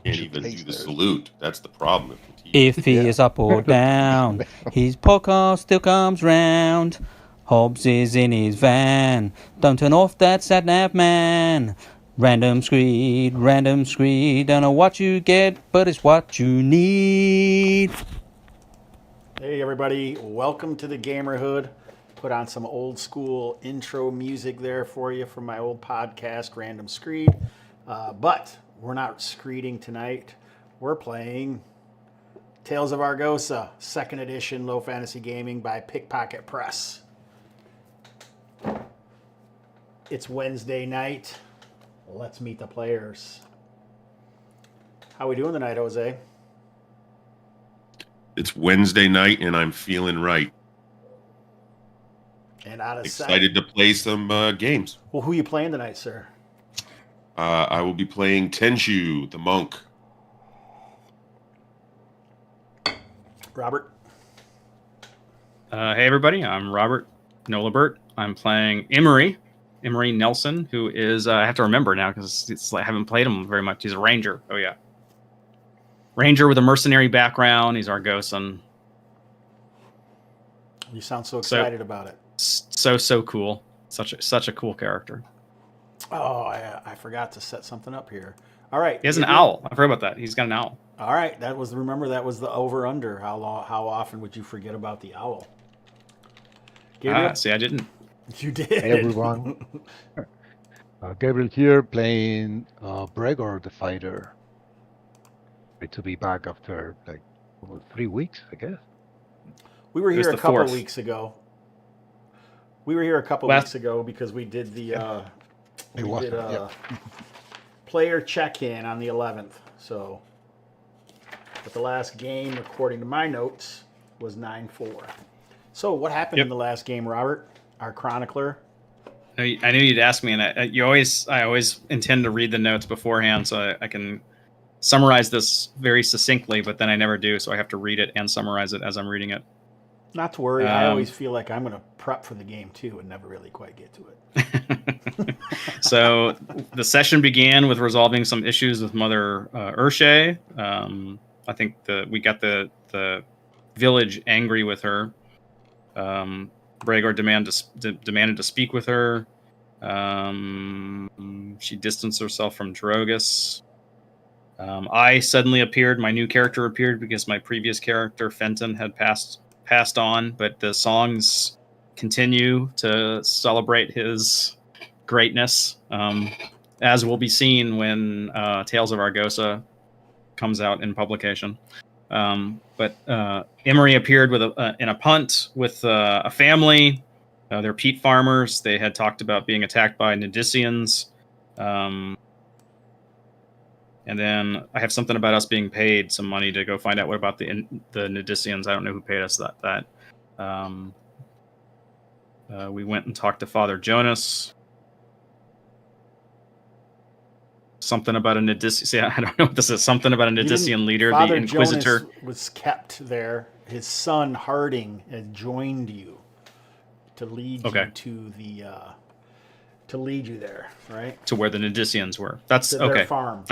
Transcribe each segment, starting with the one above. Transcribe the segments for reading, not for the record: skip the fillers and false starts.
Can't even do the salute. That's the problem. If he is up or down, his podcast still comes round. Hobbs is in his van. Don't turn off that sat-nav man. Random screed. Don't know what you get, but it's what you need. Hey everybody, welcome to the Gamerhood. Put on some old school intro music there for you from my old podcast, Random Screed. But we're not screeding tonight. We're playing Tales of Argosa, 2nd edition low fantasy gaming by Pickpocket Press. It's Wednesday night. Let's meet the players. How we doing tonight, Jose? It's Wednesday night, and I'm feeling right. And out of Excited to play some games. Well, who are you playing tonight, sir? I will be playing Tenshu, the monk. Robert? Hey everybody, I'm Robert Nolabert. I'm playing Emery Nelson, who is, I have to remember now because I haven't played him very much. He's a ranger. Oh yeah. Ranger with a mercenary background. He's Argosan. You sound so excited about it. So cool. Such a cool character. Oh, I forgot to set something up here. All right. He has an owl. I forgot about that. He's got an owl. All right. Remember that was the over-under. How often would you forget about the owl? Gabriel? See, I didn't. You did. Hey, everyone. Gabriel here playing Bregor the Fighter. Great to be back after 3 weeks, I guess. We were here a couple of weeks ago. Weeks ago because we did the player check-in on the 11th. So, but the last game, according to my notes, was 9-4. So, what happened in the last game, Robert, our chronicler? I knew you'd ask me, and I always intend to read the notes beforehand so I can summarize this very succinctly, but then I never do, so I have to read it and summarize it as I'm reading it. Not to worry. I always feel like I'm going to prep for the game too and never really quite get to it. So the session began with resolving some issues with Mother Urshay. I think we got the village angry with her. Bregor demanded to speak with her. She distanced herself from Drogus. I suddenly appeared. My new character appeared because my previous character, Fenton, had passed on, but the songs continue to celebrate his greatness, as will be seen when Tales of Argosa comes out in publication. But Emery appeared in a punt with a family. They're peat farmers. They had talked about being attacked by Nydissians. And then I have something about us being paid some money to go find out what about the Nydissians. I don't know who paid us that. We went and talked to Father Jonas. Something about a Nydissian. See, I don't know what this is. Something about a Nydissian leader, Father the Inquisitor. Jonas was kept there. His son Harding had joined you to lead you to the. To lead you there, right? To where the Nydissians were. That's to okay. Their farm.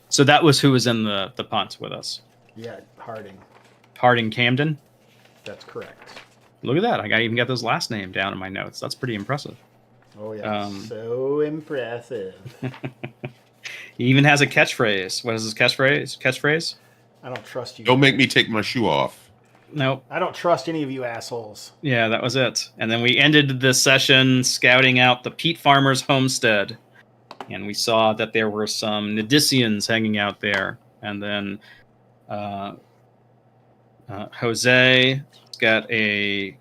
So that was who was in the punt with us. Yeah, Harding. Harding Camden. That's correct. Look at that! I even got his last name down in my notes. That's pretty impressive. Oh yeah, so impressive. He even has a catchphrase. What is his catchphrase? I don't trust you. Don't make me take my shoe off. Nope. I don't trust any of you assholes. Yeah, that was it. And then we ended the session scouting out the Peat Farmer's homestead. And we saw that there were some Nydissians hanging out there. And then Jose got a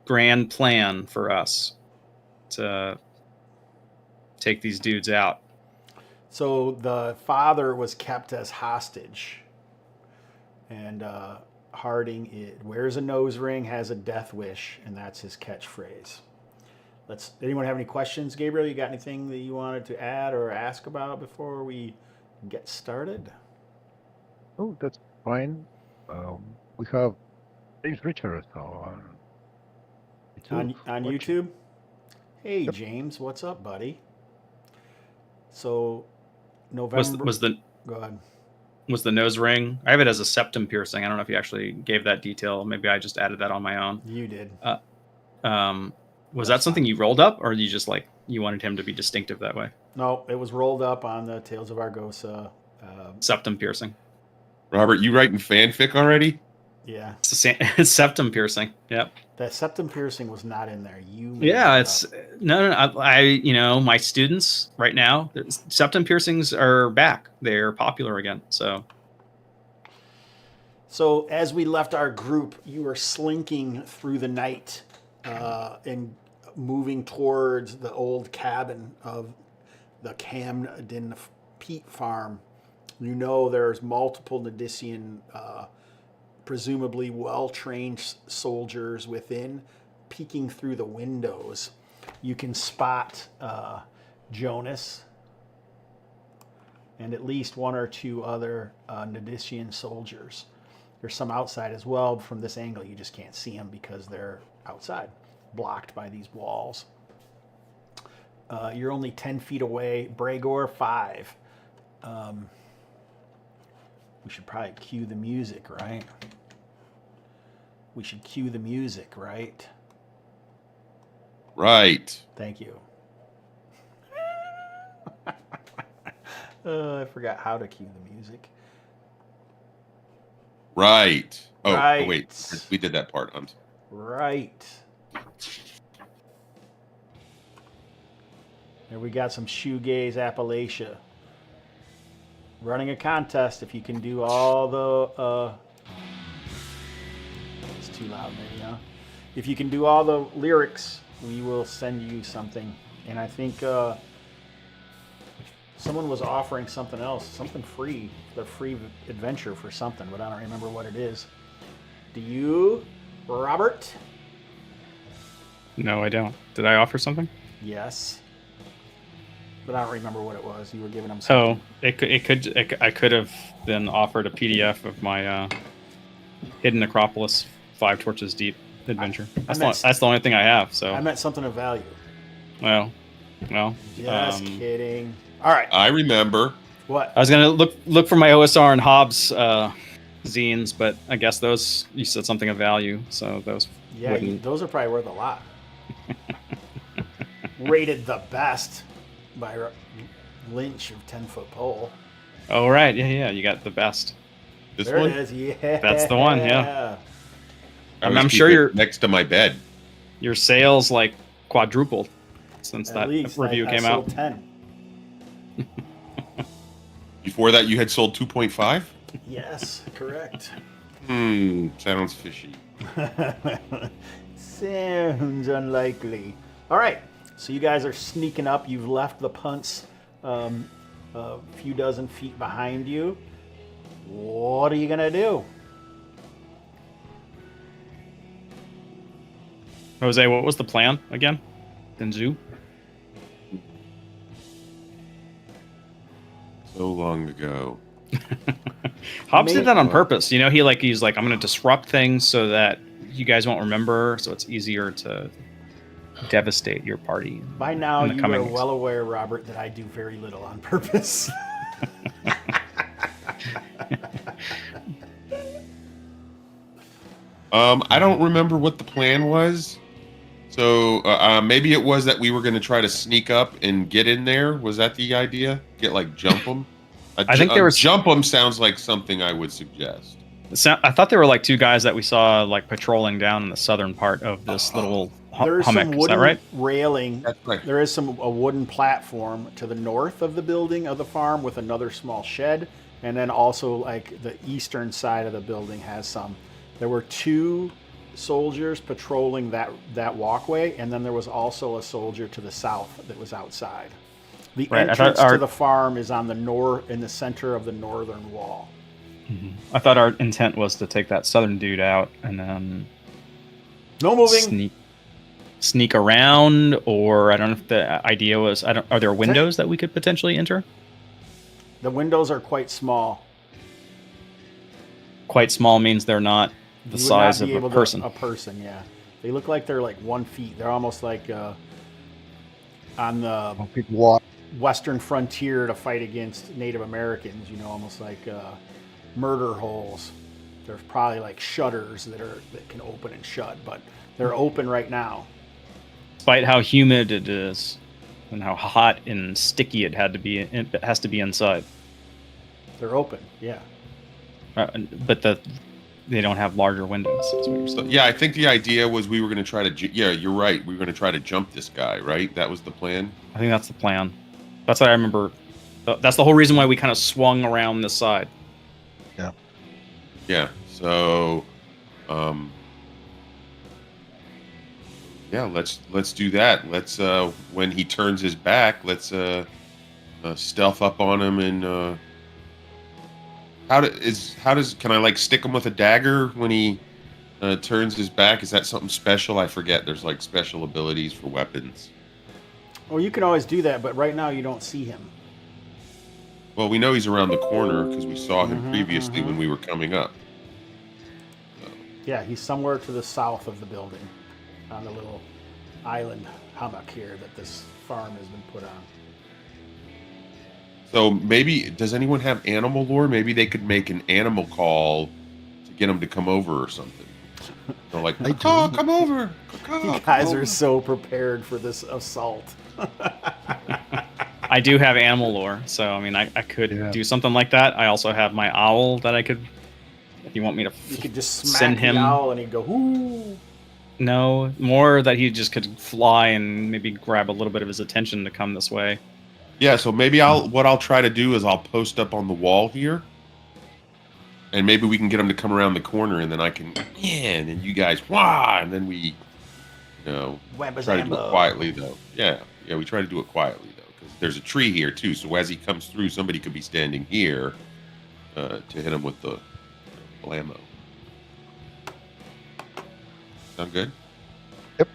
grand plan for us to take these dudes out. So the father was kept as hostage. And Harding wears a nose ring, has a death wish, and that's his catchphrase. Anyone have any questions? Gabriel, you got anything that you wanted to add or ask about before we get started? Oh, that's fine. We have James Richards on YouTube. Hey, yep. James, what's up, buddy? So November was the go ahead. was the nose ring. I have it as a septum piercing. I don't know if you actually gave that detail. Maybe I just added that on my own. You did. Was that something you rolled up, or you just like you wanted him to be distinctive that way? No, it was rolled up on the Tales of Argosa. Septum piercing. Robert, you writing fanfic already? Yeah. It's septum piercing. Yep. That septum piercing was not in there. You. Yeah, it's no. I my students right now, septum piercings are back. They're popular again. So as we left our group, you were slinking through the night and moving towards the old cabin of the Camden Peat Farm. You know there's multiple Nydissian, presumably well-trained soldiers within, peeking through the windows. You can spot Jonas and at least one or two other Nydissian soldiers. There's some outside as well. From this angle, you just can't see them because they're outside, blocked by these walls. You're only 10 feet away. Bregor, 5. We should probably cue the music, right? We should cue the music, right? Right. Thank you. I forgot how to cue the music. Right. Oh, Right. oh, wait. We did that part. Right. There we got some shoegaze Appalachia. Running a contest if you can do all the it's too loud maybe, huh? If you can do all the lyrics, we will send you something. And I think someone was offering something else, something free, the free adventure for something, but I don't remember what it is. Do you, Robert? No, I don't. Did I offer something? Yes. But I don't remember what it was. You were giving them Oh, something. I could have been offered a PDF of my Hidden Necropolis 5 Torches Deep adventure. That's the only thing I have. So I meant something of value. well. Just kidding. All right. I remember. What? I was gonna look for my OSR and Hobbs zines, but I guess those you said something of value, so those Yeah, wouldn't. those are probably worth a lot. Rated the best by Lynch of 10-foot pole. Oh right, yeah, you got the best. This There one? it is. Yeah. That's the one, yeah. I was I'm sure keeping it you're next to my bed. your sales like quadrupled since At that least review I came sold out. 10. Before that, you had sold 2.5? Yes, correct. Sounds fishy. Sounds unlikely. All right, so you guys are sneaking up. You've left the punts a few dozen feet behind you. What are you gonna do? Jose, what was the plan again? Denzu? So long ago. Hobbs did that on purpose. You know, he's like, I'm going to disrupt things so that you guys won't remember, so it's easier to devastate your party. By now, in the you coming are weeks. well aware, Robert, that I do very little on purpose. I don't remember what the plan was. So maybe it was that we were going to try to sneak up and get in there. Was that the idea? Get like jump them? I think there was jump them sounds like something I would suggest. I thought there were like two guys that we saw like patrolling down in the southern part of this little There's hummock. some Is wooden that right? railing. That's right. There is a wooden platform to the north of the building of the farm with another small shed, and then also like the eastern side of the building has some. There were two soldiers patrolling that walkway, and then there was also a soldier to the south that was outside. The entrance to the farm is on the in the center of the northern wall. I thought our intent was to take that southern dude out and then No moving. sneak around, or I don't know if the idea was. Are there windows that we could potentially enter? The windows are quite small. Quite small means they're not the You would size not of be a able person. A person, yeah. They look like they're like 1 feet. They're almost like on the Walk. western frontier to fight against Native Americans. You know, almost like murder holes. There's probably like shutters that can open and shut, but they're open right now. Despite how humid it is and how hot and sticky it has to be inside. They're open, yeah. But they don't have larger windows. That's what you're So, saying. yeah, I think the idea was we were going to try to. Yeah, you're right. We were going to try to jump this guy, right? That was the plan. I think that's the plan. That's what I remember. That's the whole reason why we kind of swung around this side. Yeah. So, yeah, let's do that. Let's when he turns his back, let's stealth up on him and can I like stick him with a dagger when he turns his back? Is that something special? I forget. There's like special abilities for weapons. Well, you can always do that, but right now you don't see him. Well, we know he's around the corner because we saw him previously when we were coming up. Yeah, he's somewhere to the south of the building on the little island hummock here that this farm has been put on. So maybe, does anyone have animal lore? Maybe they could make an animal call to get him to come over or something. They're like, "Caw, come over. Caw, You guys come are over." so prepared for this assault. I do have animal lore, so I mean, I could do something like that. I also have my owl that I could, if you want me to You could just smack send the him. owl and he'd go, "Ooh." No, more that he just could fly and maybe grab a little bit of his attention to come this way. Yeah, so maybe what I'll try to do is I'll post up on the wall here, and maybe we can get him to come around the corner, and then I can, and then you guys, and then we, try to do it quietly though. Yeah, we try to do it quietly though, because there's a tree here too. So as he comes through, somebody could be standing here to hit him with the blammo. Sound good? Yep.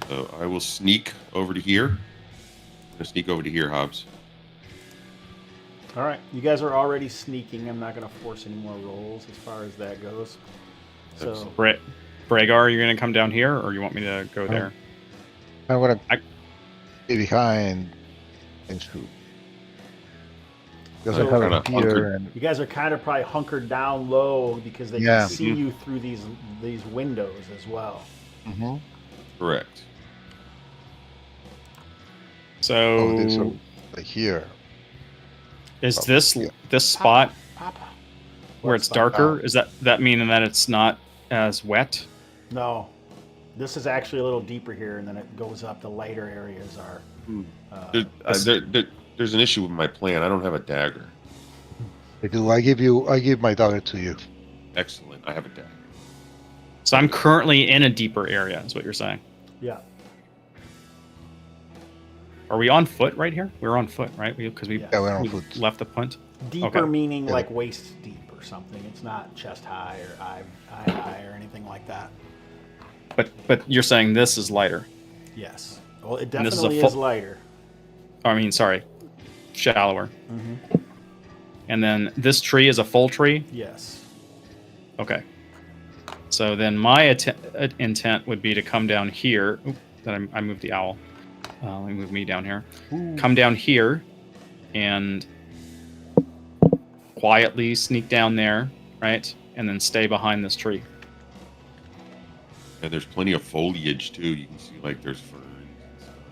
So I will sneak over to here. I'm gonna sneak over to here, Hobbs. All right, you guys are already sneaking. I'm not going to force any more rolls as far as that goes. So, Excellent. Bragar, you're gonna come down here, or you want me to go there? I'm gonna I- be behind things too. Because I So- have Kinda it hunkered. here and you guys are kind of probably hunkered down low because they Yeah. can see you through these windows as well. Correct. oh, this So like here. is Oh, this yeah. this spot Papa. where What it's spot? darker? Is that mean that it's not as wet? No, this is actually a little deeper here, and then it goes up. The lighter areas are. There's an issue with my plan. I don't have a dagger. I do. I give my dagger to you. Excellent. I have a dagger. So I'm currently in a deeper area, is what you're saying. Yeah. Are we on foot right here? We're on foot, right? Because we Yeah, we're on we foot. left the punt. Deeper Okay. meaning Yeah. like waist deep or something. It's not chest high or eye high or anything like that. But you're saying this is lighter. Yes. Well, it And this is a definitely is full- lighter. I mean, sorry, shallower. Mm-hmm. And then this tree is a full tree. Yes. Okay. So then my intent would be to come down here. Oop, then I moved the owl. Let me move me down here. Come down here and quietly sneak down there, right? And then stay behind this tree. And there's plenty of foliage too. You can see like there's ferns.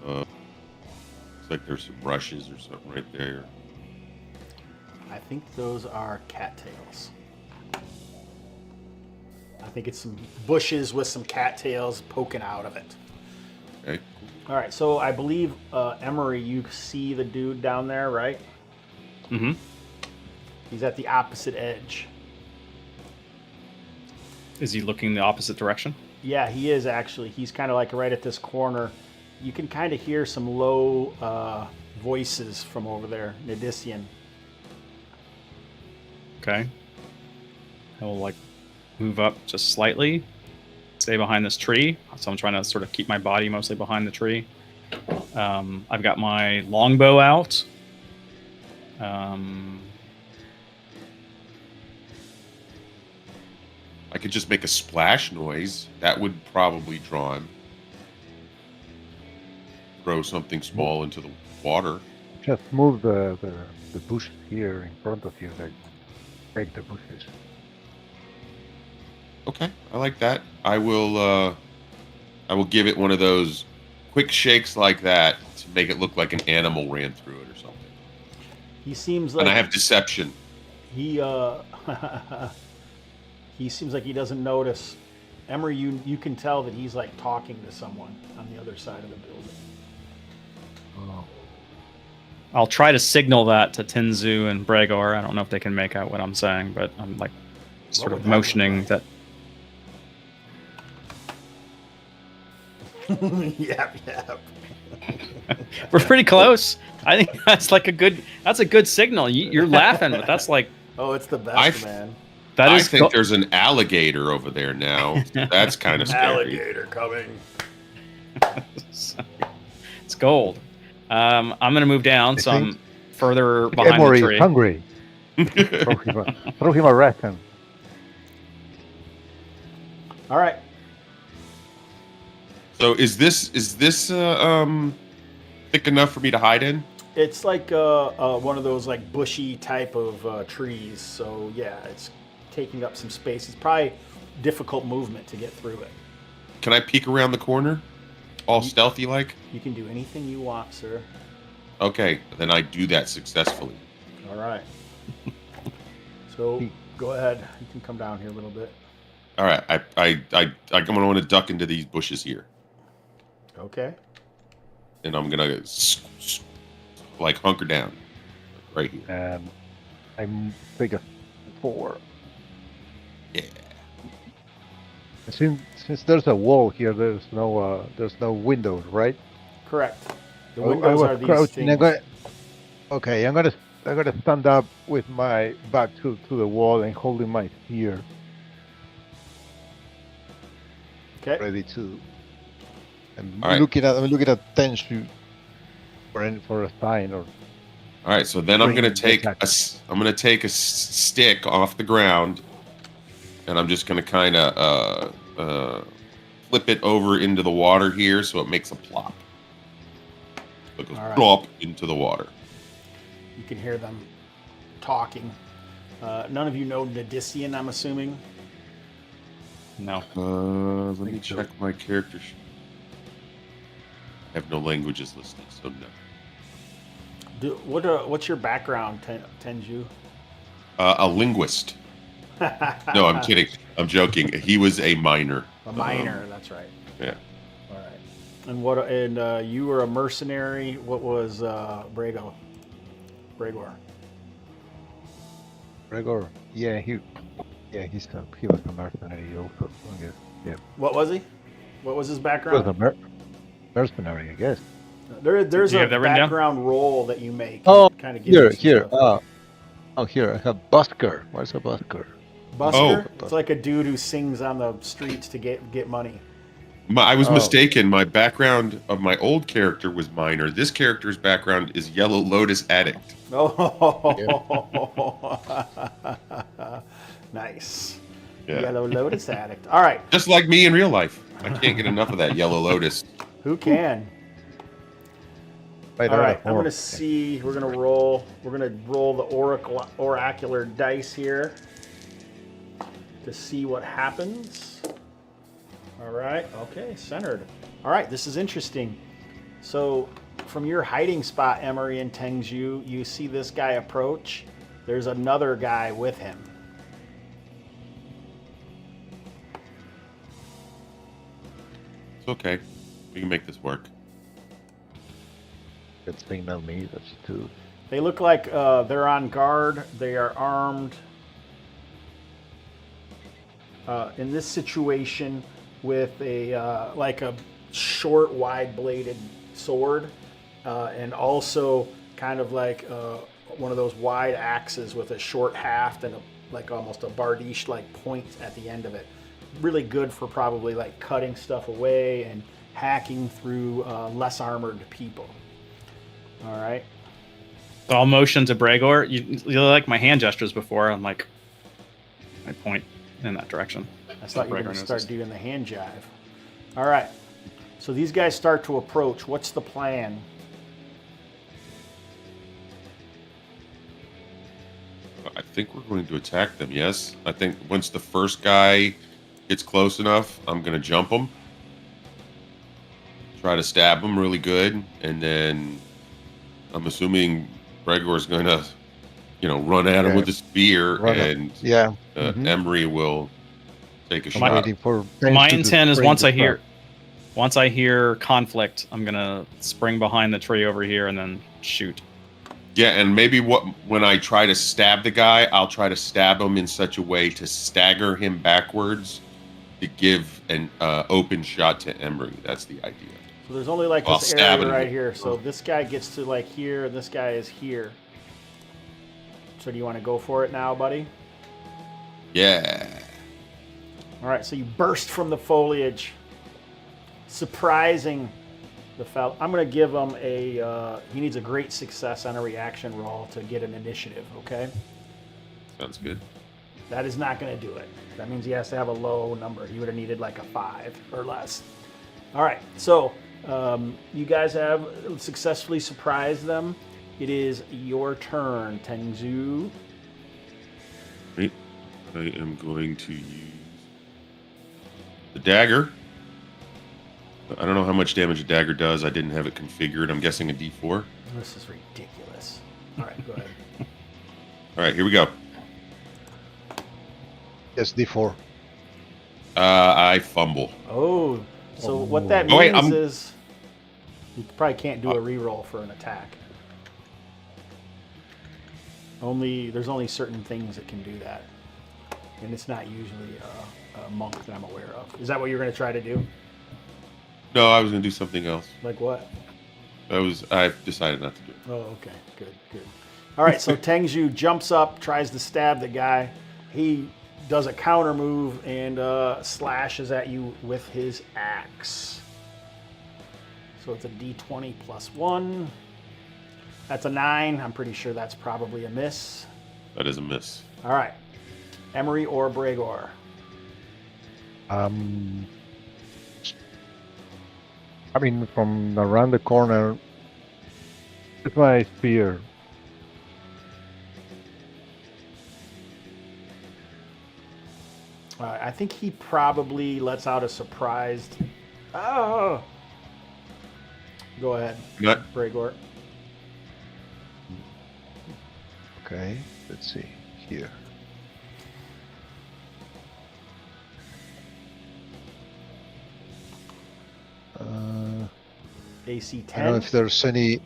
Looks like there's some rushes or something right there. I think those are cattails. I think it's some bushes with some cattails poking out of it. Okay. All right, so I believe, Emery, you see the dude down there, right? Mm-hmm. He's at the opposite edge. Is he looking the opposite direction? Yeah, he is actually. He's kind of like right at this corner. You can kind of hear some low voices from over there, Nydissian. Okay. I will like move up just slightly, stay behind this tree. So I'm trying to sort of keep my body mostly behind the tree. I've got my longbow out. I could just make a splash noise. That would probably draw him. Throw something small into the water. just move the bush here in front of you, like break the bushes. Okay, I like that. I will give it one of those quick shakes like that to make it look like an animal ran through it or something. He seems And I like have deception. he he seems like he doesn't notice. Emery, you can tell that he's like talking to someone on the other side of the building. Oh. I'll try to signal that to Tenzu and Bregor. I don't know if they can make out what I'm saying, but I'm like sort would of that motioning look that. Yep. We're pretty close. I think that's like a good signal. You're laughing, but that's like Oh, it's the best, man. that I is think there's an alligator over there now. That's kind of scary. Alligator coming. it's gold. I'm gonna move down, so I'm further behind Emory the is tree. hungry. Throw him a ration. All right. So is this thick enough for me to hide in? It's like one of those like bushy type of trees. So yeah, it's taking up some space. It's probably difficult movement to get through it. Can I peek around the corner? All stealthy like? You can do anything you want, sir. Okay, then I do that successfully. All right. So go ahead. You can come down here a little bit. All right, I'm gonna want to duck into these bushes here, Okay. and I'm gonna like hunker down right here. And I'm big as 4. Yeah. Since there's a wall here, there's no windows, right? Correct. The I windows was are these crouching. things. I'm gonna stand up with my back to the wall and holding my spear, Okay. ready to. I'm All right. looking at Tensu for a sign or. All right, so then I'm Bring gonna the take attack. a stick off the ground, and I'm just gonna kind of flip it over into the water here, so it makes a plop. So it goes All right. plop into the water. You can hear them talking. None of you know Nydissian, I'm assuming. No. Let me check my character sheet. I have no languages listed, so no. What's your background, Tenju? A linguist. No, I'm kidding. I'm joking. He was a miner. A miner, that's right. Yeah. All right. And you were a mercenary. What was Bregor? Gregor. Yeah, he was a mercenary also. I guess. Yeah, What was he? What was his he was background? a mercenary, I guess. There's Do you a have that written down? background role that you make. Oh, kind of gives you some stuff. Here I have busker. Where's a busker? Busker? Oh. It's like a dude who sings on the streets to get money. I was Oh. mistaken. My background of my old character was miner. This character's background is Yellow Lotus addict. Oh, nice. Yeah. Yellow Lotus addict. All right. Just like me in real life. I can't get enough of that Yellow Lotus. Who can? Right, All right. four. I'm gonna see. We're gonna roll the oracular dice here to see what happens. All right. Okay. Centered. All right. This is interesting. So, from your hiding spot, Emery and Tengju, you see this guy approach. There's another guy with him. It's okay. We can make this work. Good signal me. That's 2. They look like they're on guard. They are armed. In this situation, with a like a short, wide-bladed sword, and also kind of like one of those wide axes with a short haft and like almost a bardiche-like point at the end of it. Really good for probably like cutting stuff away and hacking through less armored people. All right. So I'll motion to Bregor. You like my hand gestures before. I'm like, I point in that direction. I thought you were Bregor going to knows start this. doing the hand jive. All right. So these guys start to approach. What's the plan? think we're going to attack them. Yes, I think once the first guy gets close enough, I'm going to jump him, try to stab him really good, and then I'm assuming Gregor's going to, run at him Okay. with a spear, Run up. and Yeah. Mhm. Emery will take a I'm shot. waiting for My to intent is spring once the I hear conflict, I'm gonna spring behind the tree over here and then shoot. Yeah, and maybe when I try to stab the guy, I'll try to stab him in such a way to stagger him backwards to give an open shot to Emery. That's the idea. So there's only like I'll this stab area him. right here. So this guy gets to like here, and this guy is here. So do you want to go for it now, buddy? Yeah. All right, so you burst from the foliage, surprising the fellow. I'm going to give him he needs a great success on a reaction roll to get an initiative, okay? Sounds good. That is not going to do it. That means he has to have a low number. He would have needed like a 5 or less. All right, so you guys have successfully surprised them. It is your turn, Tengzu. Right. I am going to use the dagger. I don't know how much damage a dagger does. I didn't have it configured. I'm guessing a D4. This is ridiculous. All right, go ahead. All right, here we go. Yes, D4. I fumble. Oh, so what that Oh, wait, means is you probably can't do a reroll for an attack. There's only certain things that can do that, and it's not usually a monk that I'm aware of. Is that what you're going to try to do? No, I was going to do something else. Like what? I decided not to do it. Oh, okay, good. All right, so Tengzu jumps up, tries to stab the guy. He does a counter move and slashes at you with his axe. So it's a D20 plus 1. That's a 9. I'm pretty sure that's probably a miss. That is a miss. All right. Emery or Bregor? From around the corner, with my spear. I think he probably lets out a surprised. Oh! Go ahead, Not Bregor. Okay, let's see here. AC I don't know 10. if there's any.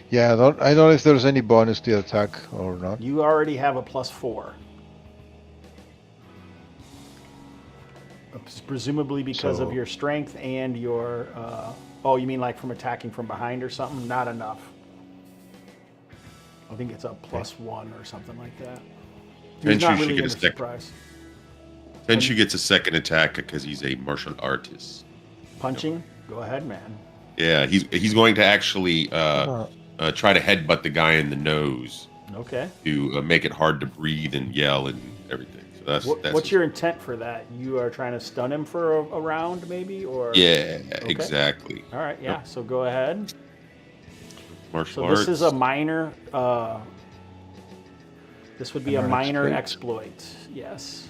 Yeah, I don't know if there's any bonus to the attack or not. You already have a plus 4. Presumably because of So- your strength and your. Oh, you mean like from attacking from behind or something? Not enough. I think it's a plus 1 or something like that. He's Tenshu not should really get a under second. surprise. Tenshu gets a second attack because he's a martial artist. Punching? Go ahead, man. Yeah, he's going to actually try to headbutt the guy in the nose Okay. to make it hard to breathe and yell and everything. So that's What's your intent for that? You are trying to stun him for a round, maybe, or? Yeah, exactly. All right. Yeah. So go ahead. Martial So arts. this is a minor. This would be a minor exploit. Yes.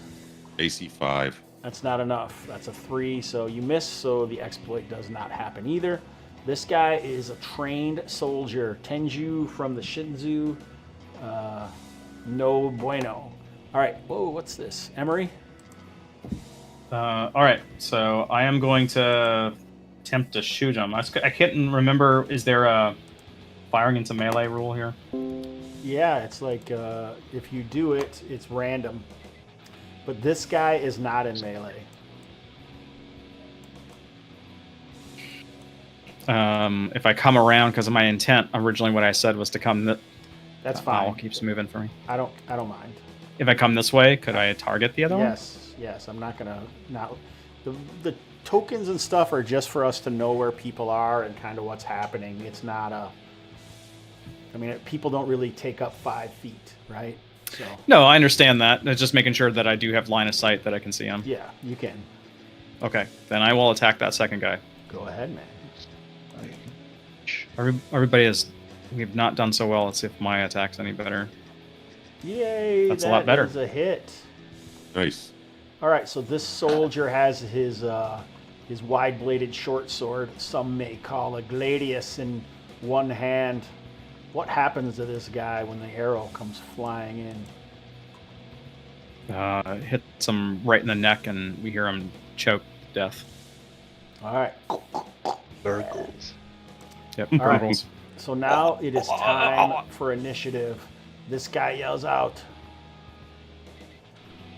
AC 5. That's not enough. That's a 3, so you miss, so the exploit does not happen either. This guy is a trained soldier. Tenju from the Shinzu. No bueno. All right. Whoa, what's this? Emery? All right, so I am going to attempt to shoot him. I can't remember. Is there a firing into melee rule here? Yeah, it's like if you do it, it's random. But this guy is not in melee. If I come around, because of my intent, originally what I said was to come. That's fine. Owl keeps moving for me. I don't mind. If I come this way, could I target the other one? Yes. I'm not gonna the tokens and stuff are just for us to know where people are and kind of what's happening. It's not people don't really take up 5 feet, right? So No, I understand that. It's just making sure that I do have line of sight that I can see him. yeah, you can Okay, then I will attack that second guy. go ahead, man. Everybody is. We've not done so well. Let's see if my attack's any better. Yay! That's a lot better. That is a hit. Nice. All right, so this soldier has his wide-bladed short sword, some may call a gladius, in one hand. What happens to this guy when the arrow comes flying in? Hits him right in the neck, and we hear him choke to death. All right. Circles. Yep. All right. Gurgles. So now it is time for initiative. This guy yells out,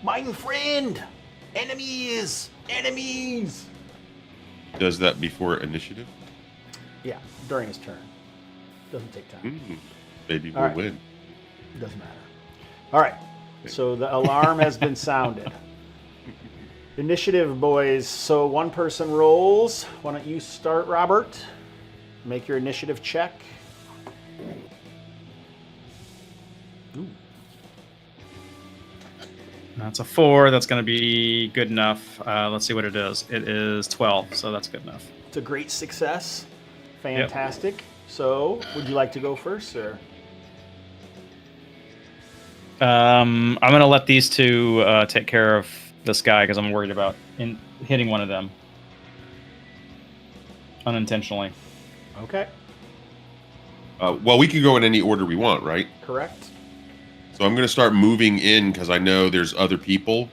"Mein friend! Enemies! Enemies!" Does that before initiative? Yeah, during his turn. Doesn't take time. Maybe All we'll right. win. Doesn't matter. All right. So the alarm has been sounded. Initiative, boys. So one person rolls. Why don't you start, Robert? Make your initiative check. Ooh. That's a 4. That's going to be good enough. Let's see what it is. It is 12, so that's good enough. It's a great success. Fantastic. So, would you like to go first, sir? I'm going to let these two take care of this guy because I'm worried about hitting one of them unintentionally. Okay. Well, we can go in any order we want, right? Correct. So I'm going to start moving in because I know there's other people.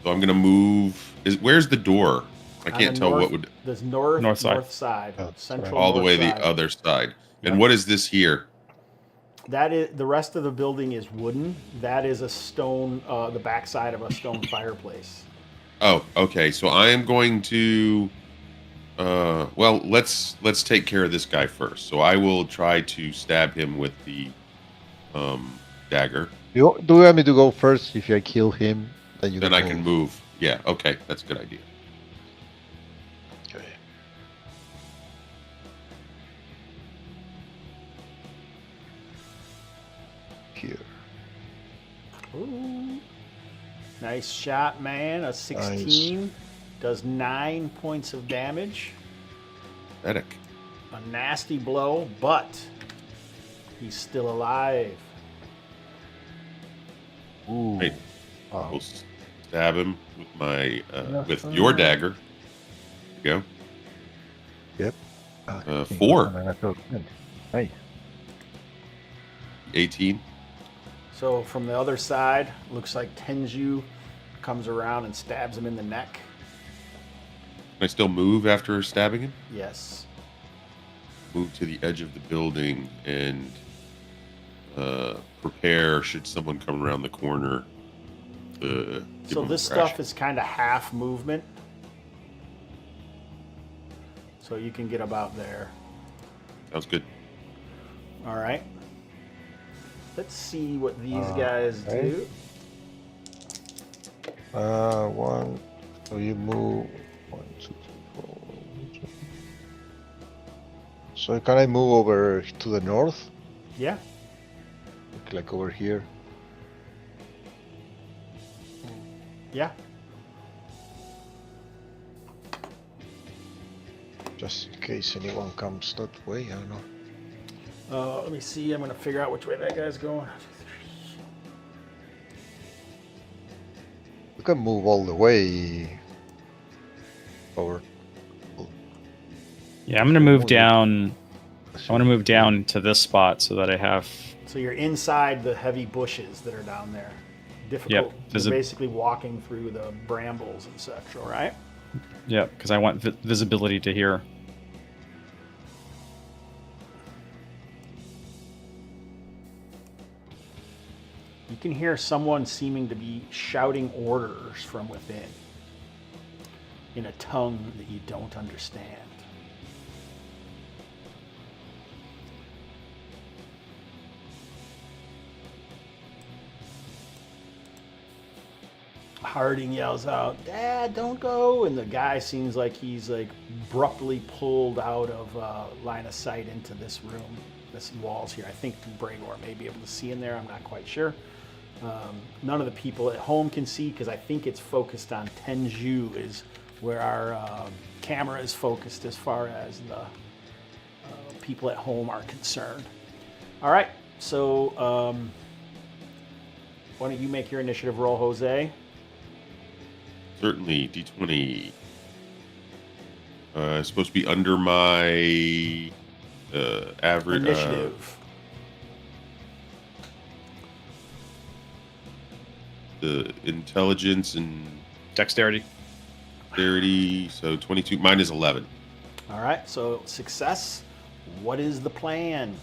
So I'm going to move. Where's the door? I can't tell what would. There's North side, Oh, central All the north way side. the other side. Yep. And what is this here? That is the rest of the building is wooden. That is a stone, the backside of a stone fireplace. Oh, okay. So I am going to. Well, let's take care of this guy first. So I will try to stab him with the dagger. Do you want me to go first? If I kill him, then you Then can I can move. Yeah. Okay, that's a good idea. Okay. Here. Ooh. Nice shot, man. A 16 does 9 points of damage. Medic. A nasty blow, but he's still alive. Ooh. Hey, Wow. We'll stab him with my with your dagger. There you Yep. go. 4. Nice. 18. So from the other side, looks like Tenju comes around and stabs him in the neck. Can I still move after stabbing him? Yes. Move to the edge of the building and prepare should someone come around the corner. Give So him a this crash. stuff is kind of half movement. So you can get about there. Sounds good. All right. Let's see what these guys okay. do. One. So you move. 1, 2, 3, 4. So can I move over to the north? Yeah. Like over here? Yeah. Just in case anyone comes that way, I don't know. Let me see. I'm going to figure out which way that guy's going. You can move all the way over. Yeah, I'm going to move down. I want to move down to this spot so that I have. So you're inside the heavy bushes that are down there. Difficult. Yep. You're basically walking through the brambles and such, all right? Yeah, because I want visibility to here. You can hear someone seeming to be shouting orders from within in a tongue that you don't understand. Harding yells out, "Dad, don't go!" And the guy seems like he's like abruptly pulled out of line of sight into this room, this walls here. I think Bregor may be able to see in there. I'm not quite sure. None of the people at home can see because I think it's focused on Tenju is where our camera is focused as far as the people at home are concerned. All right, so Why don't you make your initiative roll, Jose? Certainly, D20. It's supposed to be under my average Initiative. The intelligence and Dexterity. dexterity. So 22. Mine is 11. All right, so success. What is the plan?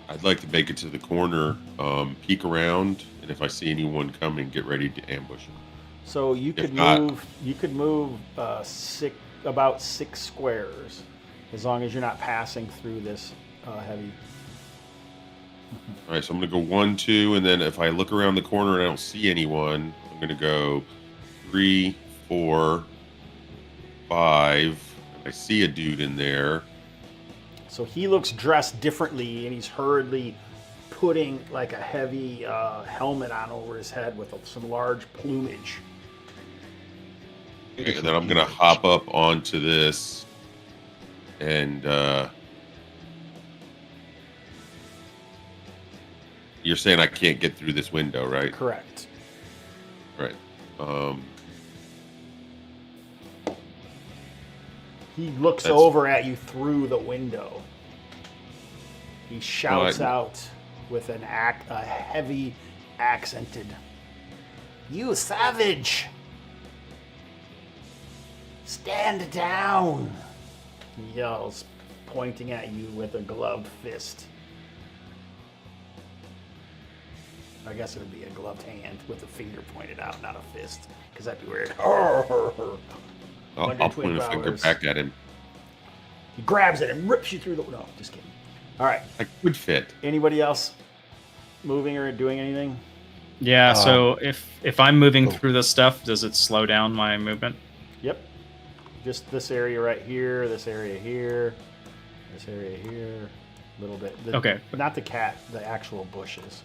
I'd like to make it to the corner, peek around, and if I see anyone coming, get ready to ambush them. So you If could not- move. You could move about 6 squares, as long as you're not passing through this heavy. All right, so I'm going to go 1, 2, and then if I look around the corner and I don't see anyone, I'm going to go 3, 4, 5. And I see a dude in there. So he looks dressed differently, and he's hurriedly putting like a heavy helmet on over his head with some large plumage. And then I'm going to hop up onto this and you're saying I can't get through this window, right? Correct. Right. He looks That's- over at you through the window. He shouts out with a heavy accented, "You savage! Stand down!" He yells, pointing at you with a gloved fist. I guess it would be a gloved hand with a finger pointed out, not a fist, because that'd be weird. I'll point a finger back at him. He grabs it and rips you through the... No, just kidding. All right. I could fit. Anybody else moving or doing anything? Yeah. So if I'm moving through this stuff, does it slow down my movement? Yep. Just this area right here, this area here, this area here, a little bit. Okay. Not the cat, the actual bushes.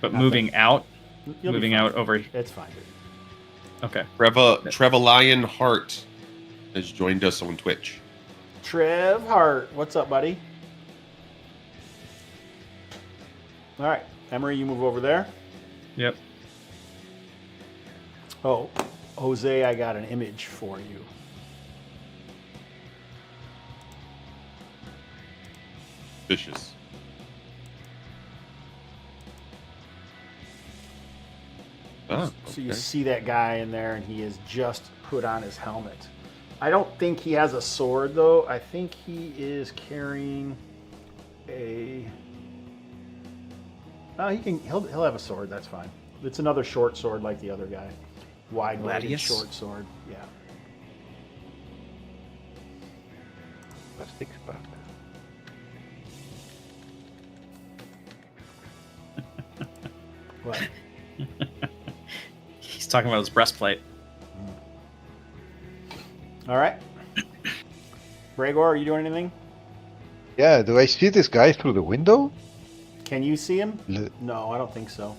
But Nothing. moving out, You'll be moving fine. out over. It's fine, dude. Okay. Trevalion Hart has joined us on Twitch. Trev Hart, what's up, buddy? All right, Emery, you move over there. Yep. Oh, Jose, I got an image for you. Vicious. Oh, So you okay. see that guy in there, and he has just put on his helmet. I don't think he has a sword, though. I think he is carrying a... No, he'll have a sword. That's fine. It's another short sword like the other guy. Wide-bladed Gladius? short sword. Yeah. Plastic spark. What? He's talking about his breastplate. All right. Bregor, are you doing anything? Yeah, do I see this guy through the window? Can you see him? L- No, I don't think so.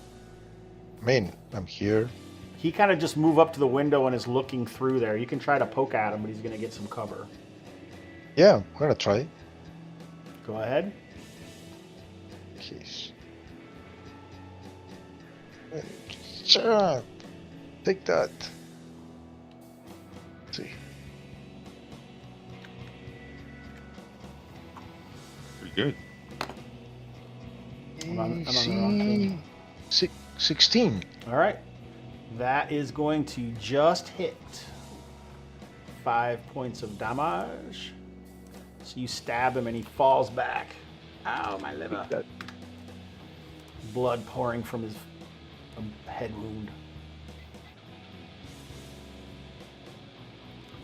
I mean, I'm here. He kind of just moved up to the window and is looking through there. You can try to poke at him, but he's going to get some cover. Yeah, I'm gonna try. Go ahead. Jeez. Sure. Take that. Let's see. Pretty good. I'm on the wrong thing. 16. All right. That is going to just hit 5 points of damage. So you stab him and he falls back. Ow, my liver. That. Blood pouring from his head wound.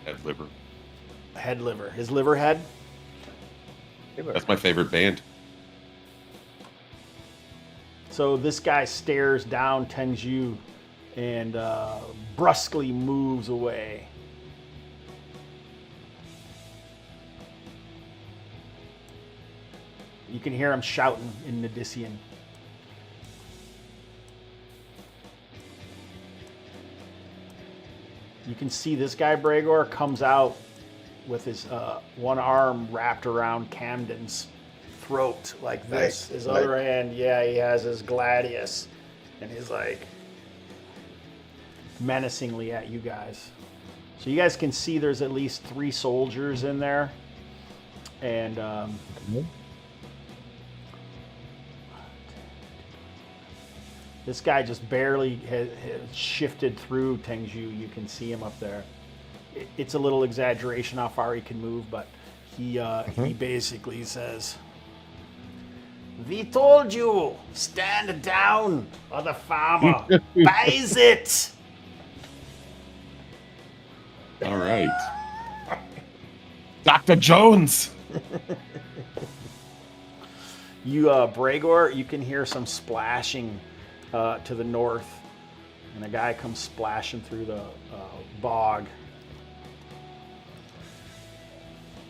Head liver. Head liver. His liver head. That's my favorite band. So this guy stares down Tenju and brusquely moves away. You can hear him shouting in Nydissian. You can see this guy, Bregor, comes out with his one arm wrapped around Camden's throat like this. Like- His other hand, he has his gladius, and he's like menacingly at you guys. So you guys can see there's at least 3 soldiers in there, and this guy just barely has shifted through Tengju. You can see him up there. It's a little exaggeration how far he can move, but he basically says, "We told you, stand down, or the farmer buys it." All right. Dr. Jones. You, Bregor, you can hear some splashing to the north, and a guy comes splashing through the bog.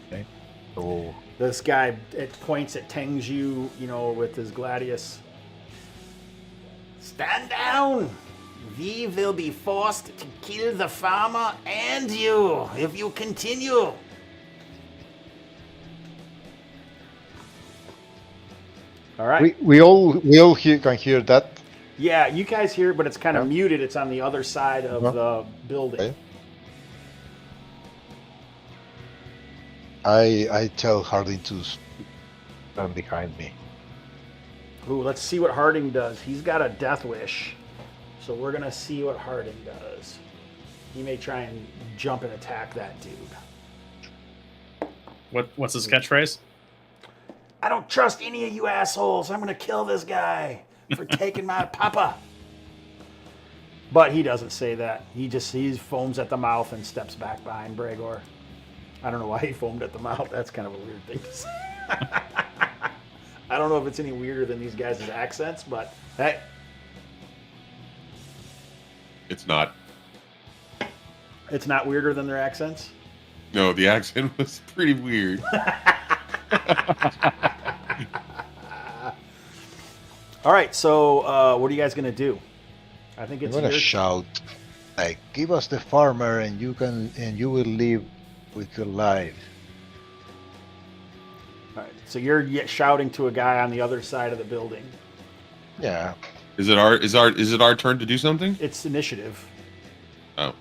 Okay. So This guy, it points at Tengju, with his gladius. "Stand down! We will be forced to kill the farmer and you if you continue." All right. we all can hear that. Yeah, you guys hear it, but it's kind of muted. It's on the other side of the building. Okay. I tell Harding to stand behind me. Ooh, let's see what Harding does. He's got a death wish, so we're gonna see what Harding does. He may try and jump and attack that dude. What's his catchphrase? "I don't trust any of you assholes. I'm gonna kill this guy for taking my papa." But he doesn't say that. He foams at the mouth and steps back behind Bregor. I don't know why he foamed at the mouth. That's kind of a weird thing to say. I don't know if it's any weirder than these guys' accents, but hey. It's not. It's not weirder than their accents? No, the accent was pretty weird. All right, so what are you guys going to do? I think I'm it's gonna your shout, like, "Give us the farmer, and you will live with your life." All right, so you're shouting to a guy on the other side of the building. Yeah. Is it our turn to do something? It's initiative. Oh.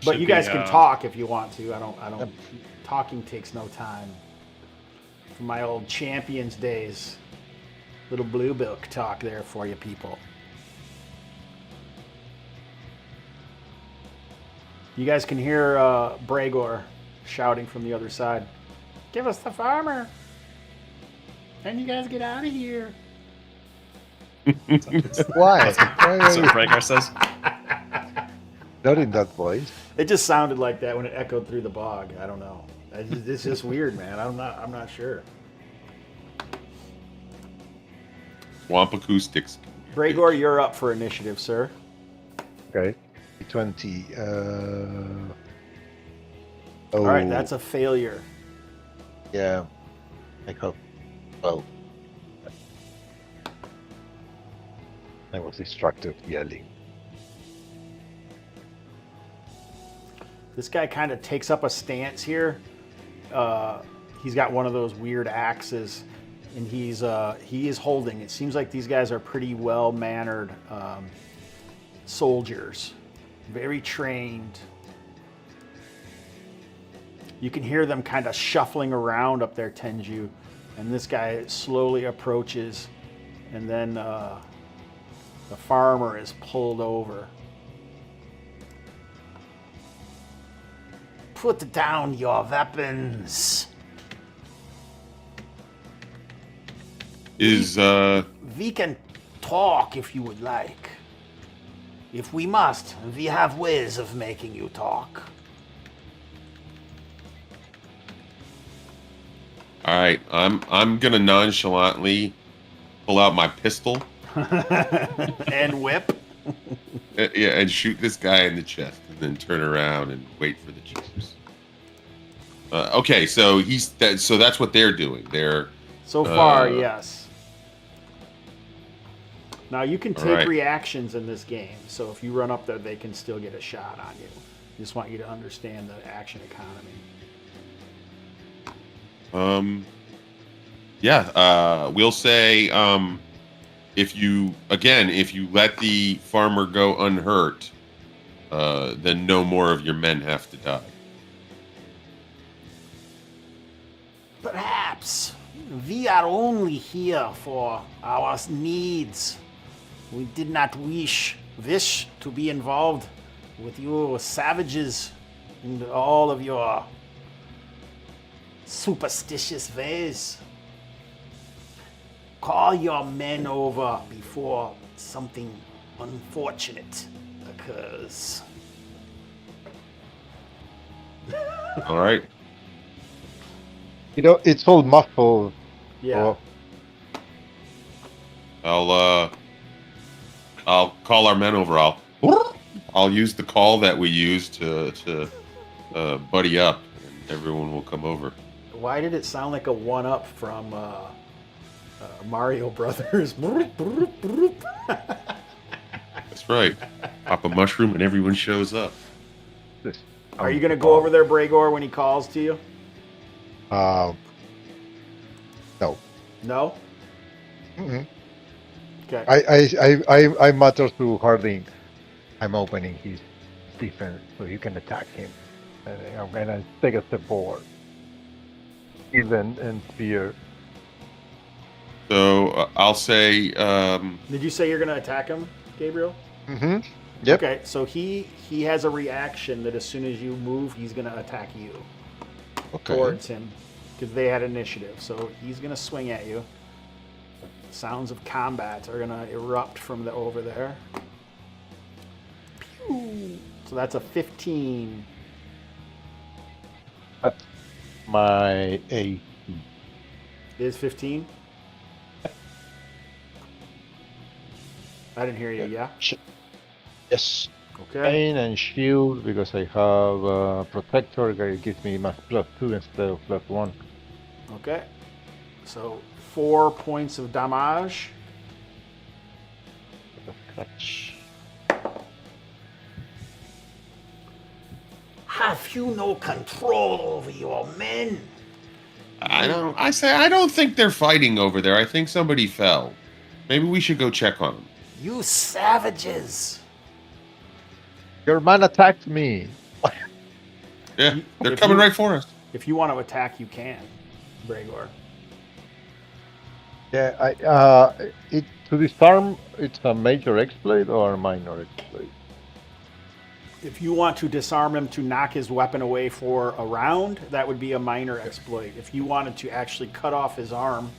But Should you guys be, can talk if you want to. I don't. Talking takes no time. From my old champions days, little blue book talk there for you people. You guys can hear Bregor shouting from the other side. "Give us the farmer, and you guys get out of here." Why? That's what Rhaegar says. Not in that voice. It just sounded like that when it echoed through the bog. I don't know. It's just weird, man. I'm not sure. Swamp acoustics. Bregor, you're up for initiative, sir. Okay. 20. All right, that's a failure. Yeah. I hope. Well, I was distracted yelling. This guy kind of takes up a stance here. He's got one of those weird axes, and he is holding. It seems like these guys are pretty well-mannered soldiers, very trained. You can hear them kind of shuffling around up there, Tenju, and this guy slowly approaches, and then the farmer is pulled over. "Put down your weapons." Is We can talk if you would like. If we must, we have ways of making you talk. all right? I'm gonna nonchalantly pull out my pistol. And whip. Yeah, and shoot this guy in the chest, and then turn around and wait for the cheers. Okay, so so that's what they're doing. They're So far, yes. Now you can take right. reactions in this game, so if you run up there, they can still get a shot on you. Just want you to understand the action economy. We'll say if you let the farmer go unhurt, then no more of your men have to die. Perhaps we are only here for our needs. We did not wish to be involved with you savages and all of your superstitious ways. Call your men over before something unfortunate occurs. All right. You know, it's all muffled. Yeah. Oh, I'll call our men over. I'll use the call that we use to buddy up, and everyone will come over. Why did it sound like a one-up from Mario Brothers? That's right. Pop a mushroom and everyone shows up. Are you going to go over there, Bregor, when he calls to you? No. No? Mm-mm. Okay. I mutter to Harding, I'm opening his defense so you can attack him. And I'm gonna take a step forward. Even and spear. So I'll say. Did you say you're going to attack him, Gabriel? Mm-hmm. Yep. Okay, so he has a reaction that as soon as you move, he's going to attack you towards him because they had initiative. So he's going to swing at you. Sounds of combat are going to erupt from over there. Pew! So that's a 15. That's my AC. Is 15? I didn't hear you, yeah? Yes. Okay. Pain and shield because I have protector. It gives me +2 instead of +1. Okay. So 4 points of damage. Touch. Have you no control over your men? I don't think they're fighting over there. I think somebody fell. Maybe we should go check on them. You savages! Your man attacked me. Yeah, they're If coming you- right for us. If you want to attack, you can, Bregor. Yeah, to disarm, it's a major exploit or a minor exploit? If you want to disarm him to knock his weapon away for a round, that would be a minor exploit. If you wanted to actually cut off his arm,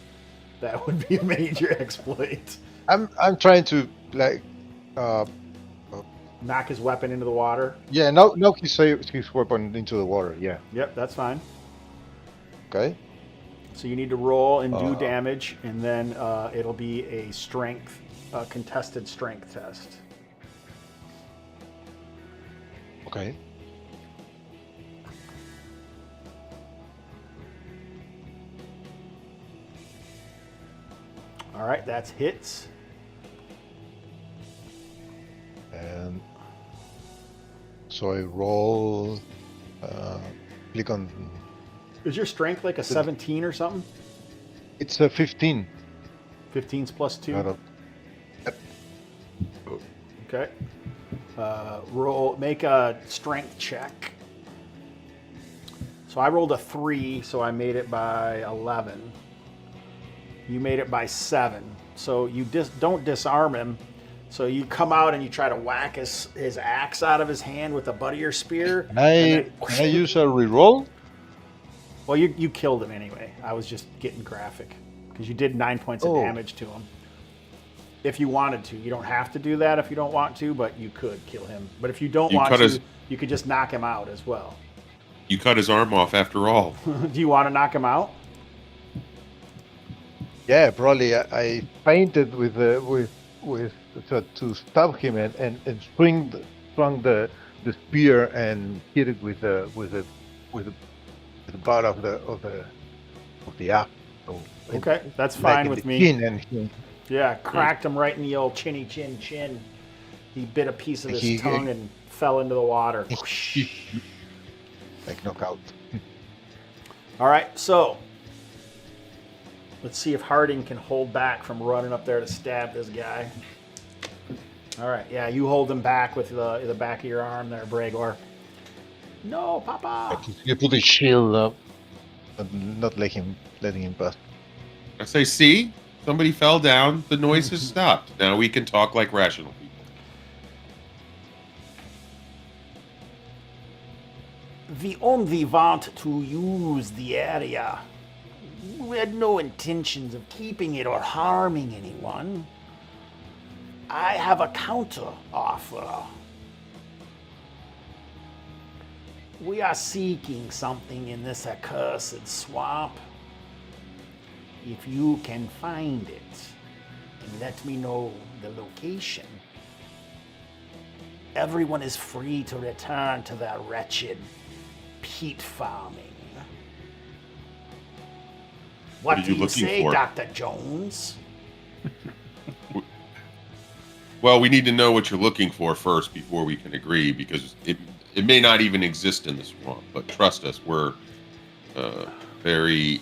that would be a major exploit. I'm trying to Knock his weapon into the water. yeah, knock his weapon into the water. Yeah. Yep, that's fine. Okay. So you need to roll and do Uh. damage, and then it'll be a contested strength test. Okay. All right, that's hits. And so I roll. Click on. Is your strength like a 17 or something? It's a 15. 15's plus 2. Out of- Okay. Make a strength check. So I rolled a 3, so I made it by 11. You made it by 7. So you don't disarm him. So you come out and you try to whack his axe out of his hand with the butt of your spear. Can I use a reroll? Well, you killed him anyway. I was just getting graphic because you did 9 points of damage to him. If you wanted to, you don't have to do that if you don't want to, but you could kill him. But if you don't want to, you could just knock him out as well. You cut his arm off after all. Do you want to knock him out? Yeah, probably. I feinted to stab him and swung the spear and hit it with the butt of the axe. So Okay, that's like fine in with the me. chin and he- Yeah, cracked him right in the old chinny chin. He bit a piece of his tongue and fell into the water. like knockout. All right, so Let's see if Harding can hold back from running up there to stab this guy. All right, yeah, you hold him back with the back of your arm there, Bregor. No, Papa. You put the shield up, but not letting him pass. I say, see, somebody fell down. The noise has stopped. Now we can talk like rational people. We only want to use the area. We had no intentions of keeping it or harming anyone. I have a counter offer. We are seeking something in this accursed swamp. If you can find it and let me know the location, everyone is free to return to their wretched peat farming. What are do you you looking say, for? Dr. Jones? Well, we need to know what you're looking for first before we can agree, because it may not even exist in the swamp. But trust us, we're very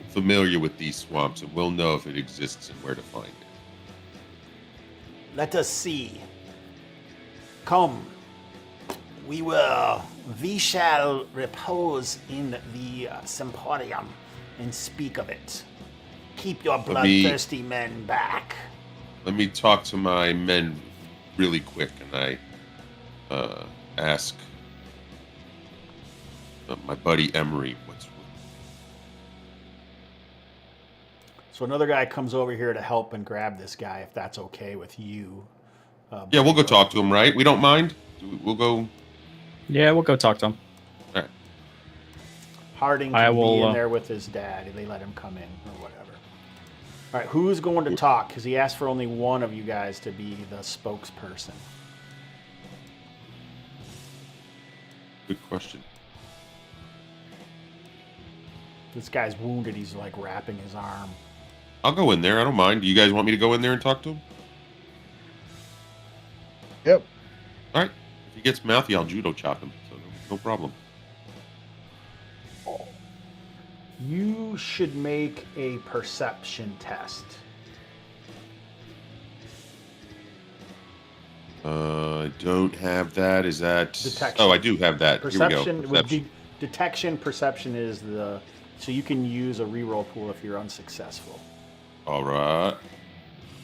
familiar with these swamps, and we'll know if it exists and where to find it. Let us see. Come. We shall repose in the Semporium and speak of it. Keep your bloodthirsty men back. Let me talk to my men really quick, and I ask my buddy Emery what's. So another guy comes over here to help and grab this guy, if that's okay with you. Yeah, we'll go talk to him, right? We don't mind. We'll go. Yeah, we'll go talk to him. All right. Harding can be in there with his dad if they let him come in or whatever. All right, who's going to talk? Because he asked for only one of you guys to be the spokesperson. Good question. This guy's wounded. He's like wrapping his arm. I'll go in there. I don't mind. Do you guys want me to go in there and talk to him? Yep. All right. If he gets mouthy, I'll judo chop him. So no problem. You should make a perception test. I don't have that. Is that Detection. Oh, I do have that. Perception. Here we go. Detection. Perception is the. So you can use a reroll pool if you're unsuccessful. All right.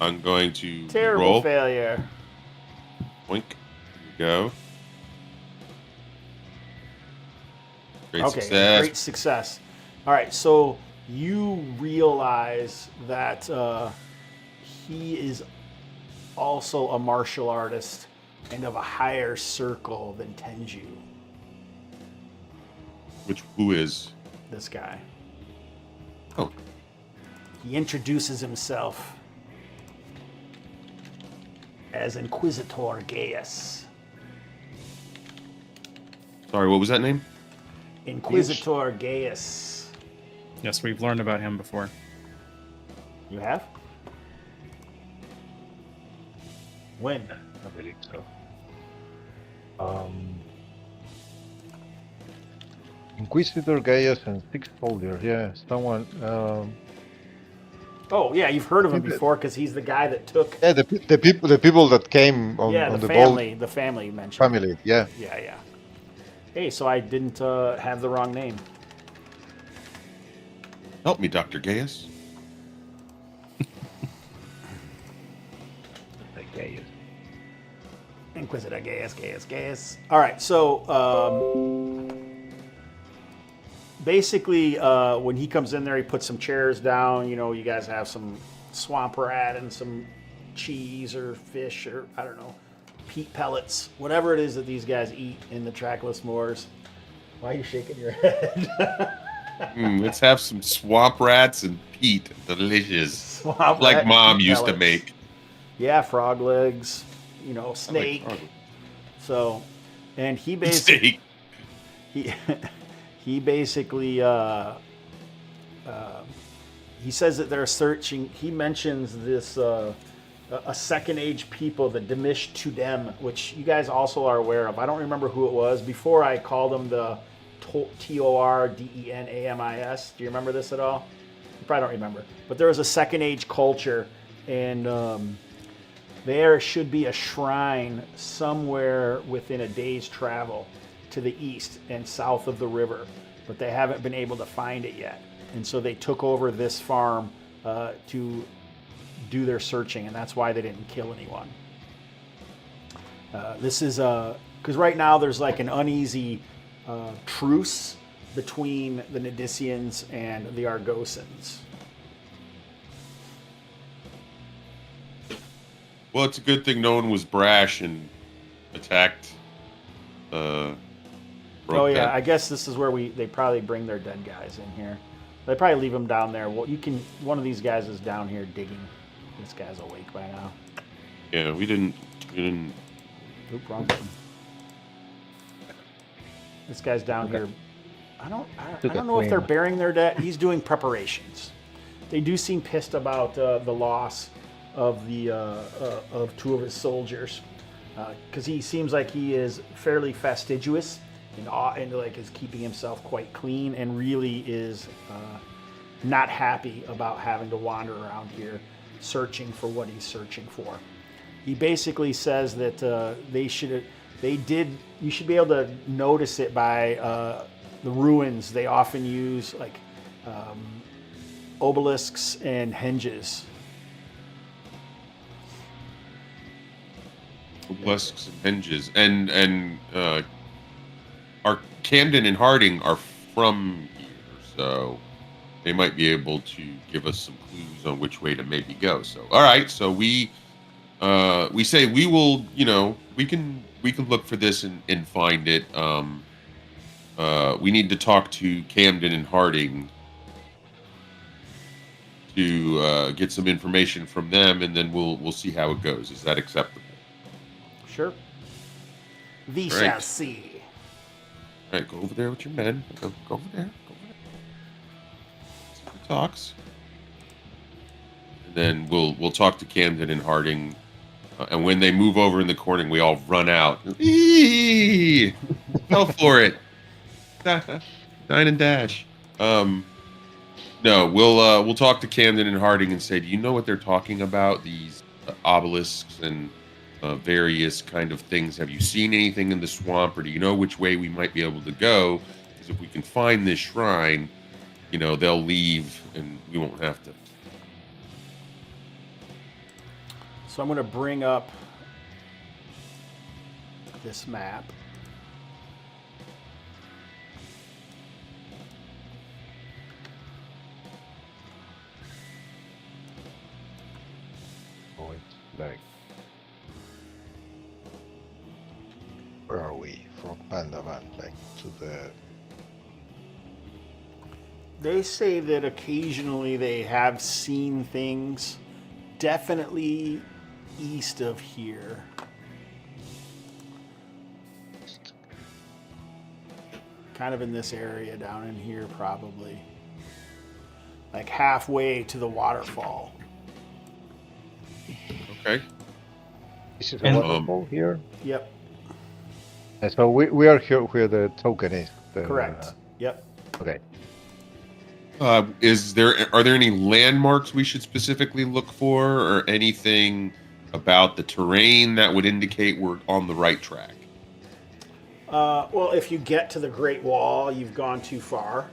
I'm going to Terrible roll. failure. Boink. Here we go. Great success. Great success. All right, so you realize that he is also a martial artist and of a higher circle than Tenju. Who is? This guy. Oh. He introduces himself as Inquisitor Gaius. Sorry, what was that name? Inquisitor Gaius. Yes, we've learned about him before. You have? When? I believe so. Inquisitor Gaius and 6 soldiers. Yeah, someone. Oh yeah, you've heard of him before because he's the guy that took. Yeah, the people that came on, Yeah, on the the family. boat. The family you mentioned. Family. Yeah. Yeah. Hey, so I didn't have the wrong name. Help me, Dr. Gaius. Inquisitor Gaius. All right, so basically, when he comes in there, he puts some chairs down. You know, you guys have some swamp rat and some cheese or fish or, I don't know, peat pellets, whatever it is that these guys eat in the Trackless Moors. Why are you shaking your head? Let's have some swamp rats and peat. Delicious. Swamp Like rat Mom peat used to pellets. make. Yeah, frog legs, you know, snake. I like frog So, and he basically steak. he basically he says that they're searching. He mentions this a second age people, the Dimish Tudem, which you guys also are aware of. I don't remember who it was before. I called them the Tordenamis. Do you remember this at all? You probably don't remember. But there was a Second Age culture, and there should be a shrine somewhere within a day's travel to the east and south of the river, but they haven't been able to find it yet. And so they took over this farm to do their searching, and that's why they didn't kill anyone. This is because right now there's like an uneasy truce between the Nydissians and the Argosans. Well, it's a good thing no one was brash and attacked. Oh yeah, that. I guess this is where they probably bring their dead guys in here. They probably leave them down there. Well, one of these guys is down here digging. This guy's awake by now. Yeah, we didn't. Oop, wrong button. This guy's down here. I don't know if they're burying their dead. He's doing preparations. They do seem pissed about the loss of of two of his soldiers, because he seems like he is fairly fastidious and like is keeping himself quite clean, and really is not happy about having to wander around here searching for what he's searching for. He basically says that you should be able to notice it by the ruins. They often use like obelisks and henges. Obelisks and hinges, and our Camden and Harding are from here, so they might be able to give us some clues on which way to maybe go. So, all right, so we say we will, we can look for this and find it. We need to talk to Camden and Harding to get some information from them, and then we'll see how it goes. Is that acceptable? Sure. We Right. shall see. All right, go over there with your men. Go over there. See who talks. And then we'll talk to Camden and Harding. And when they move over in the corner, we all run out. Eee! Go for it. Dine and dash. No, we'll talk to Camden and Harding and say, do you know what they're talking about? These obelisks and various kind of things. Have you seen anything in the swamp, or do you know which way we might be able to go? Because if we can find this shrine, they'll leave and we won't have to. So I'm going to bring up this map. Oh, it's like, where are we? From Pandavan, like to the. They say that occasionally they have seen things, definitely east of here. Kind of in this area down in here, probably. Like halfway to the waterfall. Okay. This is a And- waterfall here. Yep, And so we are here where the token is. correct. Yep. Okay. Are there any landmarks we should specifically look for, or anything about the terrain that would indicate we're on the right track? Well, if you get to the Great Wall, you've gone too far.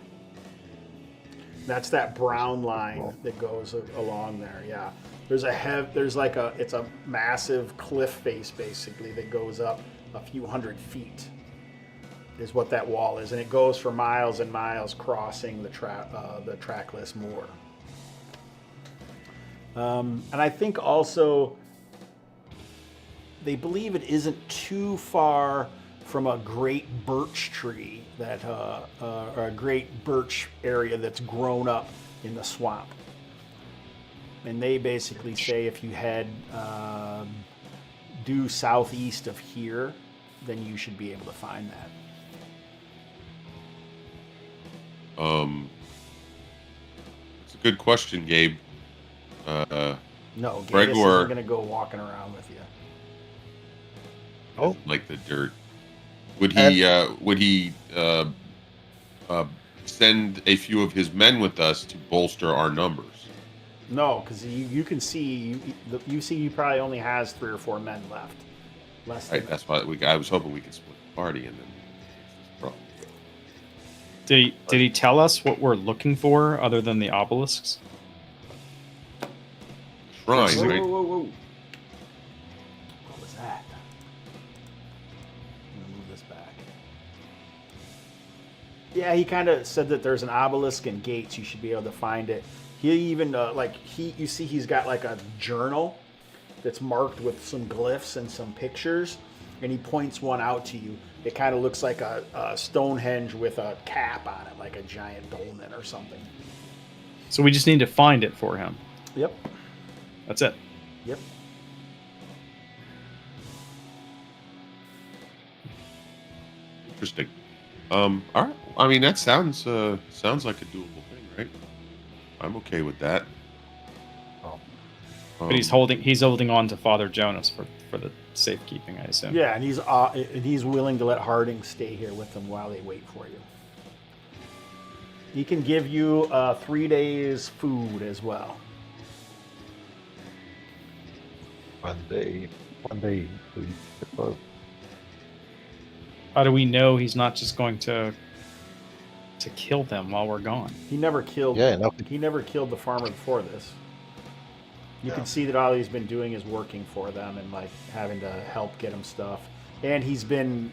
That's that brown line that goes along there. Yeah, it's a massive cliff face basically that goes up a few hundred feet. Is what that wall is, and it goes for miles and miles, crossing the Trackless Moor. And I think also they believe it isn't too far from a great birch tree or a great birch area that's grown up in the swamp. And they basically say if you head due southeast of here, then you should be able to find that. It's a good question, Gabe. No, Gatus Gregor- isn't going to go walking around with you. Oh. Like the dirt. Would he send a few of his men with us to bolster our numbers? No, because you can see you see he probably only has 3 or 4 men left. Less than Right. That's why I was hoping we could split the party and then fix this problem. Did he tell us what we're looking for other than the obelisks? Shrine, Whoa, right? whoa. What was that? I'm gonna move this back. Yeah, he kind of said that there's an obelisk and gates. You should be able to find it. He even you see he's got like a journal that's marked with some glyphs and some pictures, and he points one out to you. It kind of looks like a Stonehenge with a cap on it, like a giant dolmen or something. So we just need to find it for him. Yep. That's it. Yep. Interesting. All right. I mean, that sounds like a doable thing, right? I'm okay with that. But he's holding on to Father Jonas for the safekeeping, I assume. Yeah, and he's willing to let Harding stay here with them while they wait for you. He can give you 3 days food as well. 1 day. 1 day. Well, How do we know he's not just going to kill them while we're gone? He never killed. Yeah, no. He never killed the farmer before this. You can see that all he's been doing is working for them and like having to help get him stuff. And he's been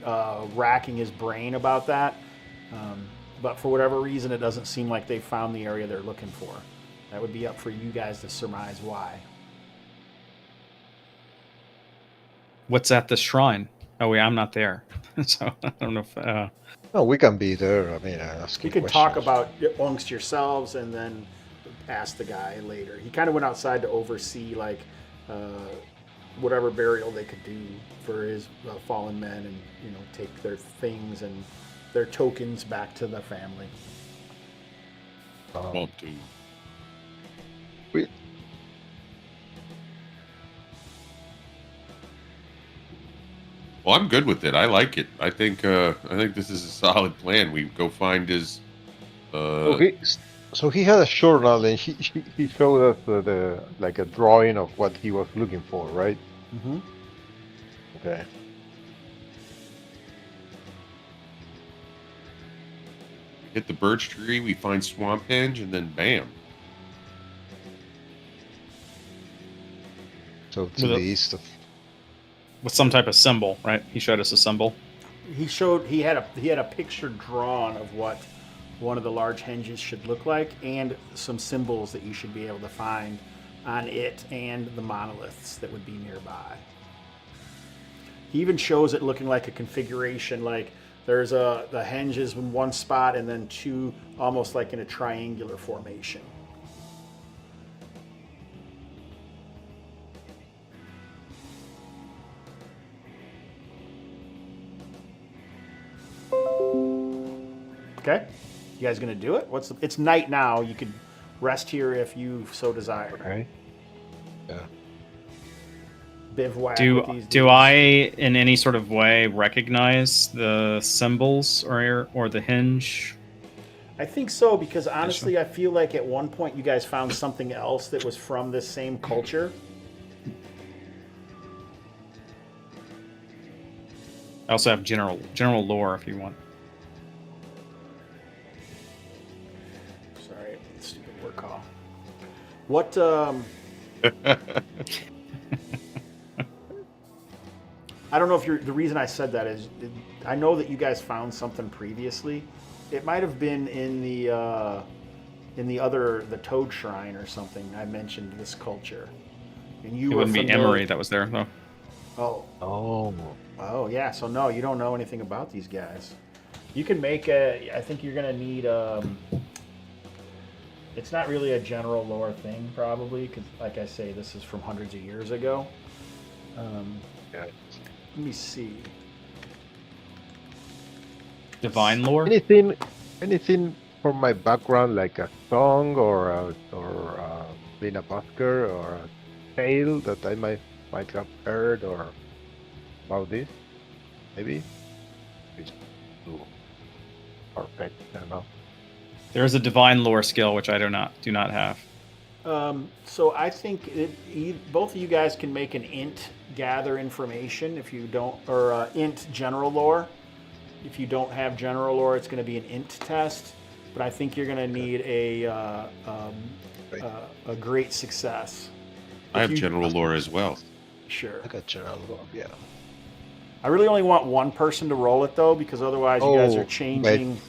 racking his brain about that. But for whatever reason, it doesn't seem like they found the area they're looking for. That would be up for you guys to surmise why. What's at the shrine? Oh, wait, I'm not there, so I don't know if. No, we can be there. I mean, asking You can talk questions. about it amongst yourselves and then ask the guy later. He kind of went outside to oversee like whatever burial they could do for his fallen men, and take their things and their tokens back to the family. Well, dude. We, Well, I'm good with it. I like it. I think this is a solid plan. We go find his. so he had a journal, and he showed us the like a drawing of what he was looking for, right? Mm-hmm. Okay. Hit the birch tree. We find Swamp Henge, and then bam. So to the east of. with some type of symbol, right? He showed us a symbol. He had a picture drawn of what one of the large henges should look like, and some symbols that you should be able to find on it and the monoliths that would be nearby. He even shows it looking like a configuration, like there's the henges in one spot and then 2 almost like in a triangular formation. Okay, you guys gonna do it? It's night now. You could rest here if you so desire. Okay. Yeah. Bivouac. Do with these do dudes. I in any sort of way recognize the symbols or the hinge? I think so, because honestly, I feel like at one point you guys found something else that was from this same culture. I also have general lore if you want. Sorry, stupid word call. What? I don't know if the reason I said that is I know that you guys found something previously. It might have been in the Toad Shrine or something. I mentioned this culture, and you It were wouldn't be familiar- Emery that was there though. Oh, yeah. So no, you don't know anything about these guys. You can make I think you're gonna need. It's not really a general lore thing, probably, because, like I say, this is from hundreds of years ago. Yeah. Let me see. Divine lore. Anything from my background, like a song or being a busker or a tale that I might have heard or about this, maybe. It's too perfect, I don't know. There is a divine lore skill which I do not have. So I think both of you guys can make an int gather information if you don't, or int general lore. If you don't have general lore, it's going to be an int test. But I think you're going to need a great success. I have general lore as well. Sure. I got general lore, yeah. I really only want one person to roll it though, because otherwise you guys are changing.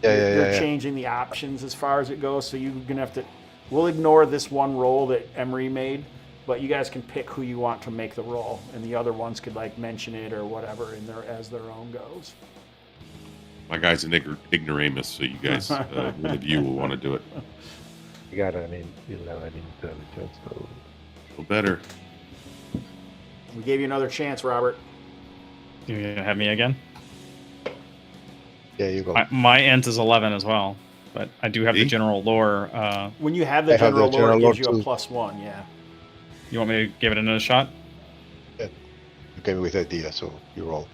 You're changing the options as far as it goes. So you're gonna have to. We'll ignore this one roll that Emery made, but you guys can pick who you want to make the roll, and the other ones could like mention it or whatever in there as their own goes. My guy's an ignoramus, so you guys, one of you will want to do it. You got an 11 intelligence, so A little better. We gave you another chance, Robert. You gonna have me again? yeah, you go. My int is 11 as well, but I do have the See? general lore. When you have the I have general the lore, it general gives you lore a too. +1. Yeah. You want me to give it another shot? You came with idea, so you roll.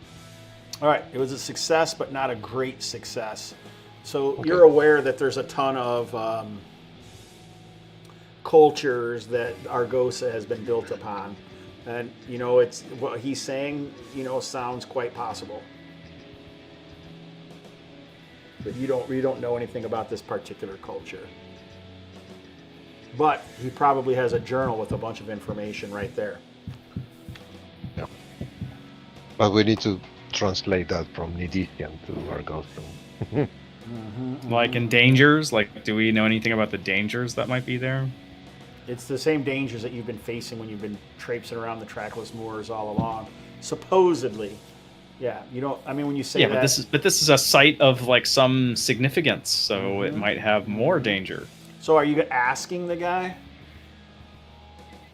All right, it was a success, but not a great success. So Okay. you're aware that there's a ton of cultures that Argosa has been built upon, and you know it's what he's saying. You know, sounds quite possible, but you don't know anything about this particular culture. But he probably has a journal with a bunch of information right there. Yeah. But we need to translate that from Nydissian to Argosa. Like in dangers? Like, do we know anything about the dangers that might be there? It's the same dangers that you've been facing when you've been traipsing around the Trackless Moors all along. Supposedly. Yeah, you don't, I mean, when you say Yeah, that. but this is a site of like some significance, so it might have more danger. So are you asking the guy?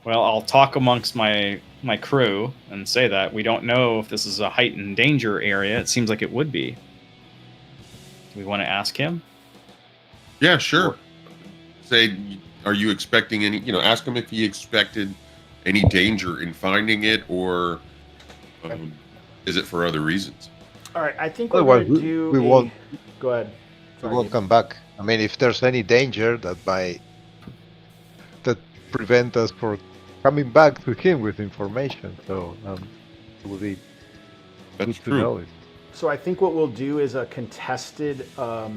Well, I'll talk amongst my crew and say that we don't know if this is a heightened danger area. It seems like it would be. Do we want to ask him? Yeah, sure. Say, are you expecting any? You know, ask him if he expected any danger in finding it, or is it for other reasons? All right, I think we're Otherwise, going to do. we won't. Go ahead. We Sorry. won't come back. I mean, if there's any danger that prevent us from coming back to him with information, so it would be That's good to know true. it. So I think what we'll do is a contested a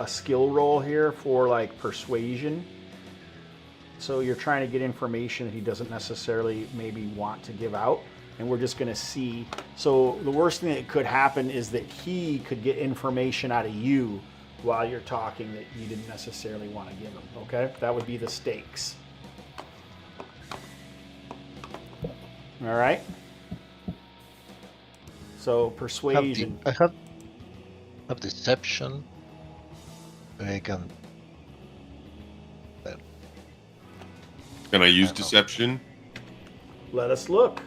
skill roll here for like persuasion. So you're trying to get information that he doesn't necessarily maybe want to give out, and we're just going to see. So the worst thing that could happen is that he could get information out of you while you're talking that you didn't necessarily want to give him. Okay, that would be the stakes. All right. So persuasion. I have deception. I can. Can I use deception? Let us look.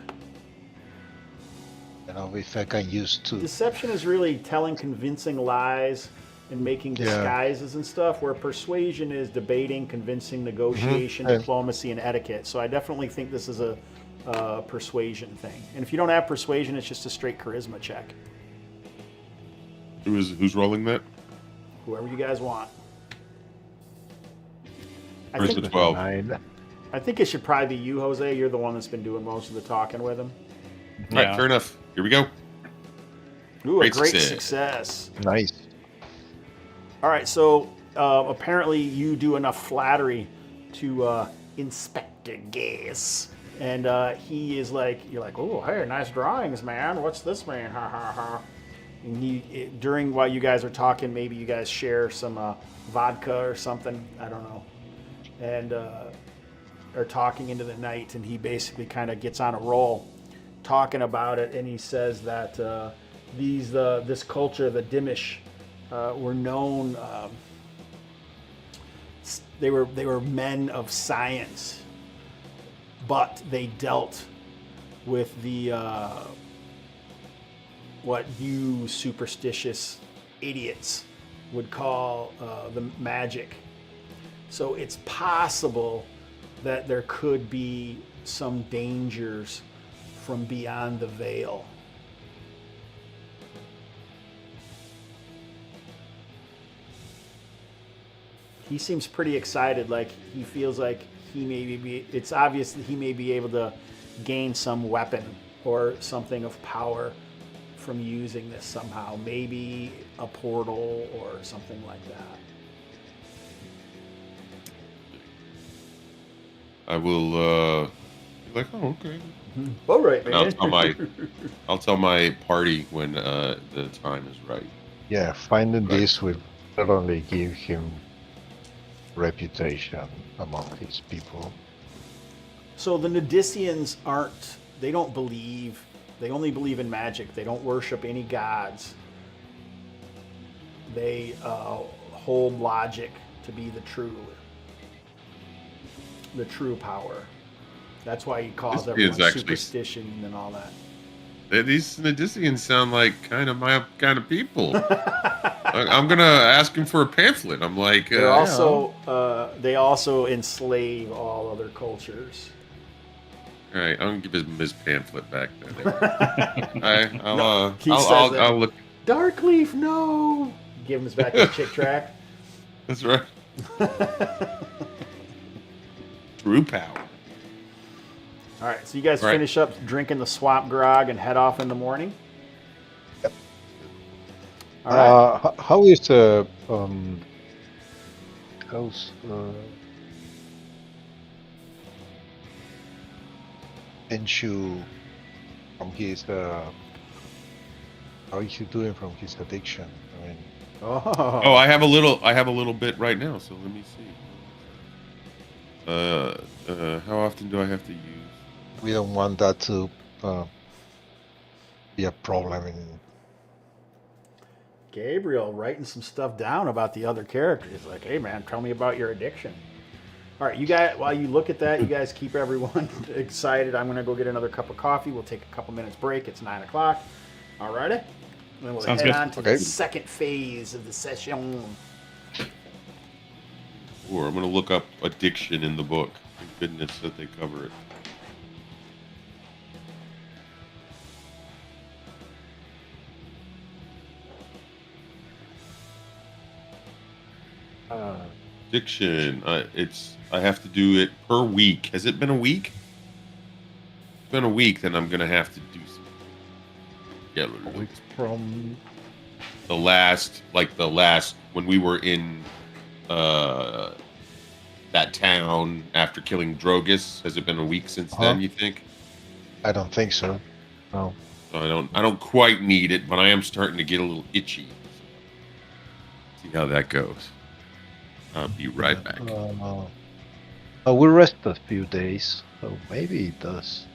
You know, if I can use two. Deception is really telling convincing lies and making Yeah. disguises and stuff, where persuasion is debating, convincing, negotiation, Yeah. diplomacy, and etiquette. So I definitely think this is a persuasion thing. And if you don't have persuasion, it's just a straight charisma check. Who's rolling that? Whoever you guys want. I Where's think, the 12? 9. I think it should probably be you, Jose. You're the one that's been doing most of the talking with him. All right, fair enough. Here we go. Ooh, Great a great success. success. Nice. All right, so apparently you do enough flattery to Inspector Guess. And he is like, you're like, oh, hey, nice drawings, man. What's this, man? Ha, ha, ha. And while you guys are talking, maybe you guys share some vodka or something. I don't know. And are talking into the night, and he basically kind of gets on a roll talking about it, and he says that this culture, the Dimish, were known. They were men of science, but they dealt with the what you superstitious idiots would call the magic. So it's possible that there could be some dangers from beyond the veil. he seems pretty excited. Like he feels like he may be. It's obvious that he may be able to gain some weapon or something of power from using this somehow. Maybe a portal or something like that. I will be like, oh, okay. All right, And man. I'll tell my party when the time is right. Yeah, finding Right. this will certainly give him reputation among his people. So the Nydissians aren't. They don't believe. They only believe in magic. They don't worship any gods. They hold logic to be the true power. That's why he calls This everyone is actually- superstition and all that. These Nydissians sound like kind of my kind of people. I'm gonna ask him for a pamphlet. I'm like, They're also they also enslave all other cultures. all right, I'm gonna give him his pamphlet back then. I'll No, he I'll, says I'll, that. I'll look. Darkleaf, no! Give him his back his chick track. That's right. True power. All right, so you guys Right. finish up drinking the swamp grog and head off in the morning. Yep. All right. How is how's Enshu from his how is he doing from his addiction? I mean, Oh, I have a little bit right now. So let me see. How often do I have to use? we don't want that to be a problem in. Gabriel writing some stuff down about the other characters. He's like, hey man, tell me about your addiction. All right, you guys, while you look at that, you guys keep everyone excited. I'm going to go get another cup of coffee. We'll take a couple minutes break. It's 9 o'clock. All righty. And then we'll Sounds head good. on to Okay. the second phase of the session. Or I'm gonna look up addiction in the book. Thank goodness that they cover it. Addiction. I have to do it per week. Has it been a week? It's been a week. Then I'm gonna have to do some. Yeah, Weeks from the last when we were in that town after killing Drogus. Has it been a week since then? You think? I don't think so. No. I don't quite need it, but I am starting to get a little itchy. See how that goes. I'll be right back. We'll rest a few days, so maybe it does.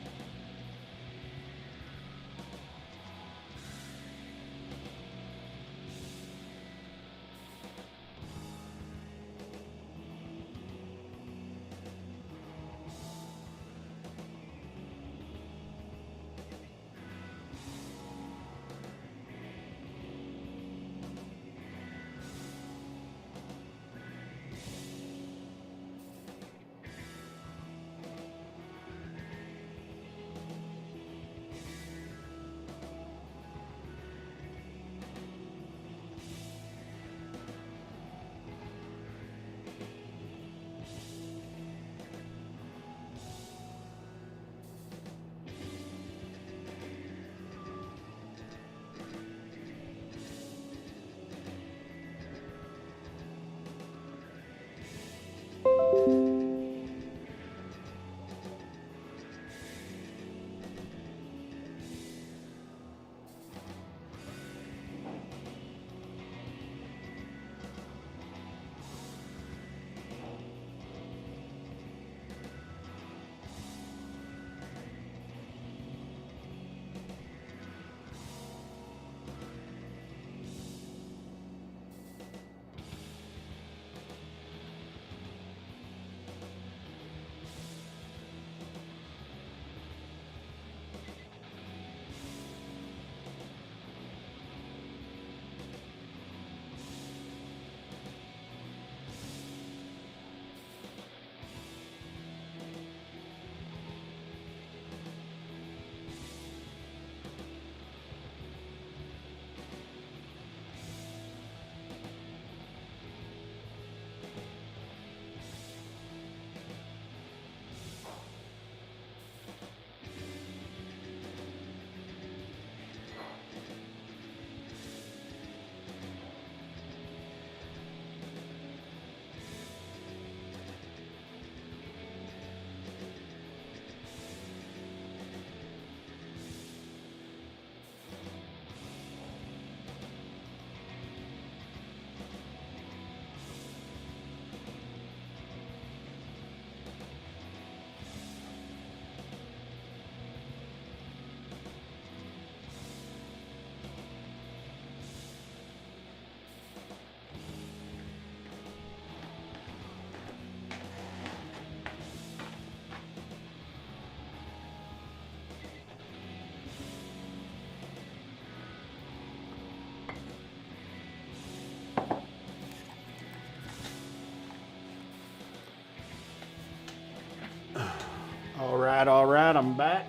all right. I'm back.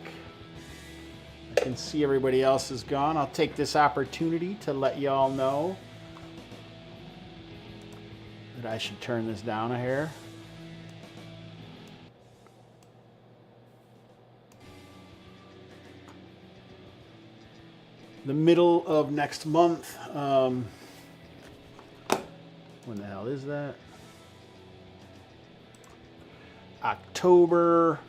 I can see everybody else is gone. I'll take this opportunity to let y'all know that I should turn this down a hair. The middle of next month. When the hell is that? October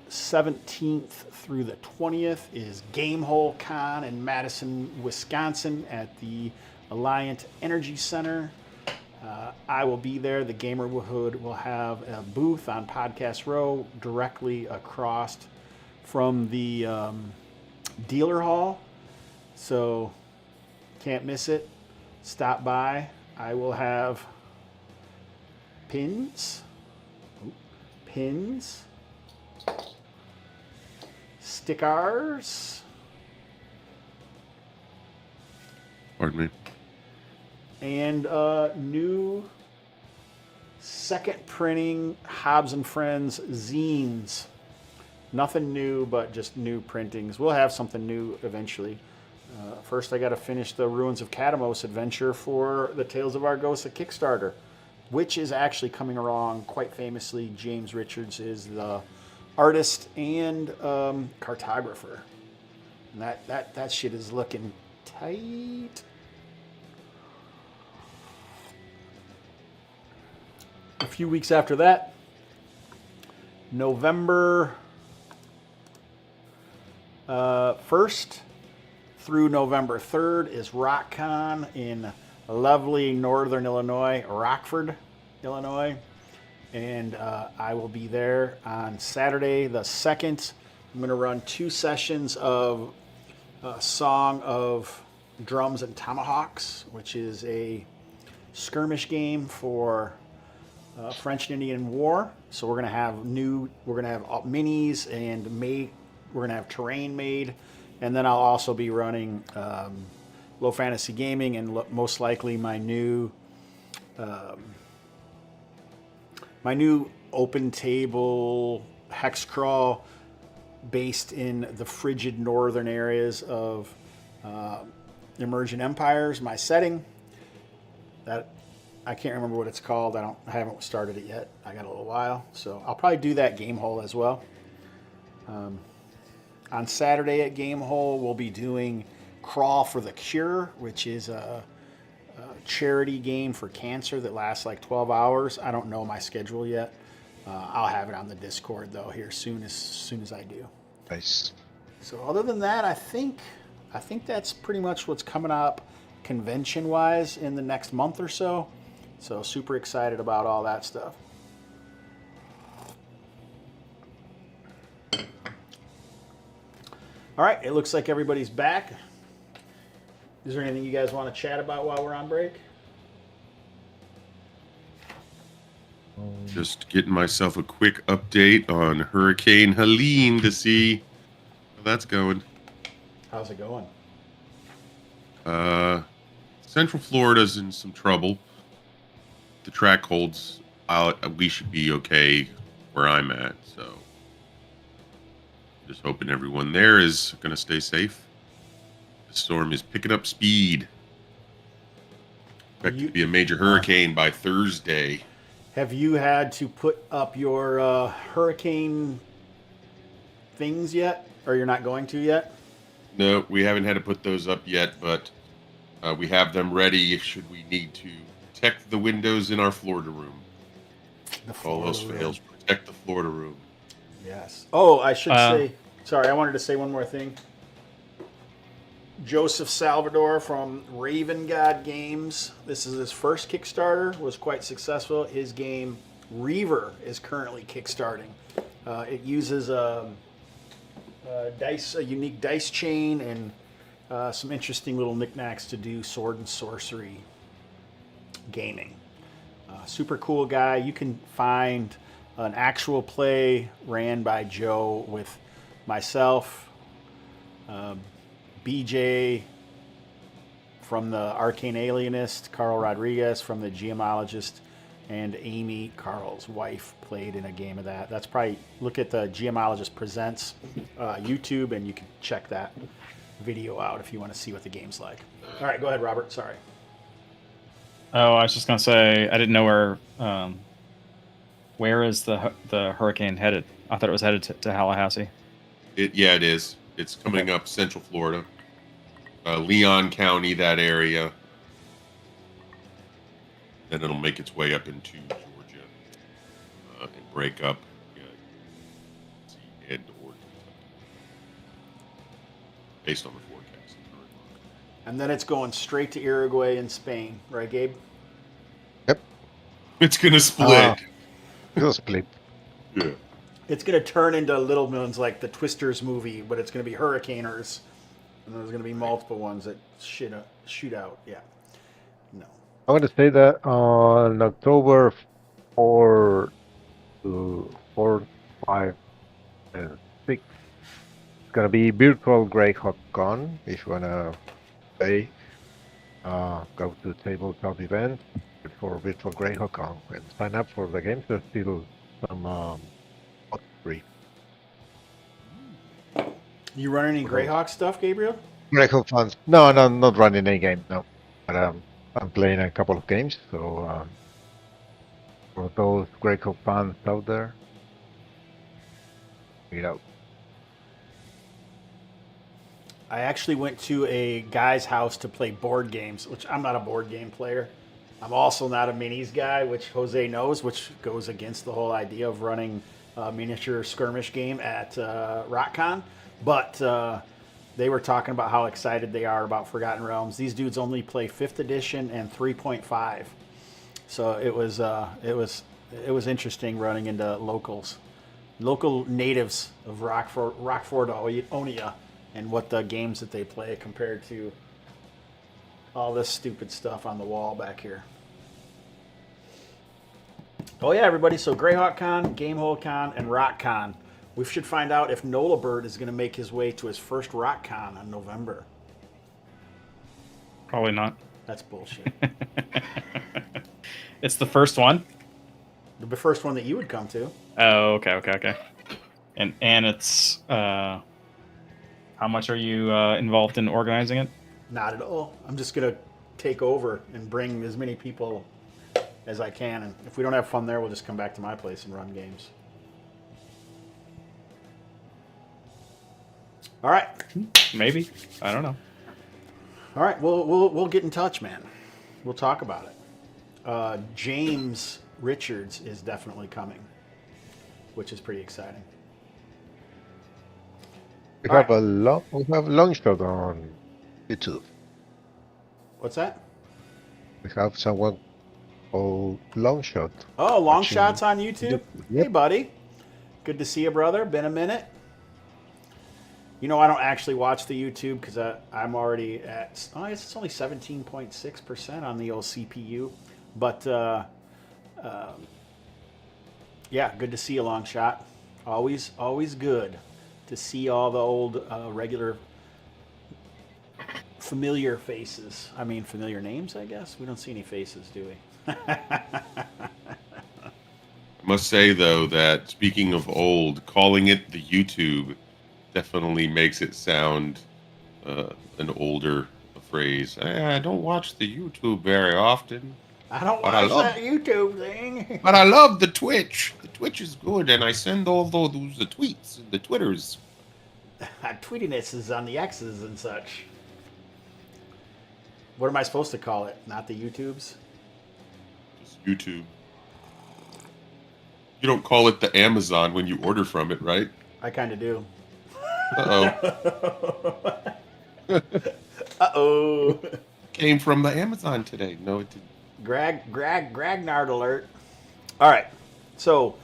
17th through the 20th is Gamehole Con in Madison, Wisconsin at the Alliant Energy Center. I will be there. The Gamerhood will have a booth on Podcast Row directly across from the dealer hall. So can't miss it. Stop by. I will have pins, stickers, Pardon me. and new second printing Hobbs and Friends zines. Nothing new, but just new printings. We'll have something new eventually. First, I got to finish the Ruins of Catamos adventure for the Tales of Argosa Kickstarter, which is actually coming along quite famously. James Richards is the artist and cartographer. And that shit is looking tight. A few weeks after that, November 1st through November 3rd is RockCon in lovely northern Illinois, Rockford, Illinois. And I will be there on Saturday the 2nd. I'm going to run 2 sessions of Song of Drums and Tomahawks, which is a skirmish game for French and Indian War. So we're going to have minis and we're going to have terrain made. And then I'll also be running Low Fantasy Gaming and most likely my new open table hex crawl based in the frigid northern areas of Emergent Empires. My setting that I can't remember what it's called. I haven't started it yet. I got a little while, so I'll probably do that game hole as well. On Saturday at Game Hole, we'll be doing Crawl for the Cure, which is a charity game for cancer that lasts like 12 hours. I don't know my schedule yet. I'll have it on the Discord though here as soon as I do. Nice. So other than that, I think that's pretty much what's coming up convention-wise in the next month or so. So super excited about all that stuff. All right, it looks like everybody's back. Is there anything you guys want to chat about while we're on break? Just getting myself a quick update on Hurricane Helene to see how that's going. How's it going? Central Florida's in some trouble. The track holds out. We should be okay where I'm at, so just hoping everyone there is going to stay safe. The storm is picking up speed. Expect to be a major hurricane by Thursday. Have you had to put up your hurricane things yet? Or you're not going to yet? No, we haven't had to put those up yet, but we have them ready should we need to protect the windows in our Florida room. All else fails, protect the Florida room. Yes. Oh, I should say, sorry, I wanted to say one more thing. Joseph Salvador from Raven God Games. This is his first Kickstarter. Was quite successful. His game Reaver is currently kickstarting. It uses a unique dice chain and some interesting little knickknacks to do sword and sorcery gaming. Super cool guy. You can find an actual play ran by Joe with myself, BJ from the Arcane Alienist, Carl Rodriguez from the Geomologist, and Amy Carl's wife played in a game of that. That's probably, look at the Geomologist Presents YouTube, and you can check that video out if you want to see what the game's like. All right, go ahead, Robert. Sorry. Oh, I was just gonna say I didn't know where is the hurricane headed? I thought it was headed to Tallahassee. It is. It's coming up Central Florida, Leon County, that area. Then it'll make its way up into Georgia and break up. Ed or based on the forecast. And then it's going straight to Uruguay and Spain, right, Gabe? Yep. It's gonna split. It'll split. Yeah. It's going to turn into little ones like the Twisters movie, but it's going to be hurricaners. And there's going to be multiple ones that shoot out. Yeah. No. I'm going to say that on October 4 to 4, 5, and 6, it's going to be virtual Greyhawk Con. If you want to play, go to tabletop event for virtual Greyhawk Con and sign up for the games. There's still some free. You run any Greyhawk stuff, Gabriel? Greyhawk fans? No, not running any game. No, but I'm playing a couple of games. So for those Greyhawk fans out there, check it out. I actually went to a guy's house to play board games, which I'm not a board game player. I'm also not a minis guy, which Jose knows, which goes against the whole idea of running a miniature skirmish game at RockCon. But they were talking about how excited they are about Forgotten Realms. These dudes only play 5th edition and 3.5. So it was interesting running into local natives of Rockfordonia, and what the games that they play compared to all this stupid stuff on the wall back here. Oh yeah, everybody. So Greyhawk Con, Gamehole Con, and RockCon. We should find out if Nola Bird is going to make his way to his first RockCon in November. Probably not. That's bullshit. It's the first one. The first one that you would come to. Oh, okay. And it's how much are you involved in organizing it? Not at all. I'm just going to take over and bring as many people as I can. And if we don't have fun there, we'll just come back to my place and run games. All right. Maybe. I don't know. All right. We'll get in touch, man. We'll talk about it. James Richards is definitely coming, which is pretty exciting. We have a long shot on YouTube. What's that? We have someone called Longshot. Oh, long shots on YouTube? Yep. Hey, buddy. Good to see you, brother. Been a minute. You know, I don't actually watch the YouTube because I'm already at, I guess it's only 17.6% on the old CPU. But, yeah, good to see you, long shot. Always good to see all the old regular familiar faces. I mean, familiar names, I guess. We don't see any faces, do we? I must say, though, that speaking of old, calling it the YouTube definitely makes it sound an older phrase. I don't watch the YouTube very often. I don't watch that YouTube thing. But I love the Twitch. The Twitch is good, and I send all those the tweets and the Twitters. Tweetiness is on the X's and such. What am I supposed to call it? Not the YouTubes? Just YouTube. You don't call it the Amazon when you order from it, right? I kind of do. Uh-oh. Uh-oh. Came from the Amazon today. No, it didn't. Gragnard alert. All right. So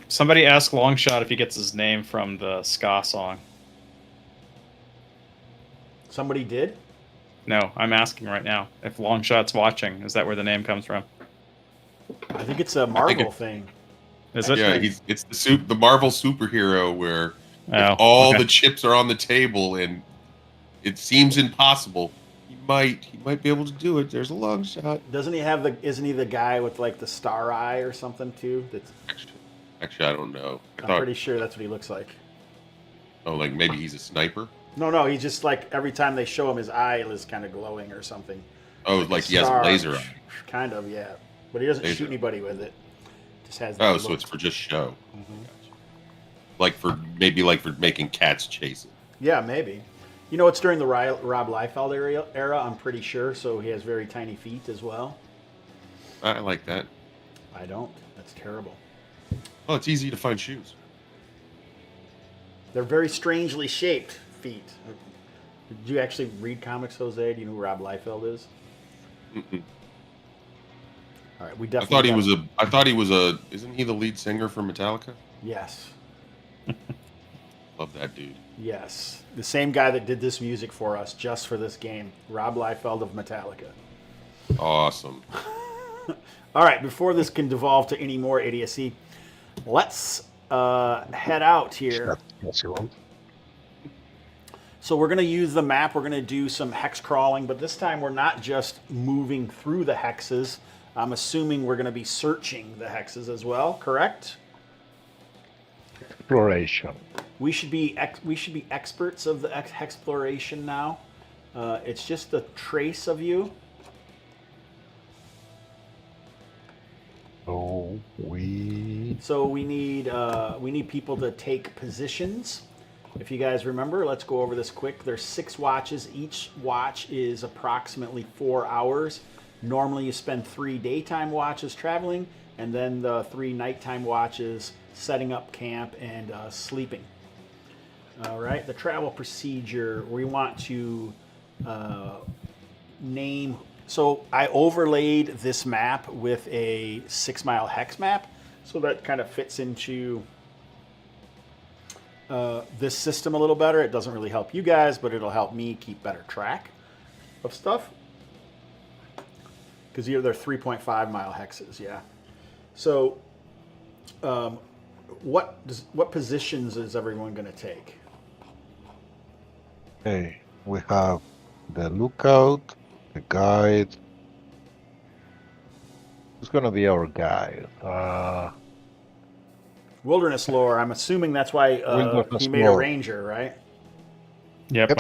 somebody asked Longshot if he gets his name from the ska song. Somebody did? No, I'm asking right now. If Longshot's watching, is that where the name comes from? I think it's a Marvel thing. Is it? Yeah, it's the Marvel superhero where all the chips are on the table and it seems impossible. He might be able to do it. There's a long shot. Doesn't he have the? Isn't he the guy with like the star eye or something too? That's. Actually, I don't know. I'm pretty sure that's what he looks like. Oh, like maybe he's a sniper. No, he's just like every time they show him, his eye is kind of glowing or something. Oh, like he has a laser eye. Kind of, yeah. But he doesn't Laser. shoot anybody with it. Just has. Oh, that so look. it's for just show. Mhm. Like for making cats chase it. Yeah, maybe. You know, it's during the Rob Liefeld era, I'm pretty sure. So he has very tiny feet as well. I like that. I don't. That's terrible. Well, it's easy to find shoes. They're very strangely shaped feet. Did you actually read comics, Jose? Do you know who Rob Liefeld is? Mm-mm. All right, we I definitely. thought he was a. Isn't he the lead singer for Metallica? Yes. Love that dude. Yes. The same guy that did this music for us just for this game, Rob Liefeld of Metallica. Awesome. All right, before this can devolve to any more idiocy, let's head out here. Yes, you won't. So we're going to use the map. We're going to do some hex crawling, but this time we're not just moving through the hexes. I'm assuming we're going to be searching the hexes as well, correct? Exploration. We should be experts of the hexploration now. It's just a trace of you. So we need people to take positions. If you guys remember, let's go over this quick. There's 6 watches. Each watch is approximately 4 hours. Normally you spend 3 daytime watches traveling and then the 3 nighttime watches setting up camp and sleeping. All right, the travel procedure, we want to name. So I overlaid this map with a 6 mile hex map. So that kind of fits into this system a little better. It doesn't really help you guys, but it'll help me keep better track of stuff. Because they're 3.5 mile hexes, yeah. So what positions is everyone going to take? okay, we have the lookout, the guide. Who's gonna be our guide? Wilderness lore. I'm assuming that's why Wilderness he made a lore. ranger, right? Yep, Yep.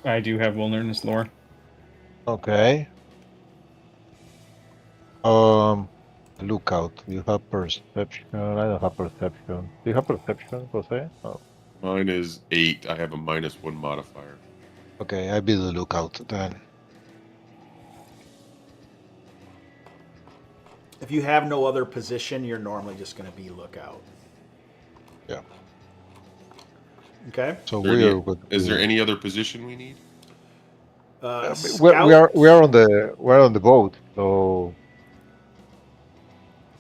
I do have wilderness lore. Okay. Lookout. You have perception. I don't have perception. Do you have perception, Jose? Oh. Mine is 8. I have a -1 modifier. Okay, I'll be the lookout then. If you have no other position, you're normally just going to be lookout. Yeah. Okay. So There we any- are. Is there any other position we need? We are on the boat, so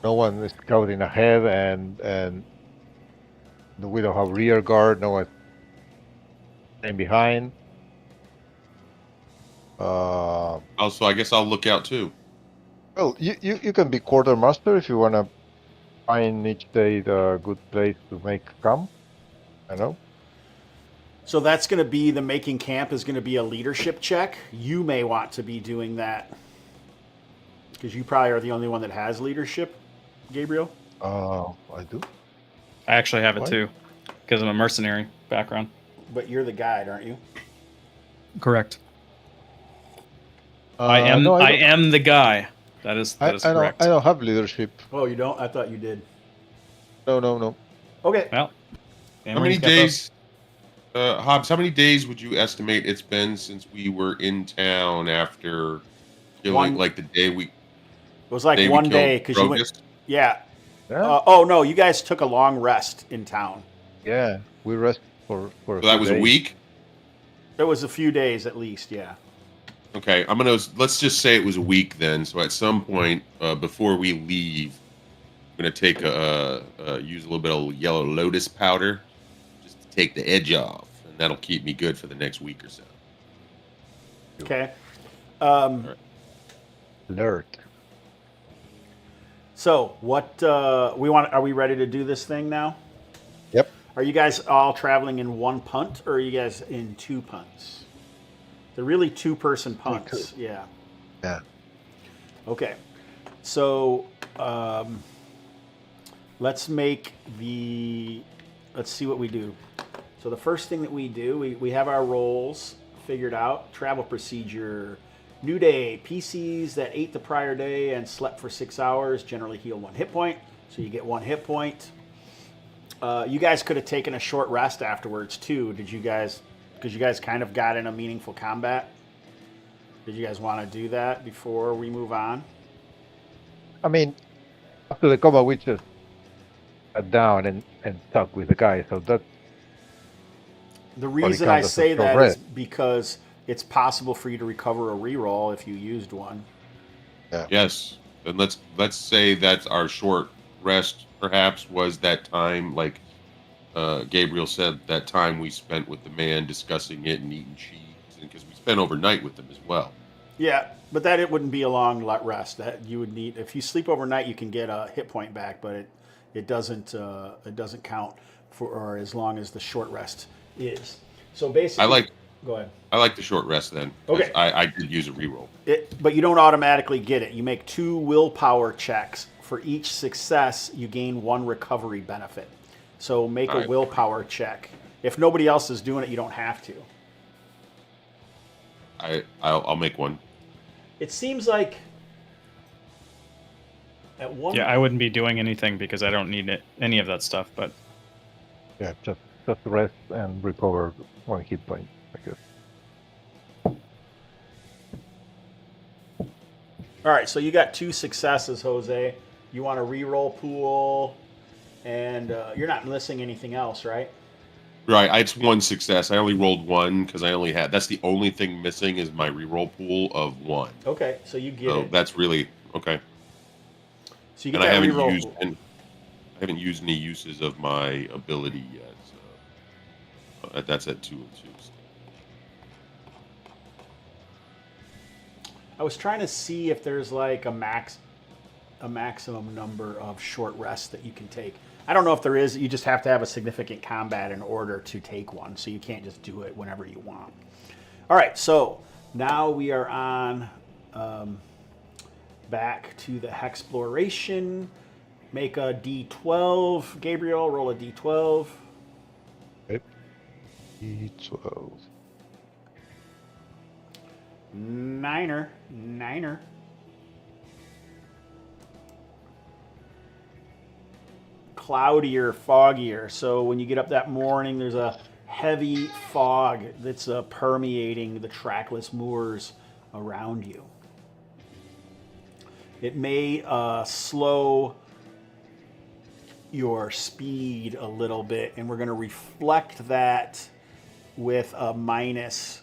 no one is scouting ahead, and we don't have rear guard. No one staying behind. Also, I guess I'll look out too. Well, you can be quartermaster if you wanna find each day the good place to make camp. I know. So that's going to be the making camp is going to be a leadership check. You may want to be doing that because you probably are the only one that has leadership, Gabriel. I do. I actually have it What? too, because I'm a mercenary background. But you're the guide, aren't you? Correct. I am. No, I don't- am the guy. That is I correct. don't have leadership. Oh, you don't? I thought you did. No. Okay. Well, How many days, Hobbs? How many days would you estimate it's been since we were in town after killing, One- like the day we? It was like day we one killed day because you went. Rogus? Yeah. Yeah. Oh no, you guys took a long rest in town. Yeah. We rest for. So that was a days. week. It was a few days at least. Yeah. Okay, let's just say it was a week then. So at some point before we leave, I'm gonna take use a little bit of yellow lotus powder, just to take the edge off, and that'll keep me good for the next week or so. Okay. Alert. So what we want? Are we ready to do this thing now? Yep. Are you guys all traveling in one punt, or are you guys in 2 punts? They're really two-person punts. Yeah. Yeah. Okay. So let's see what we do. So the first thing that we do, we have our roles figured out. Travel procedure. New day. PCs that ate the prior day and slept for 6 hours generally heal 1 hit point. So you get 1 hit point. You guys could have taken a short rest afterwards too. Did you guys? Because you guys kind of got in a meaningful combat. Did you guys want to do that before we move on? I mean, after the combat, we just sat down and talked with the guy. So that The reason I say that is because it's possible for you to recover a reroll if you used one. Yeah. Yes. And let's say that our short rest perhaps was that time, like Gabriel said, that time we spent with the man discussing it and eating cheese, because we spent overnight with them as well. Yeah, but that it wouldn't be a long rest. That you would need, if you sleep overnight, you can get a hit point back, but it doesn't count for as long as the short rest is. So basically, go ahead. I like the short rest then. Okay. I did use a reroll. But you don't automatically get it. You make 2 willpower checks. For each success, you gain 1 recovery benefit. So make a willpower check. If nobody else is doing it, you don't have to. I'll make one. It seems like at one. Yeah, I wouldn't be doing anything because I don't need any of that stuff. But Yeah, just rest and recover 1 hit point, I guess. All right, so you got 2 successes, Jose. You want a reroll pool, and you're not missing anything else, right? Right, it's 1 success. I only rolled 1 because I only had. That's the only thing missing is my reroll pool of 1. Okay, so you get it. That's really okay. So you get and that I haven't reroll used pool. and I haven't used any uses of my ability yet. So that's at 2 and 2. I was trying to see if there's like a maximum number of short rests that you can take. I don't know if there is. You just have to have a significant combat in order to take one, so you can't just do it whenever you want. All right, so now we are on back to the Hexploration. Make a D12. Gabriel, roll a D12. Okay. D12. Niner. Cloudier, foggier. So when you get up that morning, there's a heavy fog that's permeating the trackless moors around you. It may slow your speed a little bit, and we're going to reflect that with a minus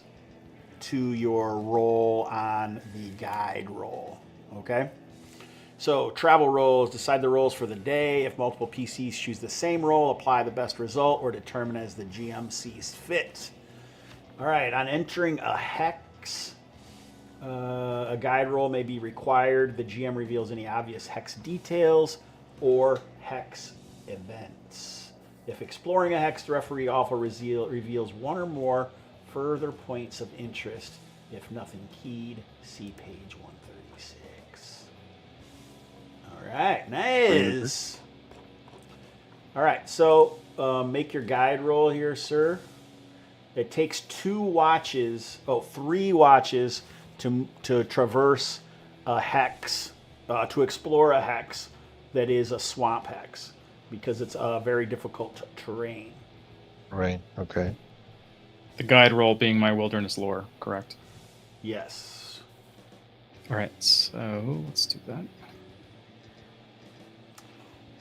to your roll on the guide roll. Okay? So travel rolls, decide the rolls for the day. If multiple PCs choose the same roll, apply the best result or determine as the GM sees fit. All right, on entering a hex, a guide roll may be required. The GM reveals any obvious hex details or hex events. If exploring a hex, the referee also reveals 1 or more further points of interest. If nothing keyed, see page 136. All right, nice. All right, so make your guide roll here, sir. It takes 3 watches to traverse a hex, to explore a hex that is a swamp hex, because it's a very difficult terrain. Right, okay. the guide roll being my wilderness lore, correct? Yes. All right, so let's do that.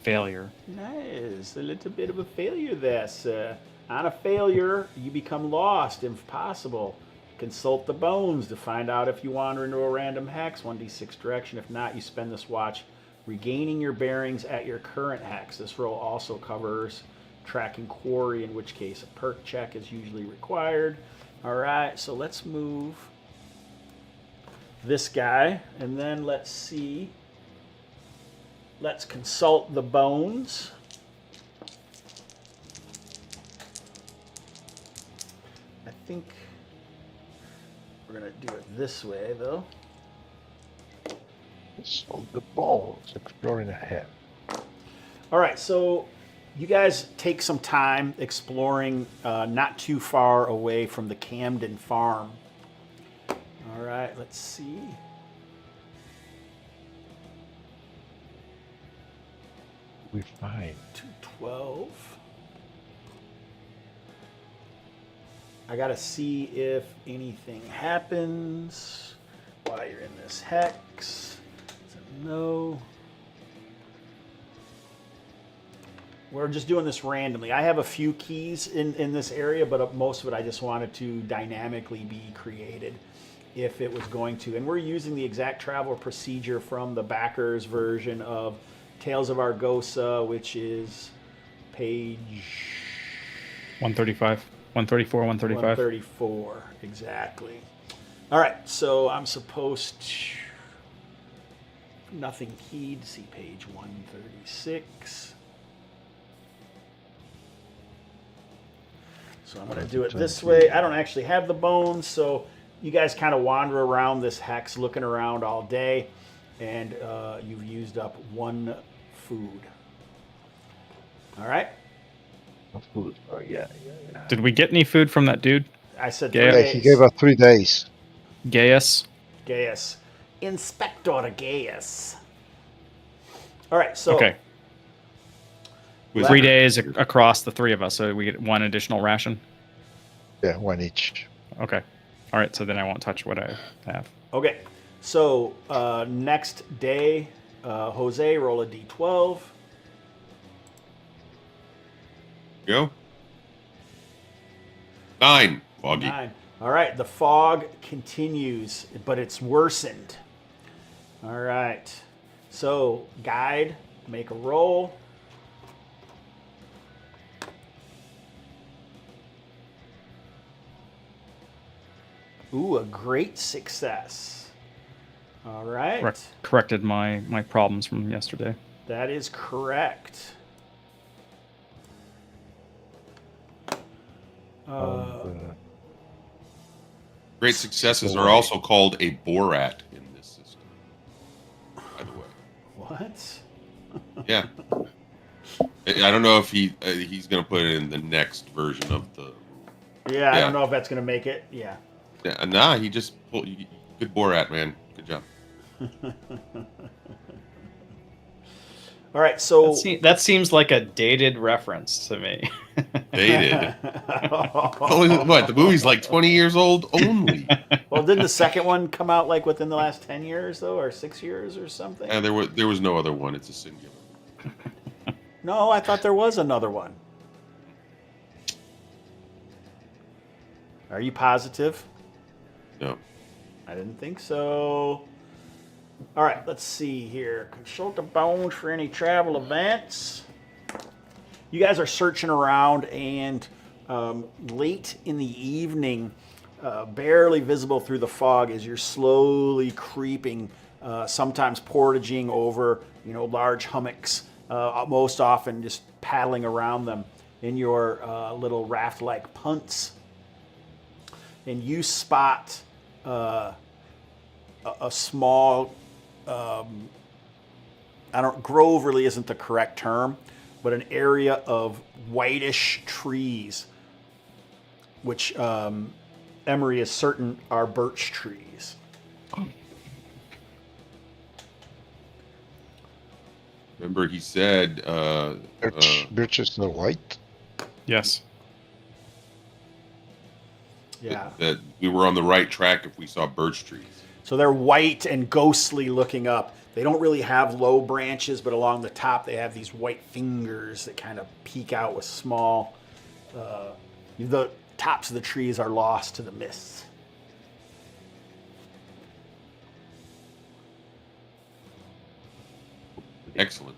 Failure. Nice. A little bit of a failure there, sir. On a failure, you become lost, if possible. Consult the bones to find out if you wander into a random hex, 1d6 direction. If not, you spend this watch regaining your bearings at your current hex. This roll also covers tracking quarry, in which case a perk check is usually required. All right, so let's move this guy, and then let's see. Let's consult the bones. I think We're going to do it this way, though. So the bones, exploring ahead. All right, so you guys take some time exploring not too far away from the Camden farm. All right, let's see. We find 212. I gotta see if anything happens while you're in this hex. It's a no. We're just doing this randomly. I have a few keys in this area, but most of it I just wanted to dynamically be created if it was going to. And we're using the exact travel procedure from the backers version of Tales of Argosa, which is page 135, 134, 135. 134, exactly. All right, so I'm supposed to, nothing keyed, see page 136. So I'm going to do it this way. I don't actually have the bones, so you guys kind of wander around this hex looking around all day, and you've used up 1 food. All right? food. Oh, yeah. Did we get any food from that dude? I said Yeah, 3 Yeah, days. he gave us 3 days. Gaius? Gaius. Inspector Gaius. All right, so Okay. Was 3 there- days across the 3 of us, so we get 1 additional ration. Yeah, 1 each. Okay. All right, so then I won't touch what I have. okay, so next day, Jose, roll a d12. Go. 9. Foggy. 9. All right, the fog continues, but it's worsened. All right, so guide, make a roll. Ooh, a great success. All right. Corrected my problems from yesterday. That is correct. Great successes are also called a Borat in this system. By the way. What? Yeah. I don't know if he's going to put it in the next version of the. Yeah, I Yeah. don't know if that's going to make it. Yeah. Nah, he just pulled. Good Borat, man. Good job. All right, so That seems like a dated reference to me. Dated. What? The movie's like 20 years old only. Well, didn't the second one come out like within the last 10 years though, or 6 years or something? There was no other one. It's a singular. No, I thought there was another one. Are you positive? No. I didn't think so. All right, let's see here. Consult the bones for any travel events. You guys are searching around, and late in the evening, barely visible through the fog as you're slowly creeping, sometimes portaging over, large hummocks, most often just paddling around them in your little raft-like punts. And you spot a small, grove really isn't the correct term, but an area of whitish trees, which Emery is certain are birch trees. Remember, he said. Birches are white. Yes. Yeah. That we were on the right track if we saw birch trees. So they're white and ghostly looking up. They don't really have low branches, but along the top they have these white fingers that kind of peek out with small. The tops of the trees are lost to the mists. Excellent.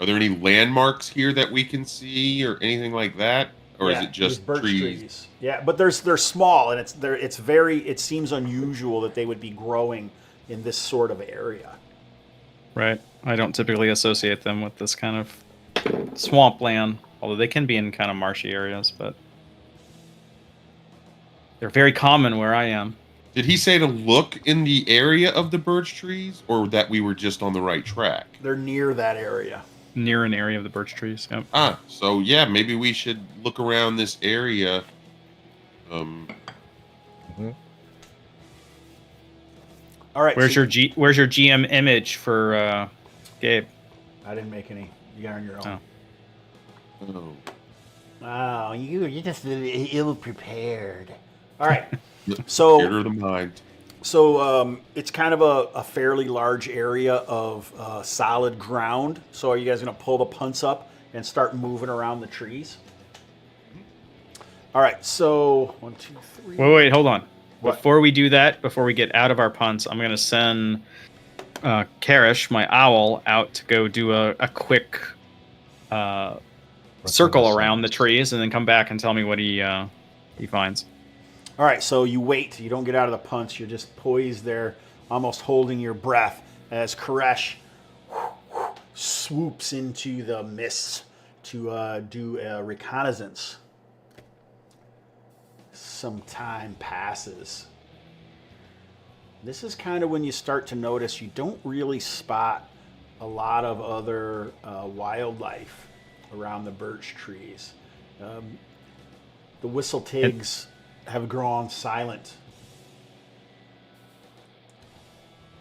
Are there any landmarks here that we can see or anything like that? Or is it just birch trees? Yeah, but they're small, and it seems unusual that they would be growing in this sort of area. Right. I don't typically associate them with this kind of swampland, although they can be in kind of marshy areas, but They're very common where I am. Did he say to look in the area of the birch trees, or that we were just on the right track? They're near that area. Near an area of the birch trees. Yep. So yeah, maybe we should look around this area. All right. Where's your GM image for Gabe? I didn't make any. You got on your own. Oh. Wow, you're just ill prepared. All right. So Theater of the mind. So it's kind of a fairly large area of solid ground. So are you guys going to pull the punts up and start moving around the trees? All right. So 1, 2, 3. Wait, hold on. What? Before we do that, before we get out of our punts, I'm going to send Karish, my owl, out to go do a quick circle around the trees and then come back and tell me what he finds. All right, so you wait. You don't get out of the punch. You're just poised there, almost holding your breath as Koresh swoops into the mists to do a reconnaissance. Some time passes. This is kind of when you start to notice you don't really spot a lot of other wildlife around the birch trees. The whistle tigs have grown silent.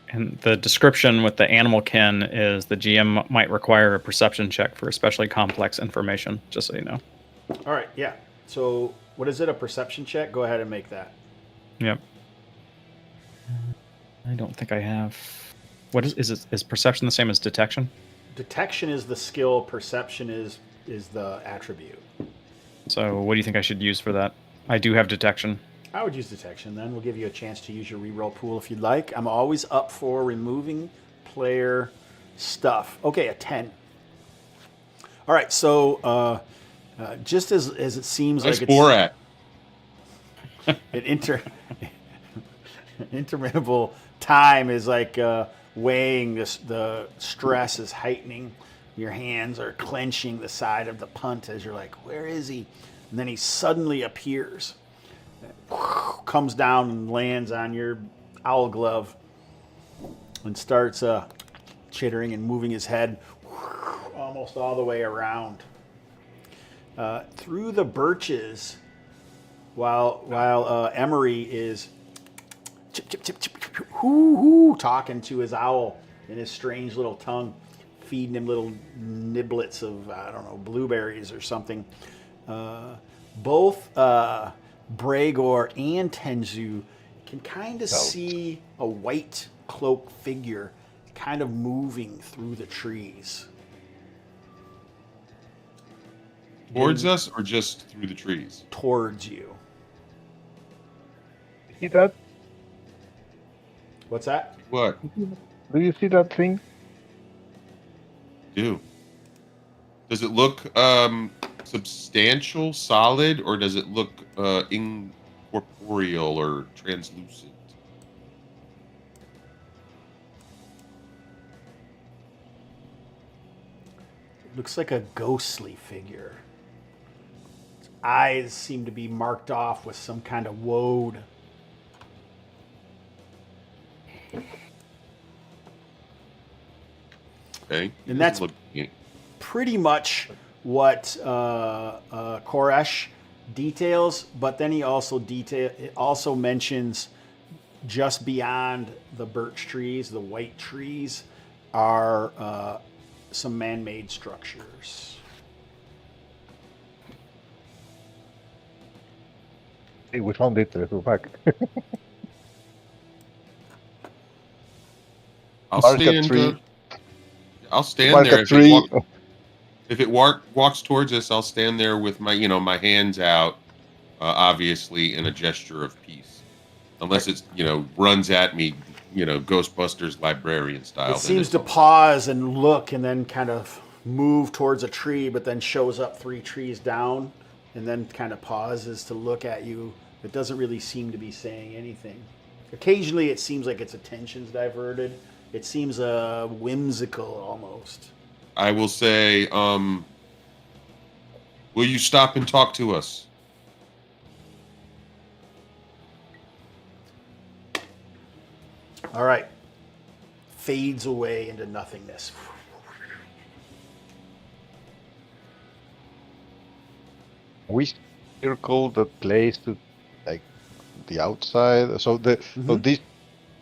And the description with the animal kin is the GM might require a perception check for especially complex information, just so you know. All right, yeah. So what is it, a perception check? Go ahead and make that. Yep. I don't think I have... What is perception the same as detection? Detection is the skill, perception is the attribute. So what do you think I should use for that? I do have detection. I would use detection then. We'll give you a chance to use your reroll pool if you'd like. I'm always up for removing player stuff. Okay, a 10. All right, so just as it seems Nice like Borat. an interminable time is like weighing this, the stress is heightening. Your hands are clenching the side of the punt as you're like, where is he? And then he suddenly appears, comes down and lands on your owl glove and starts chittering and moving his head almost all the way around. Through the birches, while Emery is chip, chip, chip, chip, chip, hoo, hoo, talking to his owl in his strange little tongue, feeding him little niblets of, I don't know, blueberries or something. Both Bregor and Tenzu can kind of see a white cloaked figure kind of moving through the trees. Towards us or just through the trees? Towards you. See that? What's that? What? Do you see that thing? Do. Does it look substantial, solid, or does it look incorporeal or translucent? Looks like a ghostly figure. Its eyes seem to be marked off with some kind of woad. Okay. And that's Look- pretty much what Koresh details, but then he also mentions just beyond the birch trees, the white trees, are some man-made structures. Hey, we found it. Let's go back. I'll Mark a stand. tree. I'll stand Mark there. a tree. If it walks towards us, I'll stand there with my hands out, obviously in a gesture of peace. Unless it's runs at me, Ghostbusters librarian style. It seems to pause and look and then kind of move towards a tree, but then shows up 3 trees down and then kind of pauses to look at you. It doesn't really seem to be saying anything. Occasionally it seems like its attention's diverted. It seems whimsical almost. I will say, will you stop and talk to us? All right. Fades away into nothingness. We circle the place to like the outside. So these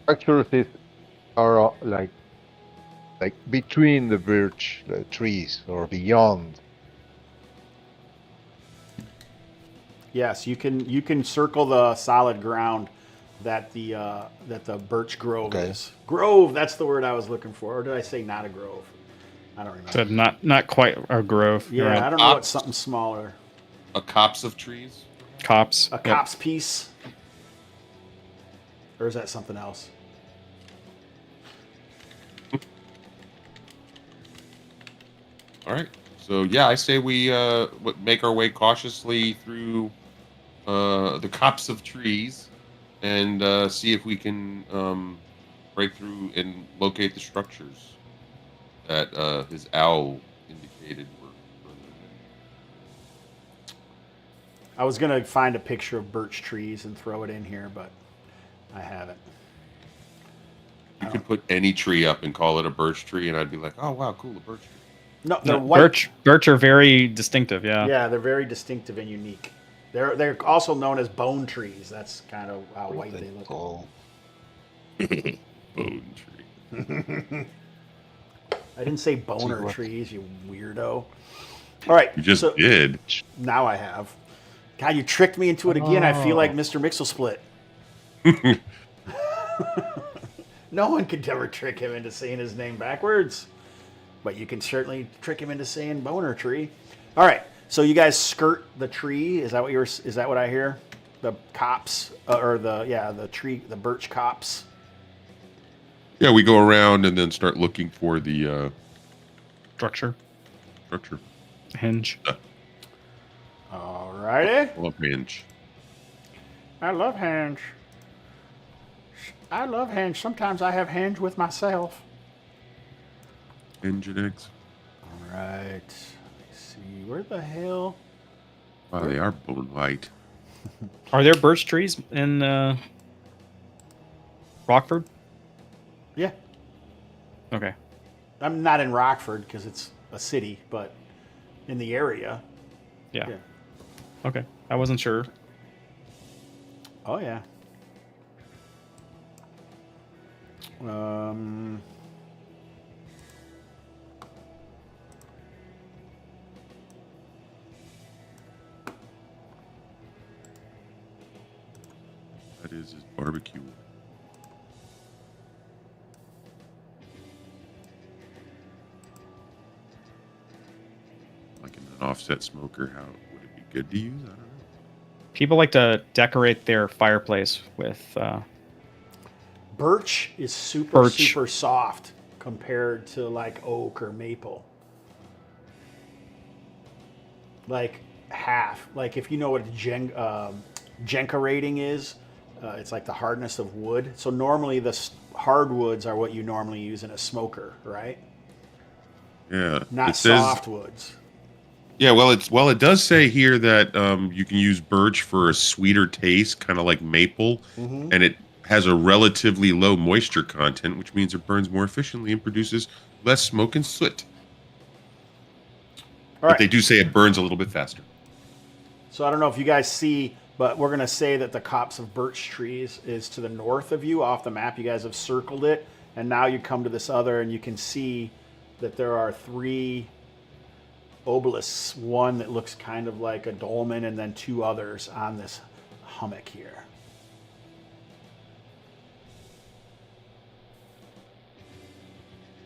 structures are like between the birch trees or beyond. Yes, you can circle the solid ground that the birch grove Okay. is. Grove, that's the word I was looking for. Or did I say not a grove? I don't remember. Said not quite a grove. Yeah, You're right. I don't know what's something smaller. A copse of trees. Cops. A Yep. copse piece? Or is that something else? All right. So yeah, I say we make our way cautiously through the copse of trees and see if we can break through and locate the structures that his owl indicated were. I was going to find a picture of birch trees and throw it in here, but I haven't. You could put any tree up and call it a birch tree, and I'd be like, "Oh wow, cool, a birch tree." No, they're No, white. birch are very distinctive. Yeah. Yeah, they're very distinctive and unique. They're also known as bone trees. That's kind of how white they look. Oh, Bone tree. I didn't say boner trees, you weirdo. All right, You just so did. now I have. God, you tricked me into it again. I feel like Mr. Mixelsplit. No one could ever trick him into saying his name backwards. But you can certainly trick him into saying boner tree. All right, so you guys skirt the tree. Is that what I hear? The copse the tree, the birch copse. Yeah, we go around and then start looking for the Structure. structure. Hinge. All righty. Love hinge. I love Hinge. I love Hinge. Sometimes I have Hinge with myself. Hinge and eggs. All right. Let's see. Where the hell? Wow, they are bone white. Are there birch trees in Rockford? Yeah. Okay. I'm not in Rockford because it's a city, but in the area. Yeah. Yeah. Okay. I wasn't sure. Oh, yeah. That is his barbecue. Like in an offset smoker, how would it be good to use? I don't know. People like to decorate their fireplace with. Birch is super Birch. soft compared to like oak or maple. Like half. Like if you know what Jenka rating is, it's like the hardness of wood. So normally the hardwoods are what you normally use in a smoker, right? Yeah. Not it says, softwoods. Yeah, well, it does say here that you can use birch for a sweeter taste, kind of like maple, and it has a relatively low moisture content, which means it burns more efficiently and produces less smoke and soot. All But they right. do say it burns a little bit faster. So I don't know if you guys see, but we're going to say that the copse of birch trees is to the north of you off the map. You guys have circled it. And now you come to this other and you can see that there are 3 obelisks. One that looks kind of like a dolmen and then 2 others on this hummock here.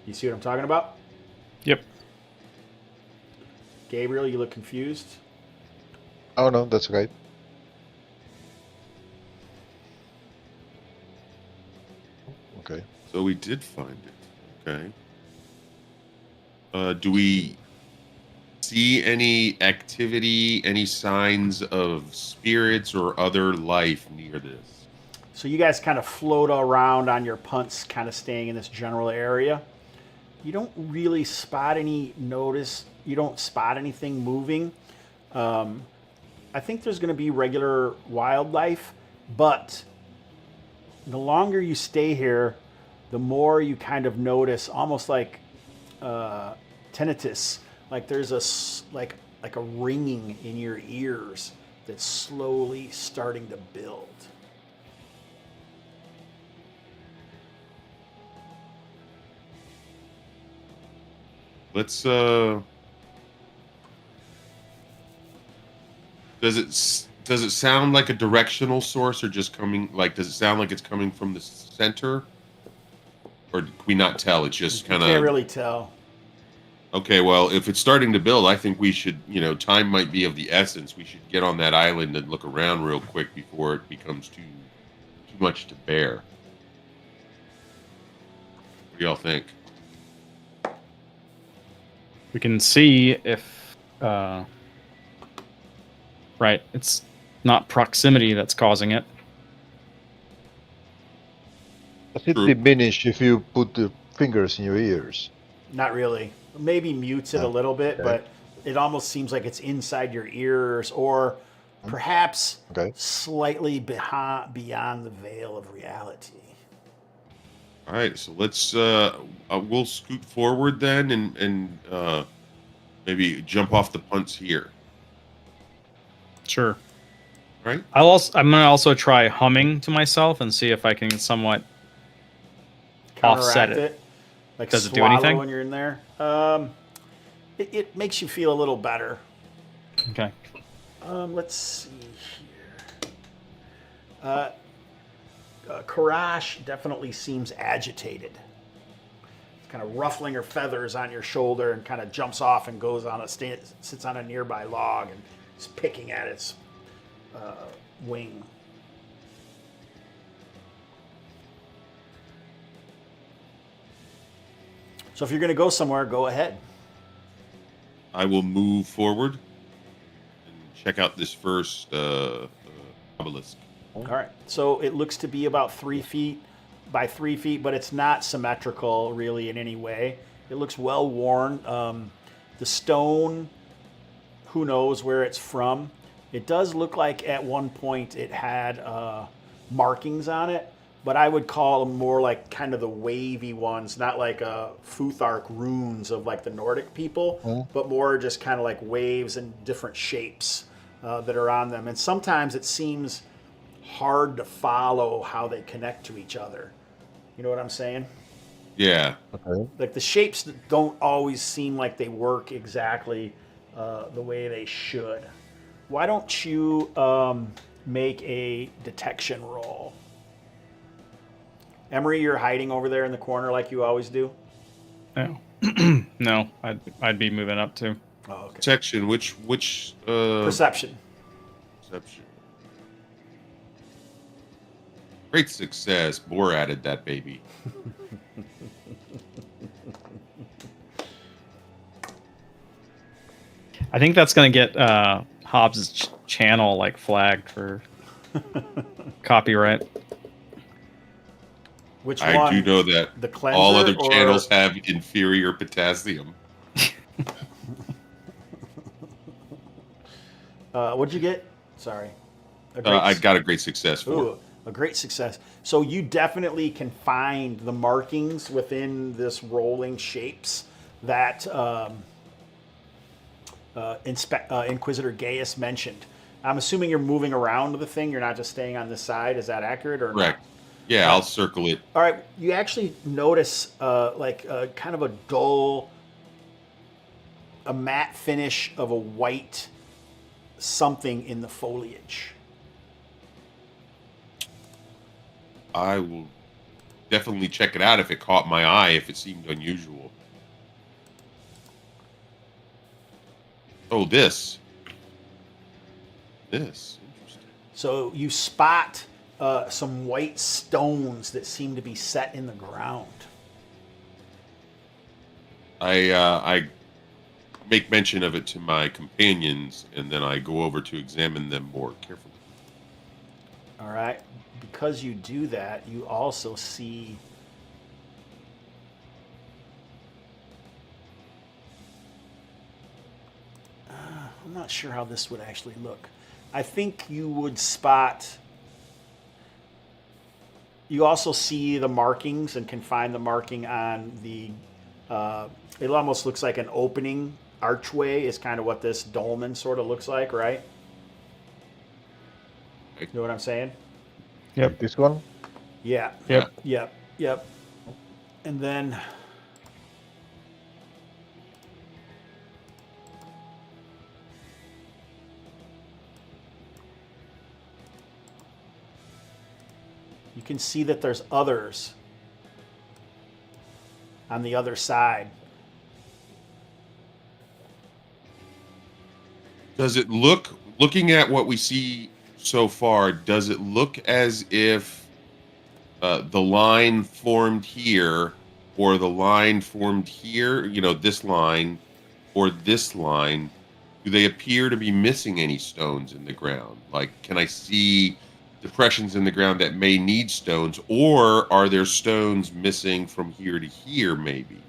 You see what I'm talking about? Yep. Gabriel, you look confused. oh no, that's okay. Okay. So we did find it. Okay. Do we see any activity, any signs of spirits or other life near this? So you guys kind of float around on your punts, kind of staying in this general area. You don't really spot you don't spot anything moving. I think there's going to be regular wildlife, but the longer you stay here, the more you kind of notice, almost like tinnitus, like there's like a ringing in your ears that's slowly starting to build. Let's does it sound like a directional source, or just coming, like, does it sound like it's coming from the center, or can we not tell? It's just kind You can't of really tell. okay. Well, if it's starting to build, I think we should, time might be of the essence. We should get on that island and look around real quick before it becomes too much to bear. What do y'all think? We can see if right, it's not proximity that's causing it. Does it True. diminish if you put the fingers in your ears? Not really. Maybe mutes it a little bit, Okay. but it almost seems like it's inside your ears, or perhaps Okay. slightly beyond the veil of reality. All right, so let's we'll scoot forward then, and maybe jump off the punts here. Sure. Right? I'm gonna also try humming to myself and see if I can somewhat offset Counteract it. Like Does it do swallow anything? when you're in there. It makes you feel a little better. Okay. Let's see here. Karash definitely seems agitated. Kind of ruffling her feathers on your shoulder and kind of jumps off and goes on sits on a nearby log and is picking at its wing. So if you're going to go somewhere, go ahead. I will move forward and check out this first obelisk. All right. So it looks to be about 3 feet by 3 feet, but it's not symmetrical really in any way. It looks well worn. The stone, who knows where it's from. It does look like at one point it had markings on it, but I would call them more like kind of the wavy ones, not like Futhark runes of like the Nordic people, but more just kind of like waves and different shapes that are on them. And sometimes it seems hard to follow how they connect to each other. You know what I'm saying? Yeah. Okay. Like the shapes don't always seem like they work exactly the way they should. Why don't you make a detection roll? Emery, you're hiding over there in the corner like you always do. No. No, I'd be moving up too. Oh, okay. Detection. Which Perception. perception? Great success. Boar added that baby. I think that's gonna get Hobbs' channel like flagged for copyright. Which I one? do know that The cleanser all other or- channels have inferior potassium. What'd you get? Sorry. I got a great success for it. Ooh, a great success. So you definitely can find the markings within this rolling shapes that Inquisitor Gaius mentioned. I'm assuming you're moving around the thing. You're not just staying on this side. Is that accurate or Correct. not? Yeah, I'll circle it. All right. You actually notice kind of a dull, a matte finish of a white something in the foliage. I will definitely check it out if it caught my eye, if it seemed unusual. Oh, this. Interesting. So you spot some white stones that seem to be set in the ground. I make mention of it to my companions, and then I go over to examine them more carefully. All right. Because you do that, you also see I'm not sure how this would actually look. I think you would spot You also see the markings and can find the marking on the. It almost looks like an opening archway. Is kind of what this dolmen sort of looks like, right? You know what I'm saying? Yep. Like this one? Yeah. Yep. Yep. And then you can see that there's others on the other side. Does it look, looking at what we see so far, does it look as if the line formed here or the line formed here, you know, this line or this line, do they appear to be missing any stones in the ground? Like, can I see depressions in the ground that may need stones, or are there stones missing from here to here, maybe?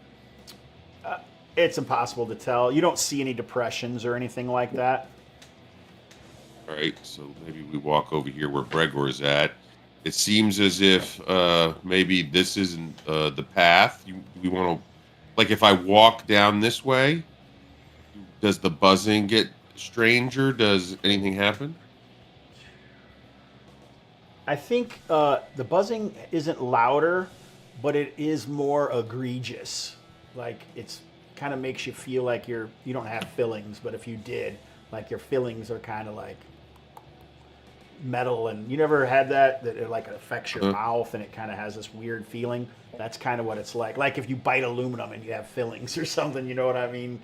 It's impossible to tell. You don't see any depressions or anything like that. All right, so maybe we walk over here where Bregor's at. It seems as if maybe this isn't the path. We want to, like, if I walk down this way, does the buzzing get stranger? Does anything happen? I think the buzzing isn't louder, but it is more egregious. Like it's kind of makes you feel like you don't have fillings, but if you did, like your fillings are kind of like metal. And you never had that it like affects your mouth and it kind of has this weird feeling. That's kind of what it's like. Like if you bite aluminum and you have fillings or something, you know what I mean?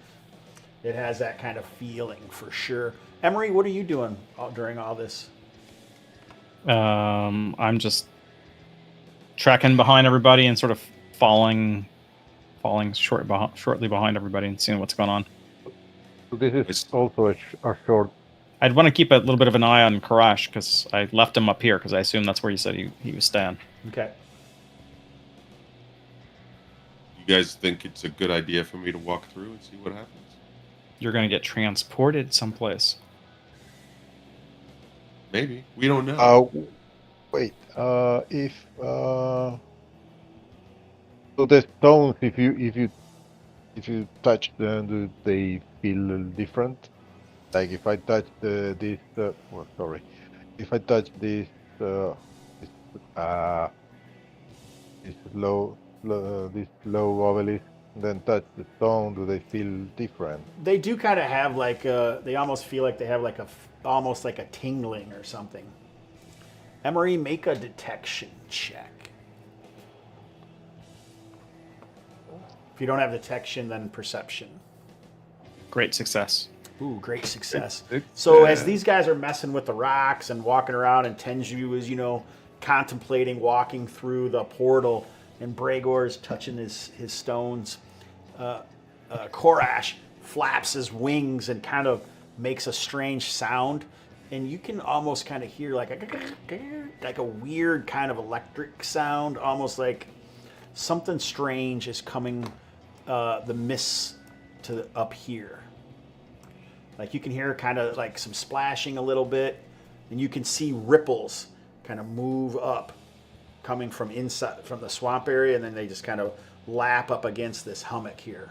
It has that kind of feeling for sure. Emery, what are you doing during all this? I'm just tracking behind everybody and sort of falling shortly behind everybody and seeing what's going on. So this is also a short. I'd want to keep a little bit of an eye on Karash because I left him up here because I assume that's where you said he was staying. Okay. You guys think it's a good idea for me to walk through and see what happens? You're going to get transported someplace. Maybe. We don't know. Wait. If so the stones, if you touch them, do they feel different? Like if I touch this, if I touch this this low obelisk, then touch the stone, do they feel different? They do kind of have like they almost feel like they have like almost like a tingling or something. Emery, make a detection check. If you don't have detection, then perception. Great success. Ooh, great success. So as these guys are messing with the rocks and walking around, and Tenju is, contemplating walking through the portal, and Bregor's touching his stones, Korash flaps his wings and kind of makes a strange sound, and you can almost kind of hear like a weird kind of electric sound, almost like something strange is coming the mist to up here. Like you can hear kind of like some splashing a little bit, and you can see ripples kind of move up, coming from inside, from the swamp area, and then they just kind of lap up against this hummock here.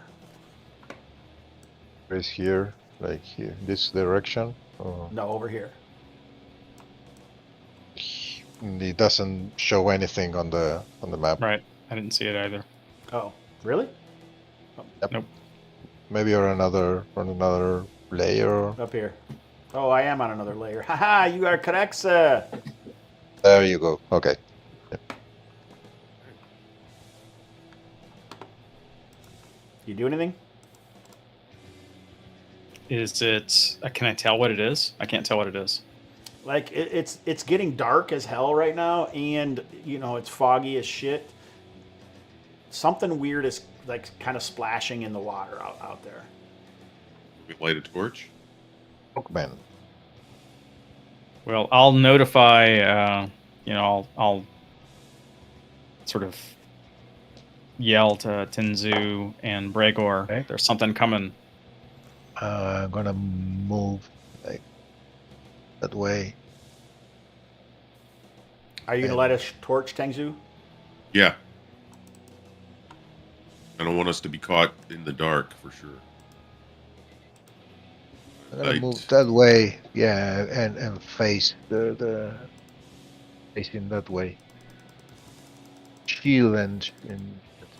Is here, like here, this direction? Or No, over here. it doesn't show anything on the map. Right. I didn't see it either. Oh, really? Nope. Maybe on another layer. Up here. Oh, I am on another layer. Haha, you are correct, sir. There you go. Okay. You do anything? Is it? Can I tell what it is? I can't tell what it is. Like it's getting dark as hell right now, and it's foggy as shit. Something weird is like kind of splashing in the water out there. We light a torch. Bookman. Well, I'll notify. I'll sort of yell to Tenzu and Bregor. Okay. There's something coming. I'm gonna move like that way. Are you going to light a torch, Tengzu? Yeah. I don't want us to be caught in the dark for sure. I'm gonna move that way, yeah, and face the facing that way. Shield and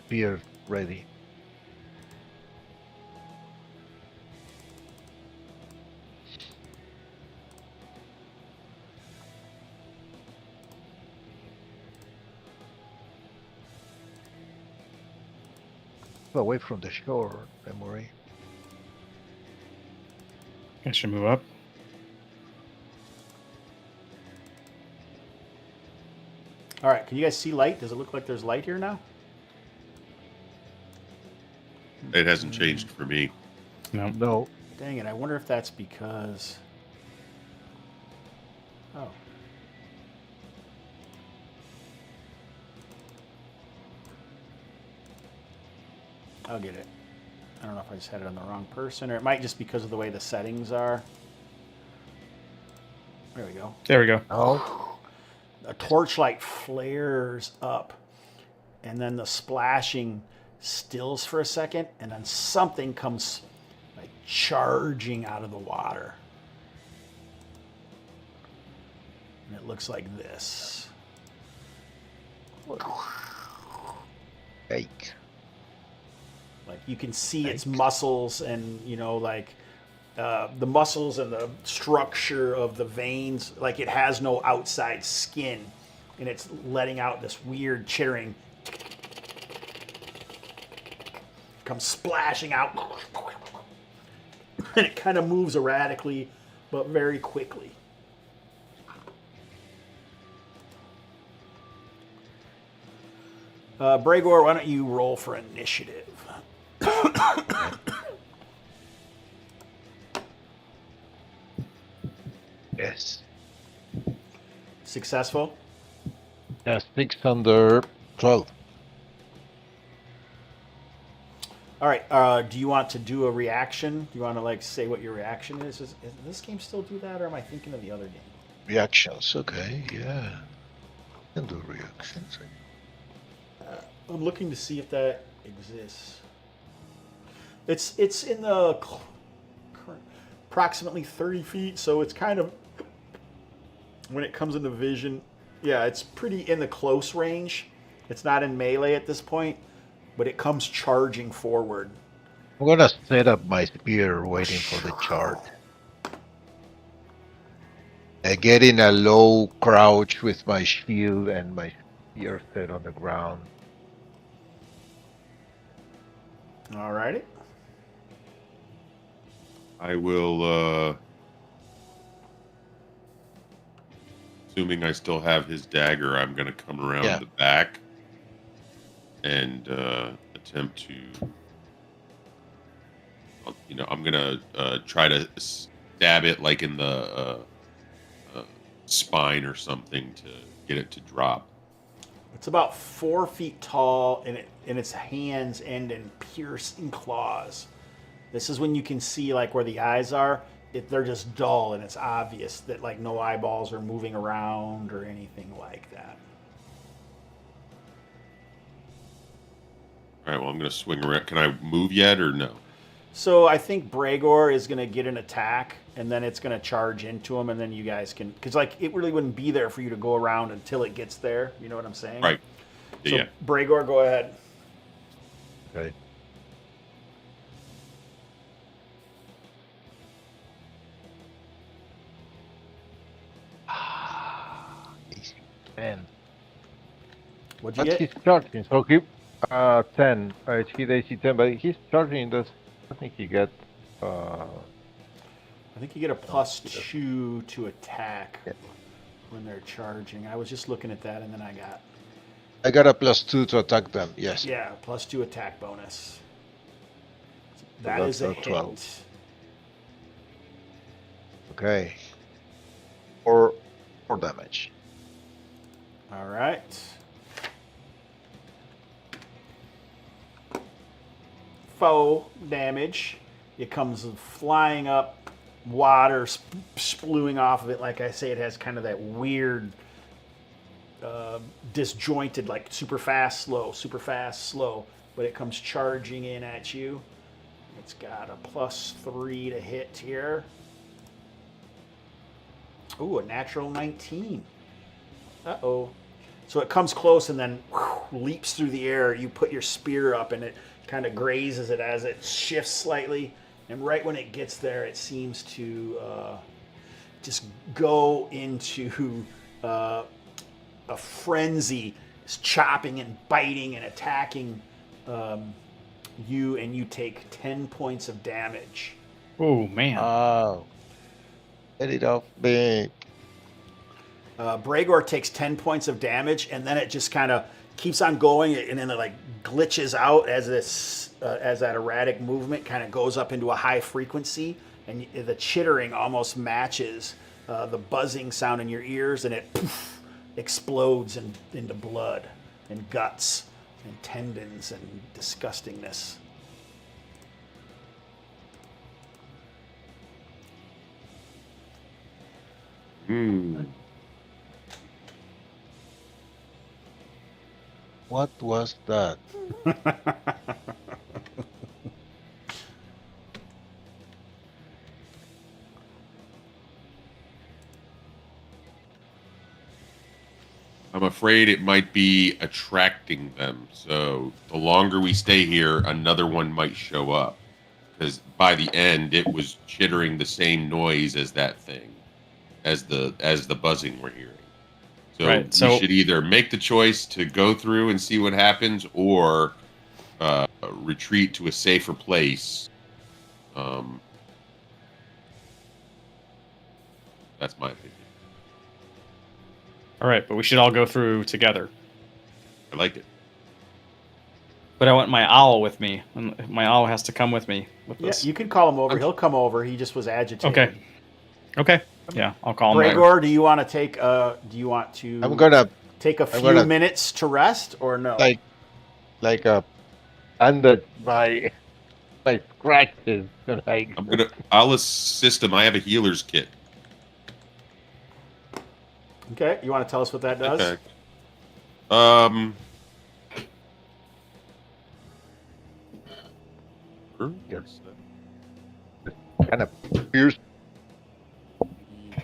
spear ready. Away from the shore, memory. I should move up. All right, can you guys see light? Does it look like there's light here now? It hasn't changed for me. No. Dang it, I wonder if that's because... Oh. I'll get it. I don't know if I just had it on the wrong person, or it might just because of the way the settings are. There we go. There we go. Oh. A torchlight flares up, and then the splashing stills for a second, and then something comes like charging out of the water. And it looks like this. Yike. Like you can see its muscles and, you know, like the muscles and the structure of the veins. Like it has no outside skin, and it's letting out this weird chittering. Comes splashing out. And it kind of moves erratically, but very quickly. Bregor, why don't you roll for initiative? Yes. Successful? Yes, 6 under 12. All right. Do you want to do a reaction? Do you want to like say what your reaction is? Does this game still do that, or am I thinking of the other game? Reactions, okay, yeah. Can do reactions. I'm looking to see if that exists. It's in the approximately 30 feet, so it's kind of when it comes into vision. Yeah, it's pretty in the close range. It's not in melee at this point, but it comes charging forward. I'm gonna set up my spear waiting for the charge. I get in a low crouch with my shield and my spear set on the ground. Alrighty. I will, assuming I still have his dagger, I'm going to come around the back and attempt to, you know, I'm going to try to stab it like in the spine or something to get it to drop. It's about 4 feet tall, and its hands end in piercing claws. This is when you can see like where the eyes are. They're just dull, and it's obvious that like no eyeballs are moving around or anything like that. All right, well, I'm going to swing around. Can I move yet or no? So I think Bregor is going to get an attack, and then it's going to charge into him, and then you guys can... Because like it really wouldn't be there for you to go around until it gets there. You know what I'm saying? Right. So Yeah. Bregor, go ahead. Okay. Easy. 10. What'd you But get? he's charging, so he 10. It's hit AC 10, but he's charging. I think he get. I think you get a +2 to attack when they're charging. I was just looking at that, and then I got a +2 to attack them. Yes. yeah, +2 attack bonus. That that's is a a 12. hit. Okay. 4 damage. All right. Foe damage. It comes flying up, water spewing off of it. Like I say, it has kind of that weird disjointed, like super fast, slow, but it comes charging in at you. It's got a +3 to hit here. Ooh, a natural 19. Uh-oh. So it comes close and then leaps through the air. You put your spear up and it kind of grazes it as it shifts slightly. And right when it gets there, it seems to just go into a frenzy. It's chopping and biting and attacking you, and you take 10 points of damage. Oh, man. Oh. Get it off me. Bregor takes 10 points of damage, and then it just kind of keeps on going, and then it like glitches out as that erratic movement kind of goes up into a high frequency, and the chittering almost matches the buzzing sound in your ears, and it explodes into blood and guts and tendons and disgustingness. What was that? I'm afraid it might be attracting them. So the longer we stay here, another one might show up. Because by the end, it was chittering the same noise as that thing, as the buzzing we're hearing. So Right, we should either make the choice to go through and see what happens, or retreat to a safer place. That's my opinion. All right, but we should all go through together. I like it. But I want my owl with me. And my owl has to come with me with Yeah, this. you can call him over. He'll come over. He just was agitated. Okay. Yeah, I'll call him. Bregor, do you want to take? Do you want to? I'm gonna take a few minutes to rest, or no? under my scratches. Like, I'll assist him. I have a healer's kit. Okay, you want to tell us what that does? Okay. Yes. Kind of pierce.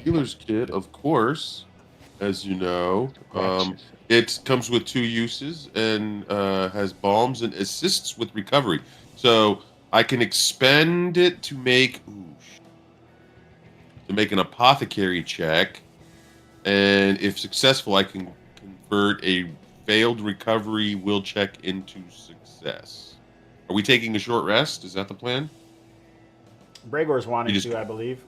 Healer's kit, of course, as you know. It comes with 2 uses and has balms and assists with recovery. So I can expend it to make an apothecary check, and if successful, I can convert a failed recovery will check into success. Are we taking a short rest? Is that the plan? Bregor's wanting to, I believe.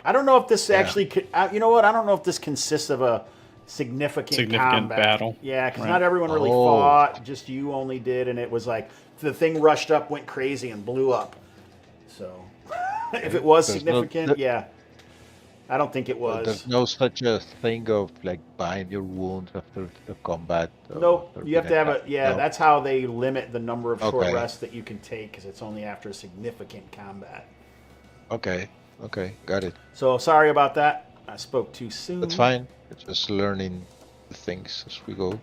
I don't know if this actually. You know what? I don't know if this consists of a significant combat battle. Yeah, because not everyone really fought. Just you only did, and it was like the thing rushed up, went crazy, and blew up. So, if it was significant, I don't think it was. There's no such a thing of like bind your wounds after the combat. Nope. You have to have a. Yeah, that's how they limit the number of short rests that you can take, because it's only after a significant combat. Okay. Okay, got it. So sorry about that. I spoke too soon. That's fine. It's just learning the things as we go.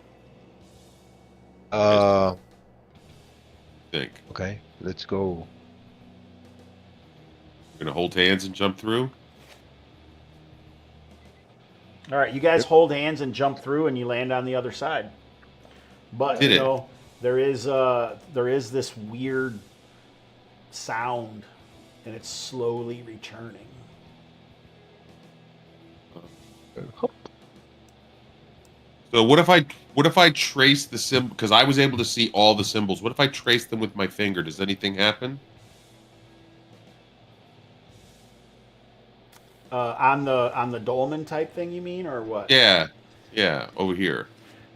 Think. Okay, let's go. We're gonna hold hands and jump through. All right, you guys hold hands and jump through, and you land on the other side. But there is this weird sound, and it's slowly returning. So what if I trace the symbol, because I was able to see all the symbols. What if I trace them with my finger? Does anything happen? On the dolmen type thing, you mean, or what? Yeah, over here.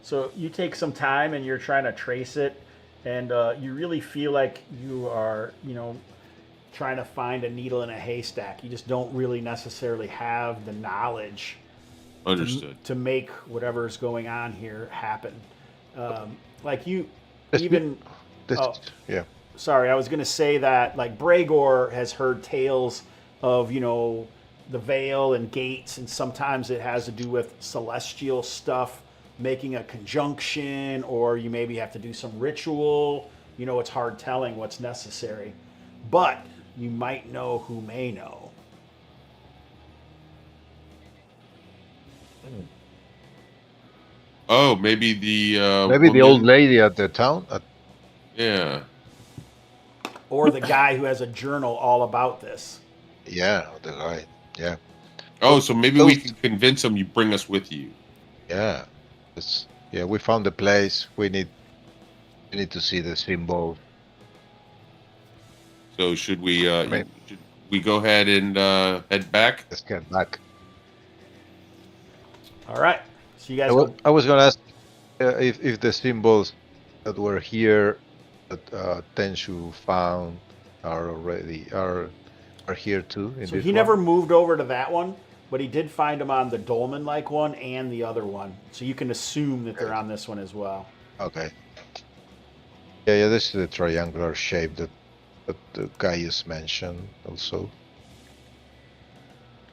So you take some time and you're trying to trace it, and you really feel like you are, trying to find a needle in a haystack. You just don't really necessarily have the knowledge Understood. to make whatever's going on here happen. Sorry, I was going to say that like Bregor has heard tales of, the veil and gates, and sometimes it has to do with celestial stuff, making a conjunction, or you maybe have to do some ritual. You know, it's hard telling what's necessary, but you might know who may know. Oh, maybe the Maybe the woman- old lady at the town. Yeah. Or the guy who has a journal all about this. Yeah, the guy. Yeah, Oh, so maybe we Those- can convince him you bring us with you. yeah. Yeah, we found the place. We need to see the symbol. So should we Right. should we go ahead and head back? Let's get back. All right. So you guys I was gonna ask if the symbols that were here that Tenshu found are here too. In So this he one? never moved over to that one, but he did find them on the dolmen-like one and the other one. So you can assume that they're on this one as well. Okay. Yeah. This is the triangular shape that Gaius mentioned also.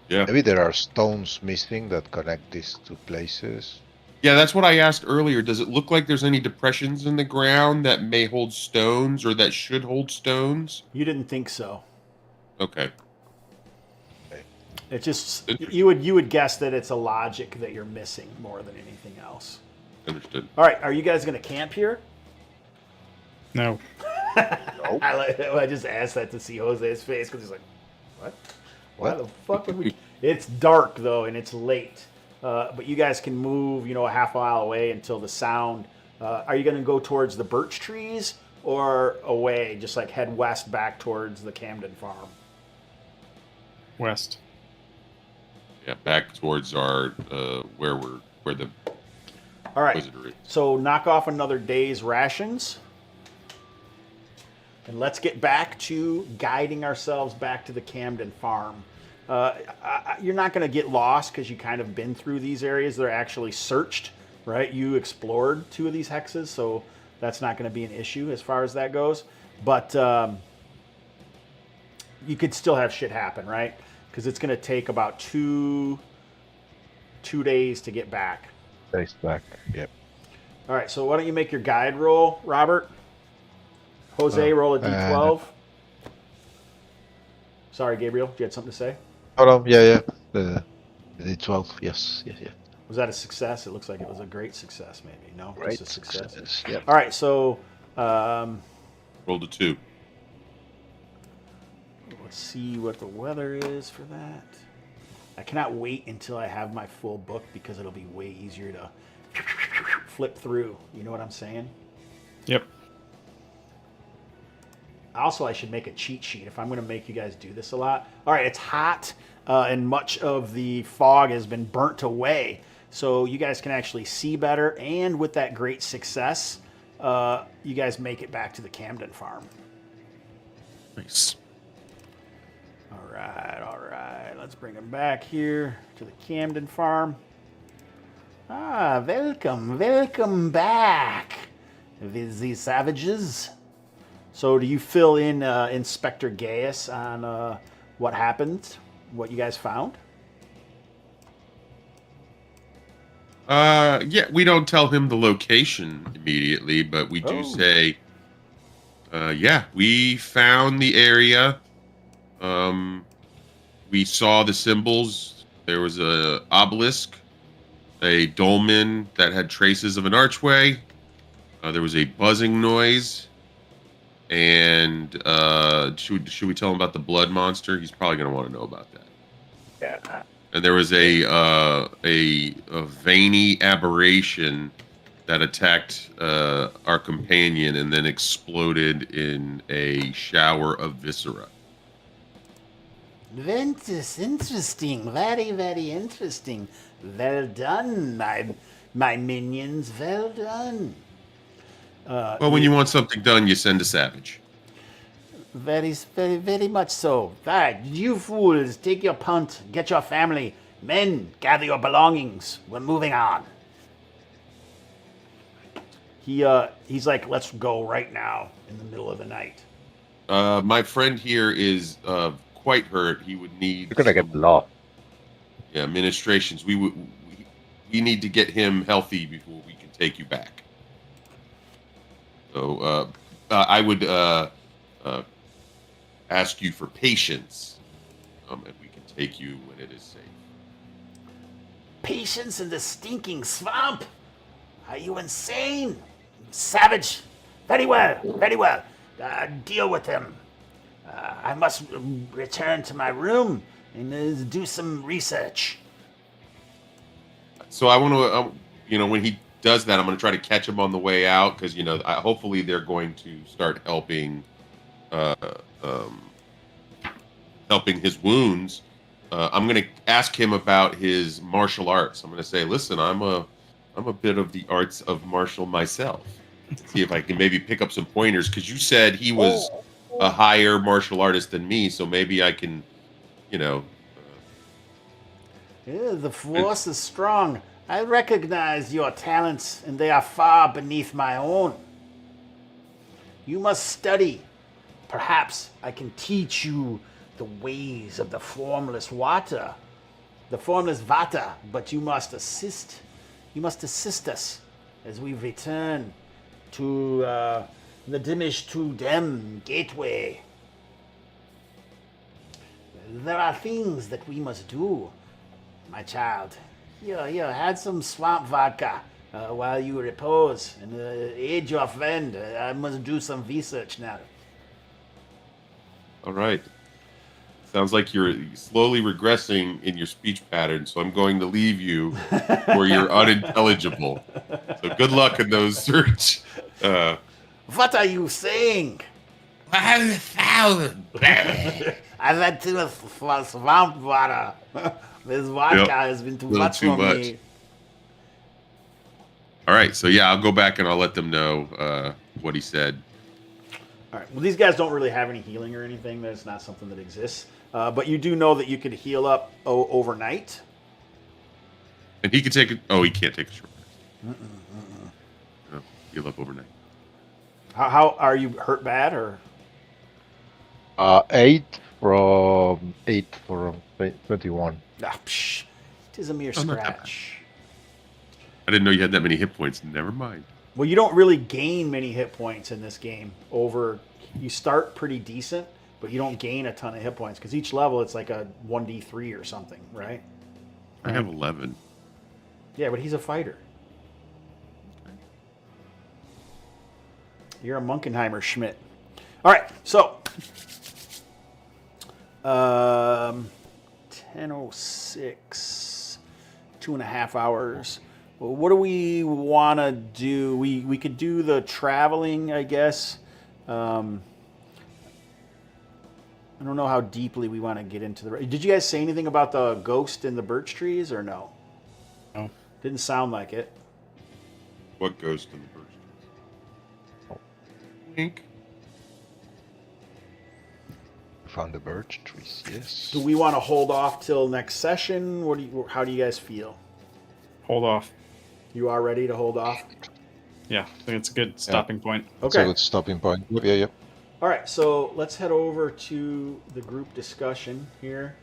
Yeah. Maybe there are stones missing that connect these two places. Yeah, that's what I asked earlier. Does it look like there's any depressions in the ground that may hold stones or that should hold stones? You didn't think so. Okay. It's just Interesting. you would guess that it's a logic that you're missing more than anything else. Understood. All right, are you guys going to camp here? No. I just asked that to see Jose's face because he's like, "What? Why the fuck would we?" It's dark though, and it's late. But you guys can move, a half mile away until the sound. Are you going to go towards the birch trees or away, just like head west back towards the Camden farm? West. Yeah, back towards our where the All right. visitor is. So knock off another day's rations. And let's get back to guiding ourselves back to the Camden farm. You're not going to get lost because you kind of been through these areas. They're actually searched, right? You explored 2 of these hexes, so that's not going to be an issue as far as that goes. But you could still have shit happen, right? Because it's going to take about two days to get back. Place back. Yep. All right, so why don't you make your guide roll, Robert? Jose, roll a d12. Sorry, Gabriel, you had something to say? Hold on. Yeah. The 12. Yes. Was that a success? It looks like it was a great success, maybe. No, Great just a success. success. Yep. All right, so Rolled a 2. let's see what the weather is for that. I cannot wait until I have my full book because it'll be way easier to flip through. You know what I'm saying? Yep. Also, I should make a cheat sheet if I'm going to make you guys do this a lot. All right, it's hot, and much of the fog has been burnt away, so you guys can actually see better. And with that great success, you guys make it back to the Camden farm. Nice. All right. Let's bring them back here to the Camden farm. Welcome back, with the savages. So do you fill in Inspector Gaius on what happened, what you guys found? Yeah, we don't tell him the location immediately, but we do Oh. say, yeah, we found the area. We saw the symbols. There was a obelisk, a dolmen that had traces of an archway. There was a buzzing noise. And should we tell him about the blood monster? He's probably going to want to know about that. Yeah. And there was a veiny aberration that attacked our companion and then exploded in a shower of viscera. Interesting. Very, very interesting. Well done, my minions. Well done. Well, when you want something done, you send a savage. Very, very, very much so. All right, you fools, take your punt. Get your family. Men, gather your belongings. We're moving on. He's like, let's go right now in the middle of the night. My friend here is quite hurt. He would need You're gonna get lost. yeah, ministrations. we need to get him healthy before we can take you back. So I would ask you for patience, and we can take you when it is safe. Patience in the stinking swamp? Are you insane? Savage. Very well, very well. Deal with him. I must return to my room and do some research. So I want to, when he does that, I'm going to try to catch him on the way out because, hopefully they're going to start helping his wounds. I'm going to ask him about his martial arts. I'm going to say, listen, I'm a bit of the arts of martial myself. See if I can maybe pick up some pointers because you said he was a higher martial artist than me, so maybe I can, Yeah, the force is strong. I recognize your talents, and they are far beneath my own. You must study. Perhaps I can teach you the ways of the formless water. The formless vata, but you must assist. You must assist us as we return to the Dimish to Dem gateway. There are things that we must do, my child. Here, had some swamp vodka while you repose and aid your friend. I must do some research now. all right. Sounds like you're slowly regressing in your speech pattern, so I'm going to leave you or you're unintelligible. So good luck in those search. What are you saying? I had too much swamp water. This vodka has been too much for me. All right, so yeah, I'll go back and I'll let them know what he said. All right. Well, these guys don't really have any healing or anything. That's not something that exists. But you do know that you could heal up overnight. And he could take it. Oh, he can't take a short rest. No, heal up overnight. How are you hurt bad or? 8 from 21. It is a mere scratch. I didn't know you had that many hit points. Never mind. Well, you don't really gain many hit points in this game. You start pretty decent, but you don't gain a ton of hit points because each level it's like a 1d3 or something, right? I have 11. Yeah, but he's a fighter. You're a Munkenheimer Schmidt. All right, so 10:06, 2.5 hours. Well, what do we want to do? We could do the traveling, I guess. I don't know how deeply we want to get into the. Did you guys say anything about the ghost in the birch trees or no? No. Didn't sound like it. What ghost in the birch trees? Wink. Found the birch trees, yes. Do we want to hold off till next session? How do you guys feel? Hold off. You are ready to hold off? Yeah, I think it's a good stopping point. That's Okay. a good stopping point. Yeah. All right, so let's head over to the group discussion here.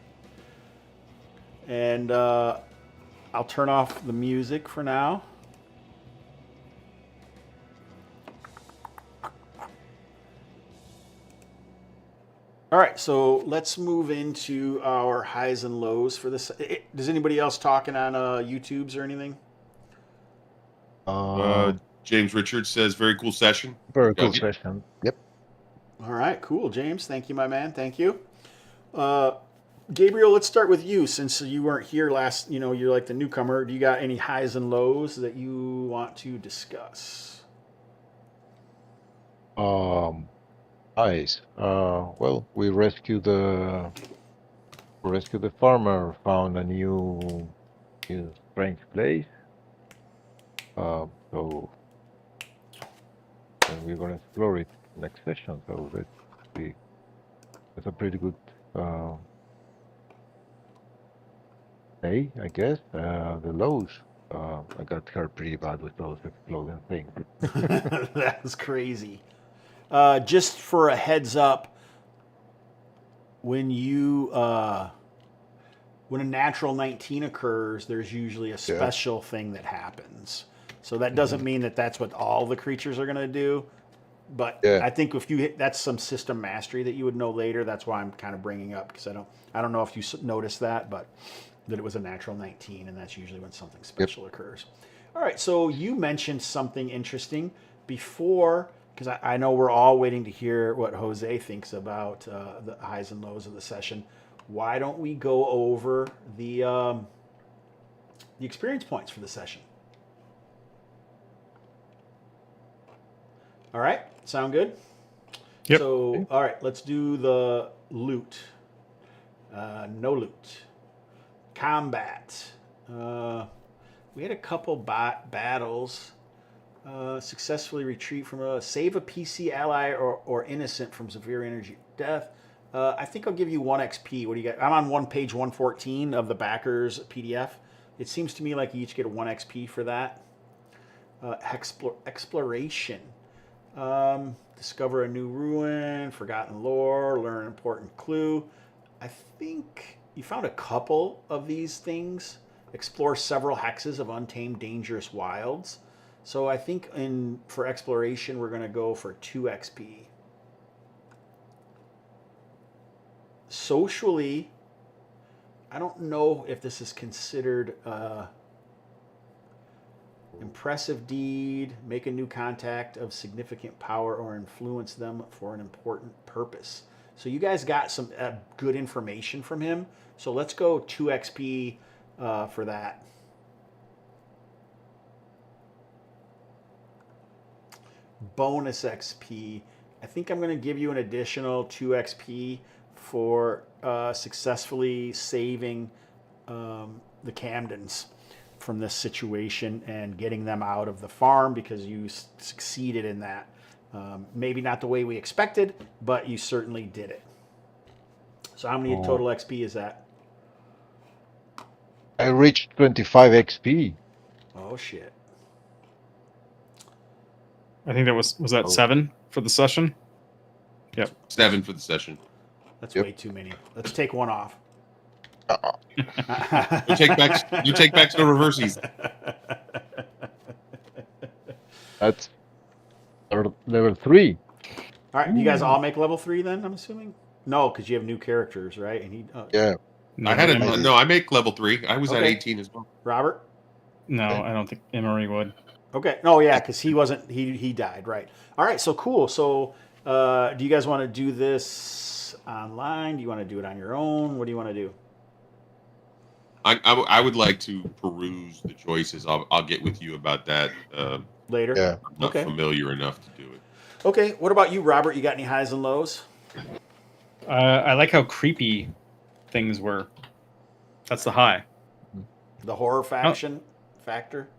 And I'll turn off the music for now. All right, so let's move into our highs and lows for this. Does anybody else talking on YouTubes or anything? James Richards says, very cool session. Very cool session. Yep. All right, cool, James. Thank you, my man. Thank you. Gabriel, let's start with you since you weren't here last. You're like the newcomer. Do you got any highs and lows that you want to discuss? Nice. Well, we rescued the farmer, found a new strange place. So and we're gonna explore it next session. So that's a pretty good day, I guess. The lows. I got hurt pretty bad with those exploding things. That was crazy. Just for a heads up, when you when a natural 19 occurs, there's usually a special thing that happens. So that doesn't mean that that's what all the creatures are going to do. But I think if you hit, that's some system mastery that you would know later. That's why I'm kind of bringing up, because I don't know if you noticed that, but that it was a natural 19, and that's usually when something special occurs. All right, so you mentioned something interesting before, because I know we're all waiting to hear what Jose thinks about the highs and lows of the session. Why don't we go over the experience points for the session? All right, sound good? Yep. So, all right, let's do the loot. No loot. Combat. We had a couple battles. Successfully retreat from save a PC ally or innocent from severe energy death. I think I'll give you 1 XP. What do you got? I'm on page 114 of the backers PDF. It seems to me like you each get 1 XP for that. Exploration. Discover a new ruin, forgotten lore, learn an important clue. I think you found a couple of these things. Explore several hexes of untamed dangerous wilds. So I think for exploration, we're going to go for 2 XP. Socially, I don't know if this is considered impressive deed, make a new contact of significant power or influence them for an important purpose. So you guys got some good information from him. So let's go 2 XP for that. Bonus XP. I think I'm going to give you an additional 2 XP for successfully saving the Camdens from this situation and getting them out of the farm, because you succeeded in that. Maybe not the way we expected, but you certainly did it. So how many total XP is that? I reached 25 XP. Oh, shit. I think that was that 7 for the session? Yep. 7 for the session. That's way too many. Let's take 1 off. You take back some reversies. That's level 3. All right, you guys all make level 3 then, I'm assuming? No, because you have new characters, right? And Yeah. I make level 3. I was at 18 as well. Robert? No, I don't think Emery would. Okay. No, yeah, because he wasn't. He died, right? All right. So cool. So, do you guys want to do this online? Do you want to do it on your own? What do you want to do? I would like to peruse the choices. I'll get with you about that Later. Yeah. I'm not familiar enough to do it. Okay. What about you, Robert? You got any highs and lows? I like how creepy things were. That's the high. The horror factor.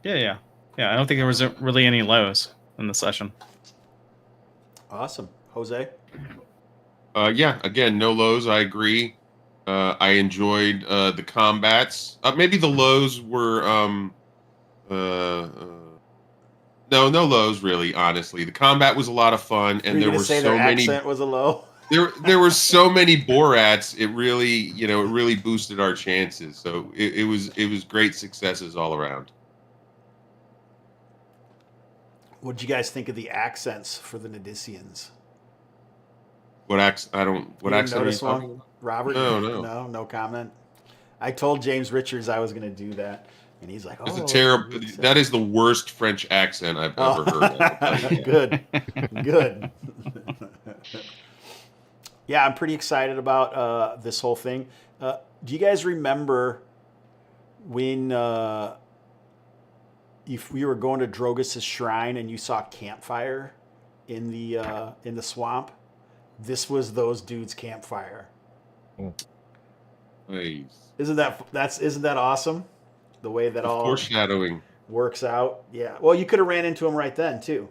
Yeah. I don't think there was really any lows in the session. Awesome, Jose. Yeah. Again, no lows. I agree. I enjoyed the combats. Maybe the lows were no lows really. Honestly, the combat was a lot of fun, and there were so many. Accent was a low. There were so many Borats. It really boosted our chances. So it was great successes all around. What did you guys think of the accents for the Nydissians? What accent? I don't. What accent are you talking about? Robert? No comment. I told James Richards I was going to do that, and he's like, "Oh, it's a terrible. That is the worst French accent I've ever heard." Good. Yeah, I'm pretty excited about this whole thing. Do you guys remember when if we were going to Drogus' shrine and you saw campfire in the swamp? This was those dudes' campfire. Nice. Isn't that awesome? The way that all foreshadowing works out. Yeah. Well, you could have ran into them right then too.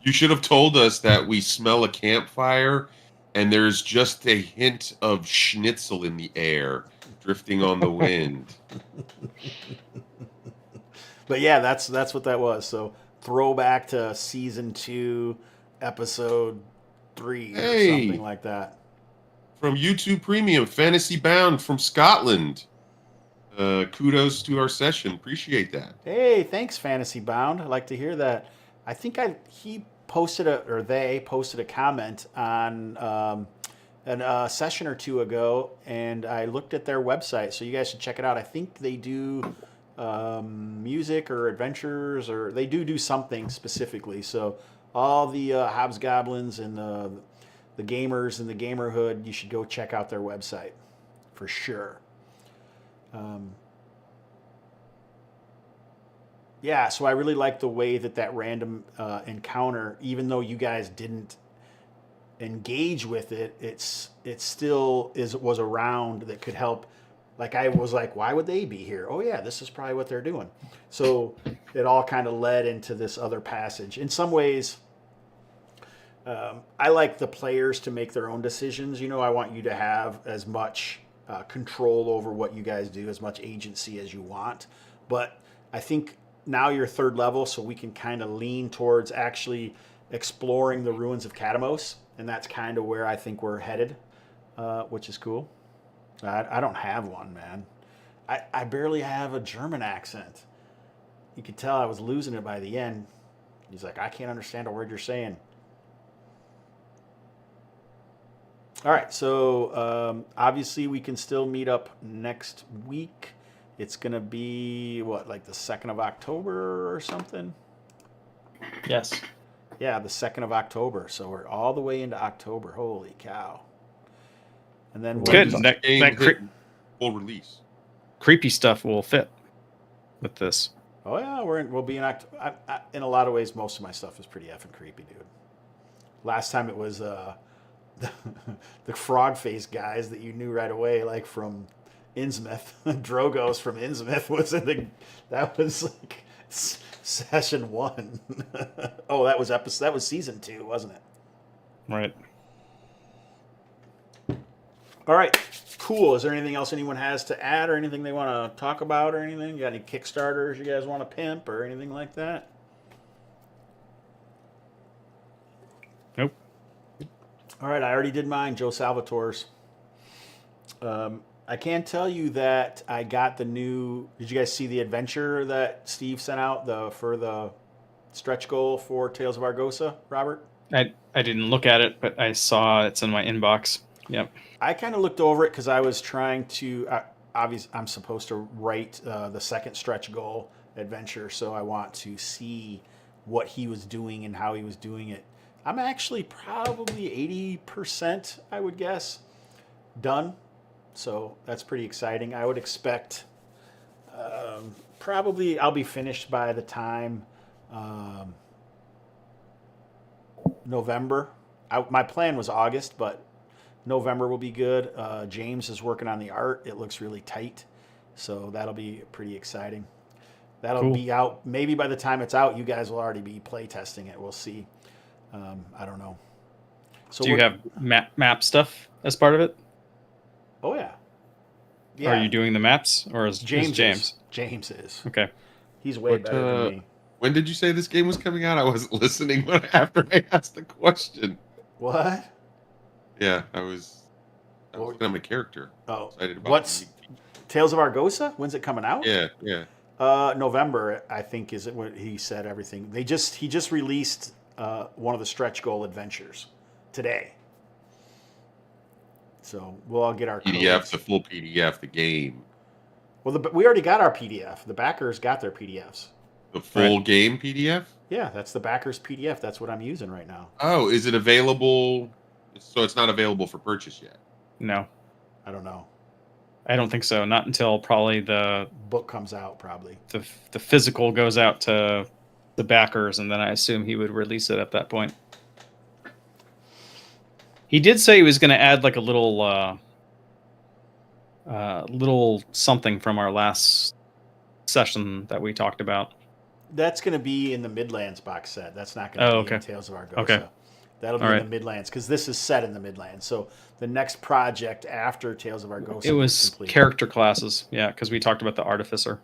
You should have told us that we smell a campfire and there's just a hint of schnitzel in the air drifting on the wind. But yeah, that's what that was. So throwback to season 2, episode 3, or something like that. From YouTube Premium, Fantasy Bound from Scotland. Kudos to our session. Appreciate that. Hey, thanks, Fantasy Bound. I like to hear that. I think they posted a comment on a session or two ago, and I looked at their website, so you guys should check it out. I think they do music or adventures, or they do something specifically. So all the hobgoblins and the gamers and the gamerhood, you should go check out their website for sure. Yeah, so I really like the way that random encounter, even though you guys didn't engage with it, it still was around that could help. Like I was like, why would they be here? Oh yeah, this is probably what they're doing. So it all kind of led into this other passage. In some ways, I like the players to make their own decisions. You know, I want you to have as much control over what you guys do, as much agency as you want. But I think now you're third level, so we can kind of lean towards actually exploring the ruins of Catamos, and that's kind of where I think we're headed, which is cool. I don't have one, man. I barely have a German accent. You could tell I was losing it by the end. He's like, I can't understand a word you're saying. All right, so obviously we can still meet up next week. It's going to be, like the 2nd of October or something? Yes. Yeah, the 2nd of October. So we're all the way into October. Holy cow. And then Good. Full release. Creepy stuff will fit with this. Oh, yeah, we'll be in October. In a lot of ways, most of my stuff is pretty effing creepy, dude. Last time it was the frog face guys that you knew right away, like from Innsmouth. Drogos from Innsmouth that was like session 1. Oh, that was season 2, wasn't it? Right. All right, cool. Is there anything else anyone has to add, or anything they want to talk about, or anything? You got any Kickstarters you guys want to pimp, or anything like that? Nope. All right, I already did mine, Joe Salvatore's. I can tell you that I got the new. Did you guys see the adventure that Steve sent out for the stretch goal for Tales of Argosa, Robert? I didn't look at it, but I saw it's in my inbox. Yep. I kind of looked over it because I was trying to. Obviously, I'm supposed to write the second stretch goal adventure, so I want to see what he was doing and how he was doing it. I'm actually probably 80%, I would guess, done. So that's pretty exciting. I would expect probably I'll be finished by the time November. My plan was August, but November will be good. James is working on the art. It looks really tight. So that'll be pretty exciting. That'll be out. Maybe by the time it's out, you guys will already be play testing it. We'll see. I don't know. So do you have map stuff as part of it? Oh, yeah. Are you doing the maps, or is James? James is. Okay. He's way better than me. When did you say this game was coming out? I wasn't listening after I asked the question. What? Yeah, I was looking at my character. Oh, Excited about what's Tales of Argosa? When's it coming out? Yeah. November, I think, is it what he said. Everything he just released one of the stretch goal adventures today. So we'll all get our PDF, codes. the full PDF, the game. Well, we already got our PDF. The backers got their PDFs. The full game PDF? Yeah, that's the backers PDF. That's what I'm using right now. Oh, is it available? So it's not available for purchase yet? No. I don't know. I don't think so. Not until probably the book comes out, probably. The physical goes out to the backers, and then I assume he would release it at that point. He did say he was going to add like a little something from our last session that we talked about. That's going to be in the Midlands box set. That's not going to be in Tales of Argosa. Okay. That'll be in the Midlands, because this is set in the Midlands. So the next project after Tales of Argosa. It was character classes, yeah, because we talked about the Artificer.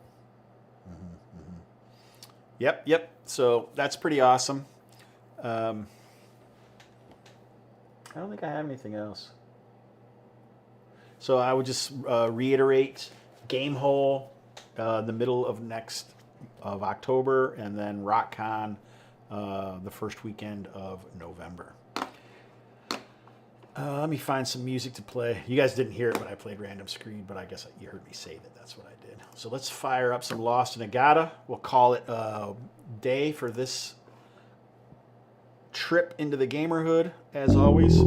Yep. So that's pretty awesome. I don't think I have anything else. So I would just reiterate, Game Hole the middle of October, and then RockCon the first weekend of November. Let me find some music to play. You guys didn't hear it when I played Random Screed, but I guess you heard me say that. That's what I did. So let's fire up some Lost in Agata. We'll call it a day for this trip into the gamerhood, as always.